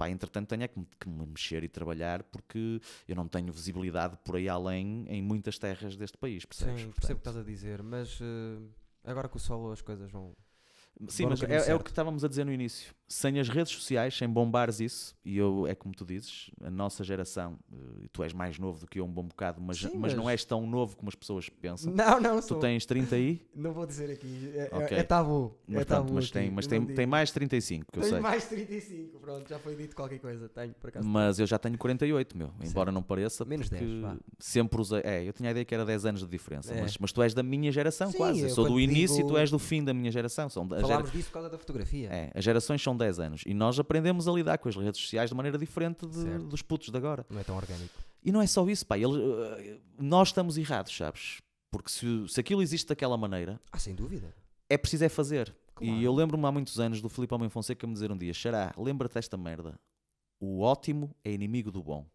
Speaker 1: Entretanto tenho que me mexer e trabalhar, porque eu não tenho visibilidade por aí além em muitas terras deste país, percebes?
Speaker 2: Sim, percebo o que estás a dizer, mas agora com o solo as coisas vão...
Speaker 1: Sim, mas é o que estávamos a dizer no início. Sem as redes sociais, sem bombares isso, e é como tu dizes, a nossa geração, tu és mais novo do que eu um bom bocado, mas não és tão novo como as pessoas pensam.
Speaker 2: Não
Speaker 1: tu
Speaker 2: sou.
Speaker 1: tens 30 aí?
Speaker 2: Não vou dizer aqui,
Speaker 1: Okay.
Speaker 2: é tabu.
Speaker 1: Mas tem mais 35, que eu sei.
Speaker 2: Tenho mais 35, pronto, já foi dito qualquer coisa, tenho por acaso.
Speaker 1: Mas eu já tenho 48, embora não pareça.
Speaker 2: Menos 10, vá.
Speaker 1: Sempre usei, eu tinha a ideia que era 10 anos de diferença, mas tu és da minha geração.
Speaker 2: Sim,
Speaker 1: quase. Eu sou do início e tu és do fim da minha geração.
Speaker 2: Falámos disso por causa da fotografia.
Speaker 1: As gerações são 10 anos e nós aprendemos a lidar com as redes sociais de maneira diferente dos putos de agora.
Speaker 2: Não é tão orgânico.
Speaker 1: E não é só isso, nós estamos errados, sabes? Porque se aquilo existe daquela maneira,
Speaker 2: sem dúvida,
Speaker 1: é preciso fazer.
Speaker 2: Claro.
Speaker 1: E eu lembro-me há muitos anos do Filipe Almeida Fonseca me dizer um dia, Xará, lembra-te desta merda, o ótimo é inimigo do bom.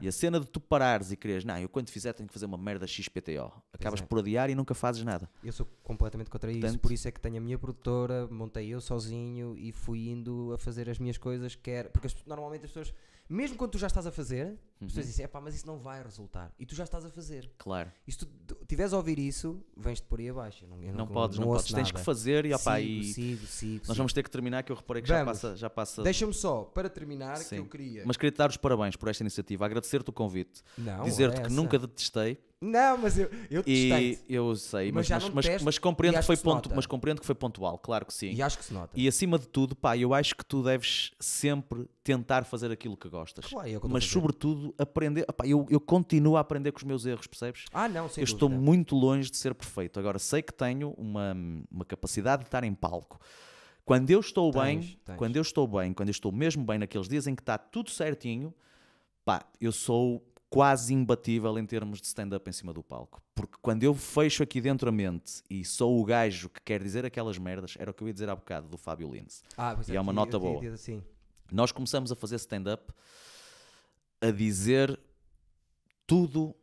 Speaker 1: E a cena de tu parares e quereres, não, eu quando fizer tenho que fazer uma merda XPTO. Acabas por adiar e nunca fazes nada.
Speaker 2: Eu sou completamente contra isso,
Speaker 1: Portanto,
Speaker 2: por isso é que tenho a minha produtora, montei eu sozinho e fui indo a fazer as minhas coisas, porque normalmente as pessoas, mesmo quando tu já estás a fazer, as pessoas dizem, mas isso não vai resultar, e tu já estás a fazer.
Speaker 1: Claro.
Speaker 2: E se tu tiveres a ouvir isso, vens-te por aí abaixo.
Speaker 1: Não podes. Tens que fazer e opá,
Speaker 2: sigo.
Speaker 1: Nós vamos ter que terminar, que eu reparei que já passa.
Speaker 2: Deixa-me só, para terminar, que eu queria...
Speaker 1: Mas queria-te dar os parabéns por esta iniciativa, agradecer-te o convite,
Speaker 2: Não,
Speaker 1: dizer-te que nunca detestei.
Speaker 2: Não, mas eu testei.
Speaker 1: Eu sei,
Speaker 2: mas
Speaker 1: compreendo que foi pontual, claro que sim.
Speaker 2: E acho que se nota.
Speaker 1: E acima de tudo, pá, eu acho que tu deves sempre tentar fazer aquilo que gostas.
Speaker 2: Claro, é o que eu
Speaker 1: mas sobretudo aprender. Opá, eu continuo a aprender com os meus erros, percebes?
Speaker 2: Não, sem
Speaker 1: eu estou muito longe de ser perfeito. Agora sei que tenho uma capacidade de estar em palco. Quando eu estou bem, quando eu estou mesmo bem naqueles dias em que está tudo certinho, pá, eu sou quase imbatível em termos de stand-up em cima do palco. Porque quando eu fecho aqui dentro a mente e sou o gajo que quer dizer aquelas merdas, era o que eu ia dizer há bocado do Fábio Lins.
Speaker 2: E
Speaker 1: é uma nota boa.
Speaker 2: Assim.
Speaker 1: Nós começamos a fazer stand-up a dizer tudo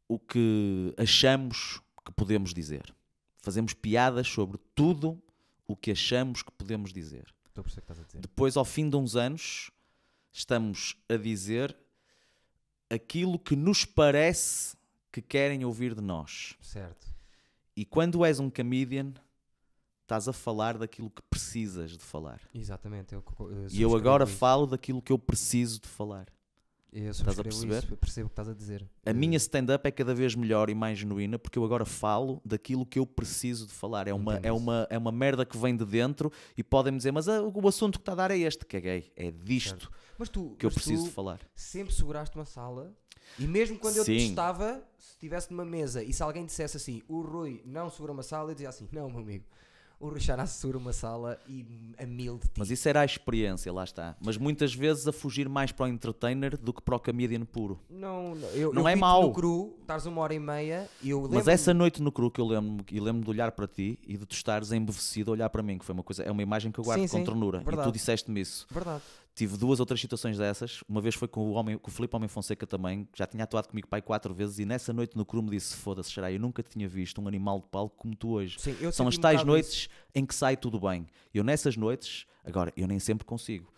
Speaker 1: o que achamos que podemos dizer. Fazemos piadas sobre tudo o que achamos que podemos dizer.
Speaker 2: Estou a perceber o que estás a dizer.
Speaker 1: Depois, ao fim de uns anos, estamos a dizer aquilo que nos parece que querem ouvir de nós.
Speaker 2: Certo.
Speaker 1: E quando és um comedian, estás a falar daquilo que precisas de falar.
Speaker 2: Exatamente.
Speaker 1: E eu agora falo daquilo que eu preciso de falar.
Speaker 2: Estás a perceber? Isso, percebo o que estás a dizer.
Speaker 1: A minha stand-up é cada vez melhor e mais genuína porque eu agora falo daquilo que eu preciso de falar. É uma merda que vem de dentro e podem-me dizer, mas o assunto que está a dar é este. Caguei. É disto que eu preciso de falar.
Speaker 2: Sempre seguraste uma sala e mesmo quando eu te testava, se estivesse numa mesa e se alguém dissesse assim, o Rui não segura uma sala, eu dizia assim, não, meu amigo. O Rui Xará segura uma sala e a 1000 de ti.
Speaker 1: Mas isso era a experiência, lá está. Mas muitas vezes a fugir mais para o entertainer do que para o comedian puro.
Speaker 2: Não
Speaker 1: é mau.
Speaker 2: No cru, estás 1h30 e eu lembro...
Speaker 1: Mas essa noite no cru que eu lembro de olhar para ti e de tu estares embevecido a olhar para mim, que foi uma coisa, é uma imagem que eu guardo com ternura.
Speaker 2: Verdade.
Speaker 1: E tu disseste-me isso.
Speaker 2: Verdade.
Speaker 1: Tive 2 ou 3 situações dessas. Uma vez foi com o Filipe Homem Fonseca também, que já tinha atuado comigo pai 4 vezes, e nessa noite no cru me disse, foda-se, Xará, eu nunca tinha visto um animal de palco como tu hoje.
Speaker 2: Sim,
Speaker 1: são as tais noites em que sai tudo bem. Eu nessas noites, agora, eu nem sempre consigo.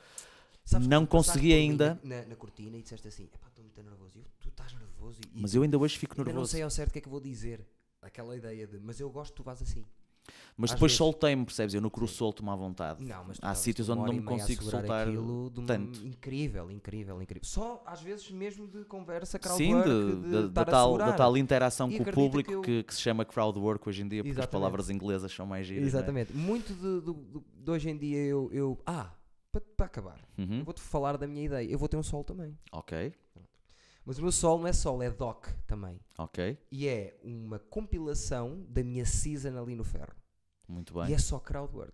Speaker 2: Sabes,
Speaker 1: não consegui ainda...
Speaker 2: Na cortina e disseste assim, estou muito nervoso. Tu estás nervoso.
Speaker 1: Mas eu ainda hoje fico nervoso.
Speaker 2: Eu não sei ao certo o que é que eu vou dizer. Aquela ideia de, mas eu gosto que tu vás assim.
Speaker 1: Mas depois soltei-me, percebes? Eu no cru solto-me à vontade.
Speaker 2: Não, mas
Speaker 1: há sítios onde não me consigo soltar tanto.
Speaker 2: Incrível. Só às vezes mesmo de conversa,
Speaker 1: crowdwork, da tal interação com o público que se chama crowdwork hoje em dia, porque as palavras inglesas são mais giras.
Speaker 2: Exatamente. Não é? Muito de hoje em dia para acabar, eu vou-te falar da minha ideia. Eu vou ter um solo também.
Speaker 1: Ok.
Speaker 2: Mas o meu solo não é solo, é doc também.
Speaker 1: Ok.
Speaker 2: E é uma compilação da minha season ali no Ferro.
Speaker 1: Muito bem.
Speaker 2: E é só crowdwork.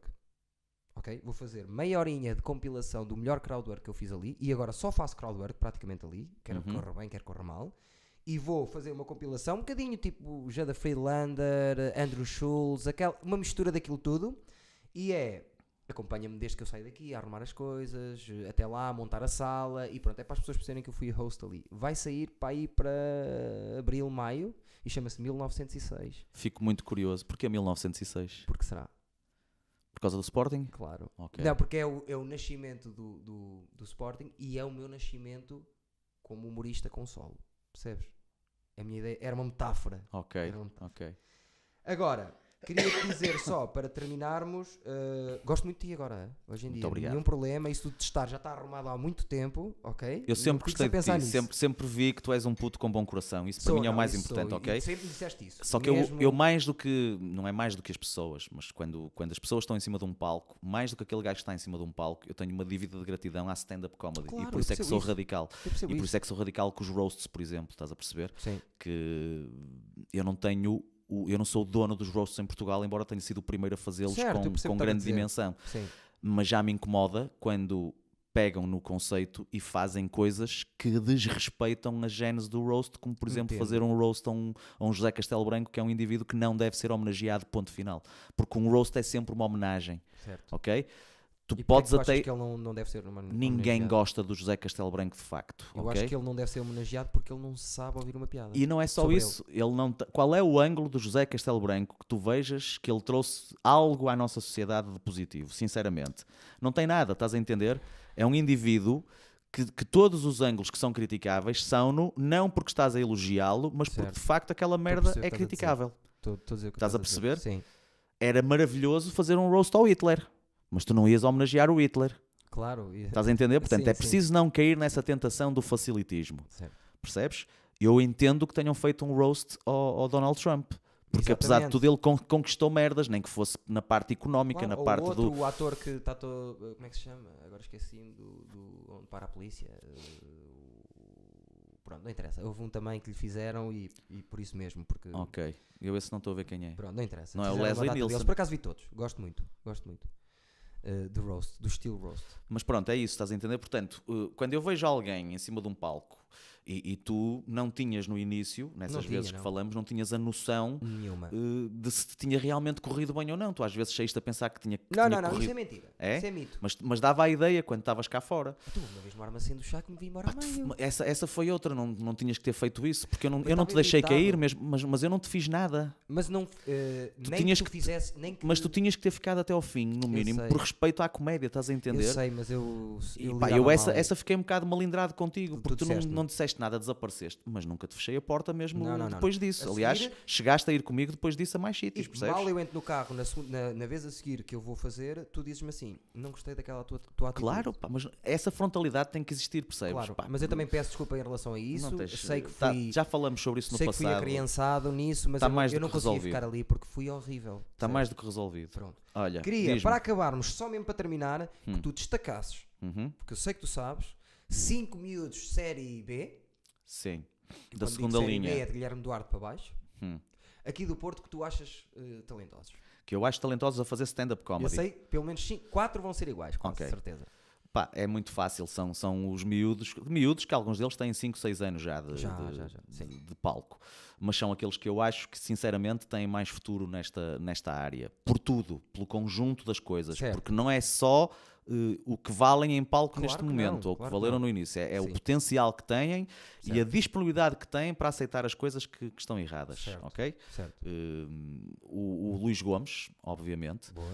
Speaker 2: Ok? Vou fazer meia horinha de compilação do melhor crowdwork que eu fiz ali. E agora só faço crowdwork praticamente ali. Quer corra bem, quer corra mal. E vou fazer uma compilação um bocadinho tipo Jada Friedlander, Andrew Schultz, uma mistura daquilo tudo. E acompanha-me desde que eu saio daqui a arrumar as coisas, até lá, a montar a sala e pronto, é para as pessoas perceberem que eu fui host ali. Vai sair para abril, maio e chama-se 1906.
Speaker 1: Fico muito curioso. Porquê 1906?
Speaker 2: Porque será?
Speaker 1: Por causa do Sporting?
Speaker 2: Claro.
Speaker 1: Okay.
Speaker 2: Não, porque é o nascimento do Sporting e é o meu nascimento como humorista com solo. Percebes? A minha ideia era uma metáfora.
Speaker 1: Ok.
Speaker 2: Agora... Queria te dizer só, para terminarmos, gosto muito de ti agora, hoje em dia.
Speaker 1: Obrigado.
Speaker 2: Nenhum problema, isso de testar já está arrumado há muito tempo, ok?
Speaker 1: Eu sempre gostei de ti, sempre vi que tu és um puto com bom coração, isso para mim é o mais importante, ok?
Speaker 2: E sempre disseste isso.
Speaker 1: Só que eu mais do que, não é mais do que as pessoas, mas quando as pessoas estão em cima de um palco, mais do que aquele gajo que está em cima de um palco, eu tenho uma dívida de gratidão à stand-up comedy,
Speaker 2: claro,
Speaker 1: e por isso é que sou radical.
Speaker 2: E
Speaker 1: por isso é que sou radical com os roasts, por exemplo, estás a perceber?
Speaker 2: Sim.
Speaker 1: Que eu não sou o dono dos roasts em Portugal, embora tenha sido o primeiro a fazê-los com grande dimensão.
Speaker 2: Sim.
Speaker 1: Mas já me incomoda quando pegam no conceito e fazem coisas que desrespeitam a gênese do roast, como por exemplo fazer um roast a um José Castelo Branco, que é um indivíduo que não deve ser homenageado, ponto final. Porque um roast é sempre uma homenagem.
Speaker 2: Certo.
Speaker 1: Ok? Tu
Speaker 2: E
Speaker 1: podes
Speaker 2: porque é que tu
Speaker 1: até...
Speaker 2: achas que ele não deve ser
Speaker 1: Ninguém
Speaker 2: homenageado?
Speaker 1: gosta do José Castelo Branco de facto.
Speaker 2: Eu
Speaker 1: ok?
Speaker 2: acho que ele não deve ser homenageado porque ele não sabe ouvir uma piada.
Speaker 1: E não é só
Speaker 2: sobre
Speaker 1: isso. Ele não qual é o ângulo do José Castelo Branco que tu vejas que ele trouxe algo à nossa sociedade de positivo? Sinceramente. Não tem nada, estás a entender? É um indivíduo que todos os ângulos que são criticáveis são-no, não porque estás a elogiá-lo, mas porque
Speaker 2: Certo.
Speaker 1: de facto aquela merda
Speaker 2: perceber o que
Speaker 1: é
Speaker 2: estás a dizer.
Speaker 1: criticável.
Speaker 2: Estou a dizer o que
Speaker 1: Estás a
Speaker 2: dizer.
Speaker 1: perceber?
Speaker 2: Sim,
Speaker 1: Era maravilhoso fazer um roast ao Hitler, mas tu não ias homenagear o Hitler.
Speaker 2: claro.
Speaker 1: Estás a entender? Portanto,
Speaker 2: Sim,
Speaker 1: é
Speaker 2: sim.
Speaker 1: preciso não cair nessa tentação do facilitismo.
Speaker 2: Certo.
Speaker 1: Percebes? Eu entendo que tenham feito um roast ao Donald Trump. Porque apesar de
Speaker 2: Exatamente.
Speaker 1: tudo ele conquistou merdas, nem que fosse na parte económica,
Speaker 2: Claro,
Speaker 1: na
Speaker 2: ou
Speaker 1: parte
Speaker 2: outro,
Speaker 1: do...
Speaker 2: o ator que está todo... Como é que se chama? Agora esqueci-me do onde para a polícia. Pronto, não interessa. Houve um também que lhe fizeram e por isso mesmo. Porque,
Speaker 1: Ok, eu esse não estou a ver quem é.
Speaker 2: pronto, não interessa.
Speaker 1: Não é o
Speaker 2: Fizeram uma
Speaker 1: Leslie
Speaker 2: data
Speaker 1: Nielsen.
Speaker 2: deles. Por acaso vi todos. Gosto muito. Do roast, do estilo roast.
Speaker 1: Mas pronto, é isso, estás a entender? Portanto, quando eu vejo alguém em cima de um palco e tu não tinhas no início, nessas
Speaker 2: Não tinha,
Speaker 1: vezes que
Speaker 2: não.
Speaker 1: falamos, não tinhas a noção
Speaker 2: Nenhuma.
Speaker 1: de se tinha realmente corrido bem ou não. Tu às vezes saíste a pensar que tinha
Speaker 2: Não,
Speaker 1: tinha
Speaker 2: isso
Speaker 1: corrido.
Speaker 2: é mentira.
Speaker 1: É?
Speaker 2: Isso é mito.
Speaker 1: Mas dava a ideia quando estavas cá fora.
Speaker 2: Tu uma vez uma armacém do chá que me vi embora a meio.
Speaker 1: Essa foi outra, não tinhas que ter feito isso, porque eu não
Speaker 2: estava
Speaker 1: te deixei
Speaker 2: irritado.
Speaker 1: cair, mas eu não te fiz nada.
Speaker 2: Mas não... nem
Speaker 1: tinhas
Speaker 2: que tu
Speaker 1: que-
Speaker 2: fizesse... Nem que...
Speaker 1: Mas tu tinhas que ter ficado até ao fim, no mínimo,
Speaker 2: sei.
Speaker 1: por respeito à comédia, estás a entender?
Speaker 2: Eu sei, mas eu
Speaker 1: E, pá,
Speaker 2: lidava
Speaker 1: eu
Speaker 2: mal.
Speaker 1: essa fiquei um bocado malindrado contigo,
Speaker 2: Tu
Speaker 1: porque tu
Speaker 2: disseste-me.
Speaker 1: não disseste nada, desapareceste, mas nunca te fechei a porta mesmo
Speaker 2: Não,
Speaker 1: depois disso.
Speaker 2: A
Speaker 1: Aliás,
Speaker 2: seguir-
Speaker 1: chegaste a ir comigo depois disso a mais
Speaker 2: E
Speaker 1: sítios, percebes?
Speaker 2: mal eu entro no carro na vez a seguir que eu vou fazer, tu dizes-me assim, não gostei daquela tua atitude.
Speaker 1: Claro, pá, mas essa frontalidade tem que existir, percebes?
Speaker 2: Claro,
Speaker 1: Pá,
Speaker 2: mas eu também peço desculpa em relação a
Speaker 1: não
Speaker 2: isso.
Speaker 1: tens-
Speaker 2: Sei que
Speaker 1: tá-
Speaker 2: fui,
Speaker 1: já falamos sobre isso no
Speaker 2: sei que fui
Speaker 1: passado.
Speaker 2: acriançado nisso, mas
Speaker 1: Tá
Speaker 2: eu não,
Speaker 1: mais do
Speaker 2: eu não
Speaker 1: que
Speaker 2: consegui
Speaker 1: resolvido.
Speaker 2: ficar ali porque fui horrível.
Speaker 1: Está
Speaker 2: percebes?
Speaker 1: mais do que resolvido.
Speaker 2: Pronto.
Speaker 1: Olha,
Speaker 2: Queria,
Speaker 1: diz-me.
Speaker 2: para acabarmos, só mesmo para terminar,
Speaker 1: Hum.
Speaker 2: que tu destacasses,
Speaker 1: Uhum,
Speaker 2: porque eu sei que tu sabes, 5 miúdos série B,
Speaker 1: sim,
Speaker 2: e
Speaker 1: da
Speaker 2: quando digo
Speaker 1: segunda
Speaker 2: série B
Speaker 1: linha.
Speaker 2: é de Guilherme Duarte para baixo,
Speaker 1: Hum.
Speaker 2: aqui do Porto que tu achas talentosos.
Speaker 1: Que eu acho talentosos a fazer stand-up
Speaker 2: Eu
Speaker 1: comedy.
Speaker 2: sei, pelo menos 4 vão ser iguais, com
Speaker 1: Ok.
Speaker 2: certeza.
Speaker 1: Pá, é muito fácil, são os miúdos que alguns deles têm 5, 6 anos já
Speaker 2: Já, sim.
Speaker 1: de palco, mas são aqueles que eu acho que sinceramente têm mais futuro nesta área, por tudo, pelo conjunto das coisas,
Speaker 2: Certo.
Speaker 1: porque não é só o que valem em palco
Speaker 2: Claro
Speaker 1: neste
Speaker 2: que
Speaker 1: momento,
Speaker 2: não,
Speaker 1: ou que
Speaker 2: claro que
Speaker 1: valeram
Speaker 2: não.
Speaker 1: no início, é o
Speaker 2: Sim.
Speaker 1: potencial que têm e a
Speaker 2: Certo.
Speaker 1: disponibilidade que têm para aceitar as coisas que estão erradas,
Speaker 2: Certo.
Speaker 1: ok?
Speaker 2: Certo.
Speaker 1: O Luís Gomes, obviamente,
Speaker 2: Boa.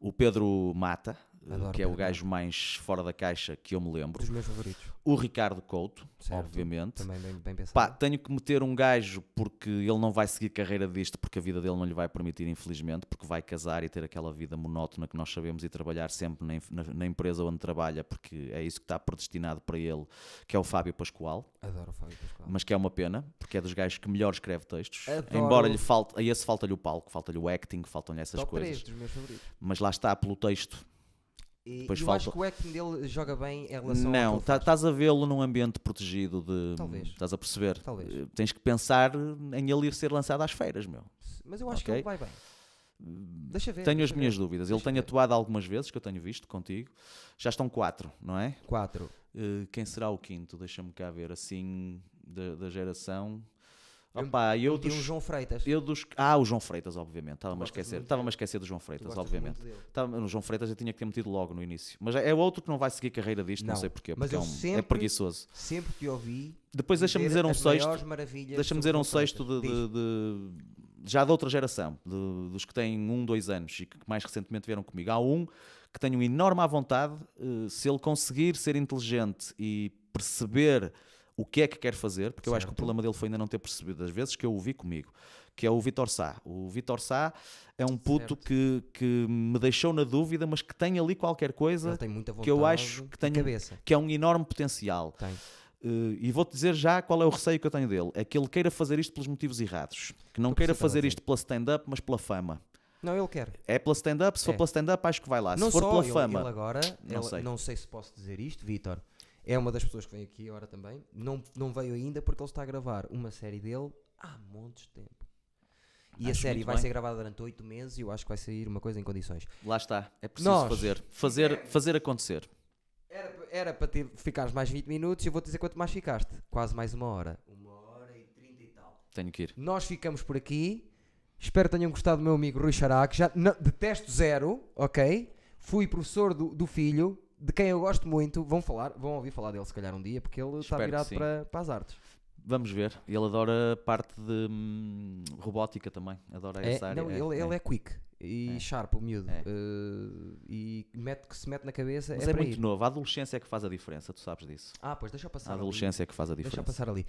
Speaker 1: o Pedro Mata,
Speaker 2: Adoro
Speaker 1: que é o
Speaker 2: Pedro
Speaker 1: gajo mais fora da caixa que eu me lembro.
Speaker 2: Dos meus favoritos.
Speaker 1: O Ricardo Couto,
Speaker 2: Certo.
Speaker 1: obviamente.
Speaker 2: Também bem pensado.
Speaker 1: Pá, tenho que meter um gajo porque ele não vai seguir carreira disto, porque a vida dele não lhe vai permitir, infelizmente, porque vai casar e ter aquela vida monótona que nós sabemos e trabalhar sempre na empresa onde trabalha, porque é isso que está predestinado para ele, que é o Fábio Pascoal.
Speaker 2: Adoro o Fábio Pascoal.
Speaker 1: Mas que é uma pena, porque é dos gajos que melhor escreve textos.
Speaker 2: Adoro.
Speaker 1: Embora lhe falte, a esse falta-lhe o palco, falta-lhe o acting, faltam-lhe essas
Speaker 2: Top
Speaker 1: coisas.
Speaker 2: 3 dos meus favoritos.
Speaker 1: Mas lá está, pelo texto.
Speaker 2: E
Speaker 1: Depois
Speaker 2: eu
Speaker 1: falta-
Speaker 2: acho que o acting dele joga bem em relação
Speaker 1: Não,
Speaker 2: ao que ele faz.
Speaker 1: estás a vê-lo num ambiente protegido de.
Speaker 2: Talvez.
Speaker 1: Estás a perceber?
Speaker 2: Talvez.
Speaker 1: Tens que pensar em ele ir ser lançado às feiras, meu.
Speaker 2: Mas eu acho que
Speaker 1: Ok.
Speaker 2: ele vai bem. Deixa ver.
Speaker 1: Tenho as
Speaker 2: deixa
Speaker 1: minhas
Speaker 2: ver.
Speaker 1: dúvidas. Ele
Speaker 2: Deixa
Speaker 1: tem
Speaker 2: ver.
Speaker 1: atuado algumas vezes, que eu tenho visto contigo. Já estão 4, não é?
Speaker 2: 4.
Speaker 1: Quem será o quinto? Deixa-me cá ver, assim, da geração.
Speaker 2: Eu-
Speaker 1: Opa, eu
Speaker 2: Tinha
Speaker 1: dos.
Speaker 2: o João Freitas.
Speaker 1: O João Freitas, obviamente. Estava-me a
Speaker 2: gostas
Speaker 1: esquecer.
Speaker 2: muito
Speaker 1: Estava-me a
Speaker 2: dele?
Speaker 1: esquecer do João
Speaker 2: Tu
Speaker 1: Freitas,
Speaker 2: gostas
Speaker 1: obviamente.
Speaker 2: muito dele.
Speaker 1: No João Freitas eu tinha que ter metido logo no início. Mas é outro que não vai seguir carreira disto, não,
Speaker 2: Não,
Speaker 1: sei porquê.
Speaker 2: mas
Speaker 1: Porque
Speaker 2: eu
Speaker 1: é
Speaker 2: sempre-
Speaker 1: preguiçoso.
Speaker 2: Sempre que ouvi.
Speaker 1: Depois deixa-me dizer um
Speaker 2: as
Speaker 1: sexto.
Speaker 2: maiores maravilhas
Speaker 1: Deixa-me
Speaker 2: sobre
Speaker 1: dizer um
Speaker 2: o João
Speaker 1: sexto
Speaker 2: Freitas.
Speaker 1: já de outra geração, dos que têm 1, 2 anos e que mais recentemente vieram comigo. Há um que tenho enorme à vontade, se ele conseguir ser inteligente e perceber o que é que quer fazer, porque eu acho que o
Speaker 2: Certo.
Speaker 1: problema dele foi ainda não ter percebido das vezes que eu o vi comigo, que é o Vítor Sá. O Vítor Sá é um puto
Speaker 2: Certo.
Speaker 1: que me deixou na dúvida, mas que tem ali qualquer coisa
Speaker 2: Ele tem muita vontade
Speaker 1: que eu acho que
Speaker 2: e
Speaker 1: tem
Speaker 2: cabeça.
Speaker 1: que é um enorme potencial.
Speaker 2: Tem.
Speaker 1: E vou-te dizer já qual é o receio que eu tenho dele. É que ele queira fazer isto pelos motivos errados. Que não
Speaker 2: Estou a
Speaker 1: queira
Speaker 2: perceber o que
Speaker 1: fazer
Speaker 2: estás a
Speaker 1: isto pela stand-up, mas pela fama.
Speaker 2: Não, ele quer.
Speaker 1: É pela stand-up? Se for
Speaker 2: É.
Speaker 1: pela stand-up, acho que vai lá.
Speaker 2: Não
Speaker 1: Se for
Speaker 2: só,
Speaker 1: pela
Speaker 2: ele
Speaker 1: fama...
Speaker 2: agora,
Speaker 1: não
Speaker 2: sei.
Speaker 1: sei.
Speaker 2: Se posso dizer isto, Vítor, é uma das pessoas que vem aqui agora também. Não veio ainda porque ele está a gravar uma série dele há montes de tempo. E a
Speaker 1: Acho
Speaker 2: série
Speaker 1: muito
Speaker 2: vai
Speaker 1: bem.
Speaker 2: ser gravada durante 8 meses e eu acho que vai sair uma coisa em condições.
Speaker 1: Lá está. É preciso
Speaker 2: Nós
Speaker 1: fazer acontecer.
Speaker 2: Era para ficares mais 20 minutos e eu vou-te dizer quanto mais ficaste. Quase mais 1 hora. 1h30 e tal.
Speaker 1: Tenho que ir.
Speaker 2: Nós ficamos por aqui. Espero que tenham gostado do meu amigo Rui Xará, que já detesto zero, ok? fui professor do filho, de quem eu gosto muito. Vão ouvir falar dele se calhar um dia, porque ele está
Speaker 1: Espero que
Speaker 2: virado
Speaker 1: sim.
Speaker 2: para as artes.
Speaker 1: Vamos ver. Ele adora parte de robótica também. Adora essa área.
Speaker 2: Não, ele é quick e sharp, o miúdo.
Speaker 1: É.
Speaker 2: E que se mete na cabeça.
Speaker 1: Mas é muito novo. A adolescência é que faz a diferença, tu sabes disso.
Speaker 2: Pois deixa eu passar
Speaker 1: A adolescência é que faz a
Speaker 2: Deixa eu
Speaker 1: diferença.
Speaker 2: passar ali.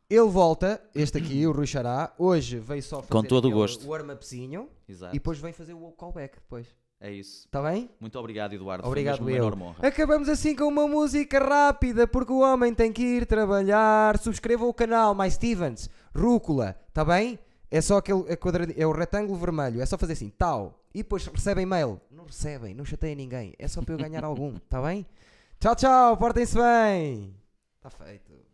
Speaker 2: Ele volta, este aqui, o Rui Xará. Hoje veio só fazer
Speaker 1: Com todo o
Speaker 2: aquele
Speaker 1: gosto.
Speaker 2: warm-upzinho
Speaker 1: Exato.
Speaker 2: e depois vem fazer o callback depois.
Speaker 1: É isso.
Speaker 2: Está bem?
Speaker 1: Muito obrigado, Eduardo.
Speaker 2: Obrigado,
Speaker 1: Foi mesmo uma enorme honra.
Speaker 2: Acabamos assim com uma música rápida, porque o homem tem que ir trabalhar. Subscrevam o canal, My Stevens, Rúcula, está bem? É só aquele é o retângulo vermelho, é só fazer assim, tal. E depois recebem e-mail. Não recebem, não chateiem ninguém. É só para eu ganhar algum, está bem? Tchau, tchau, portem-se bem. Está feito.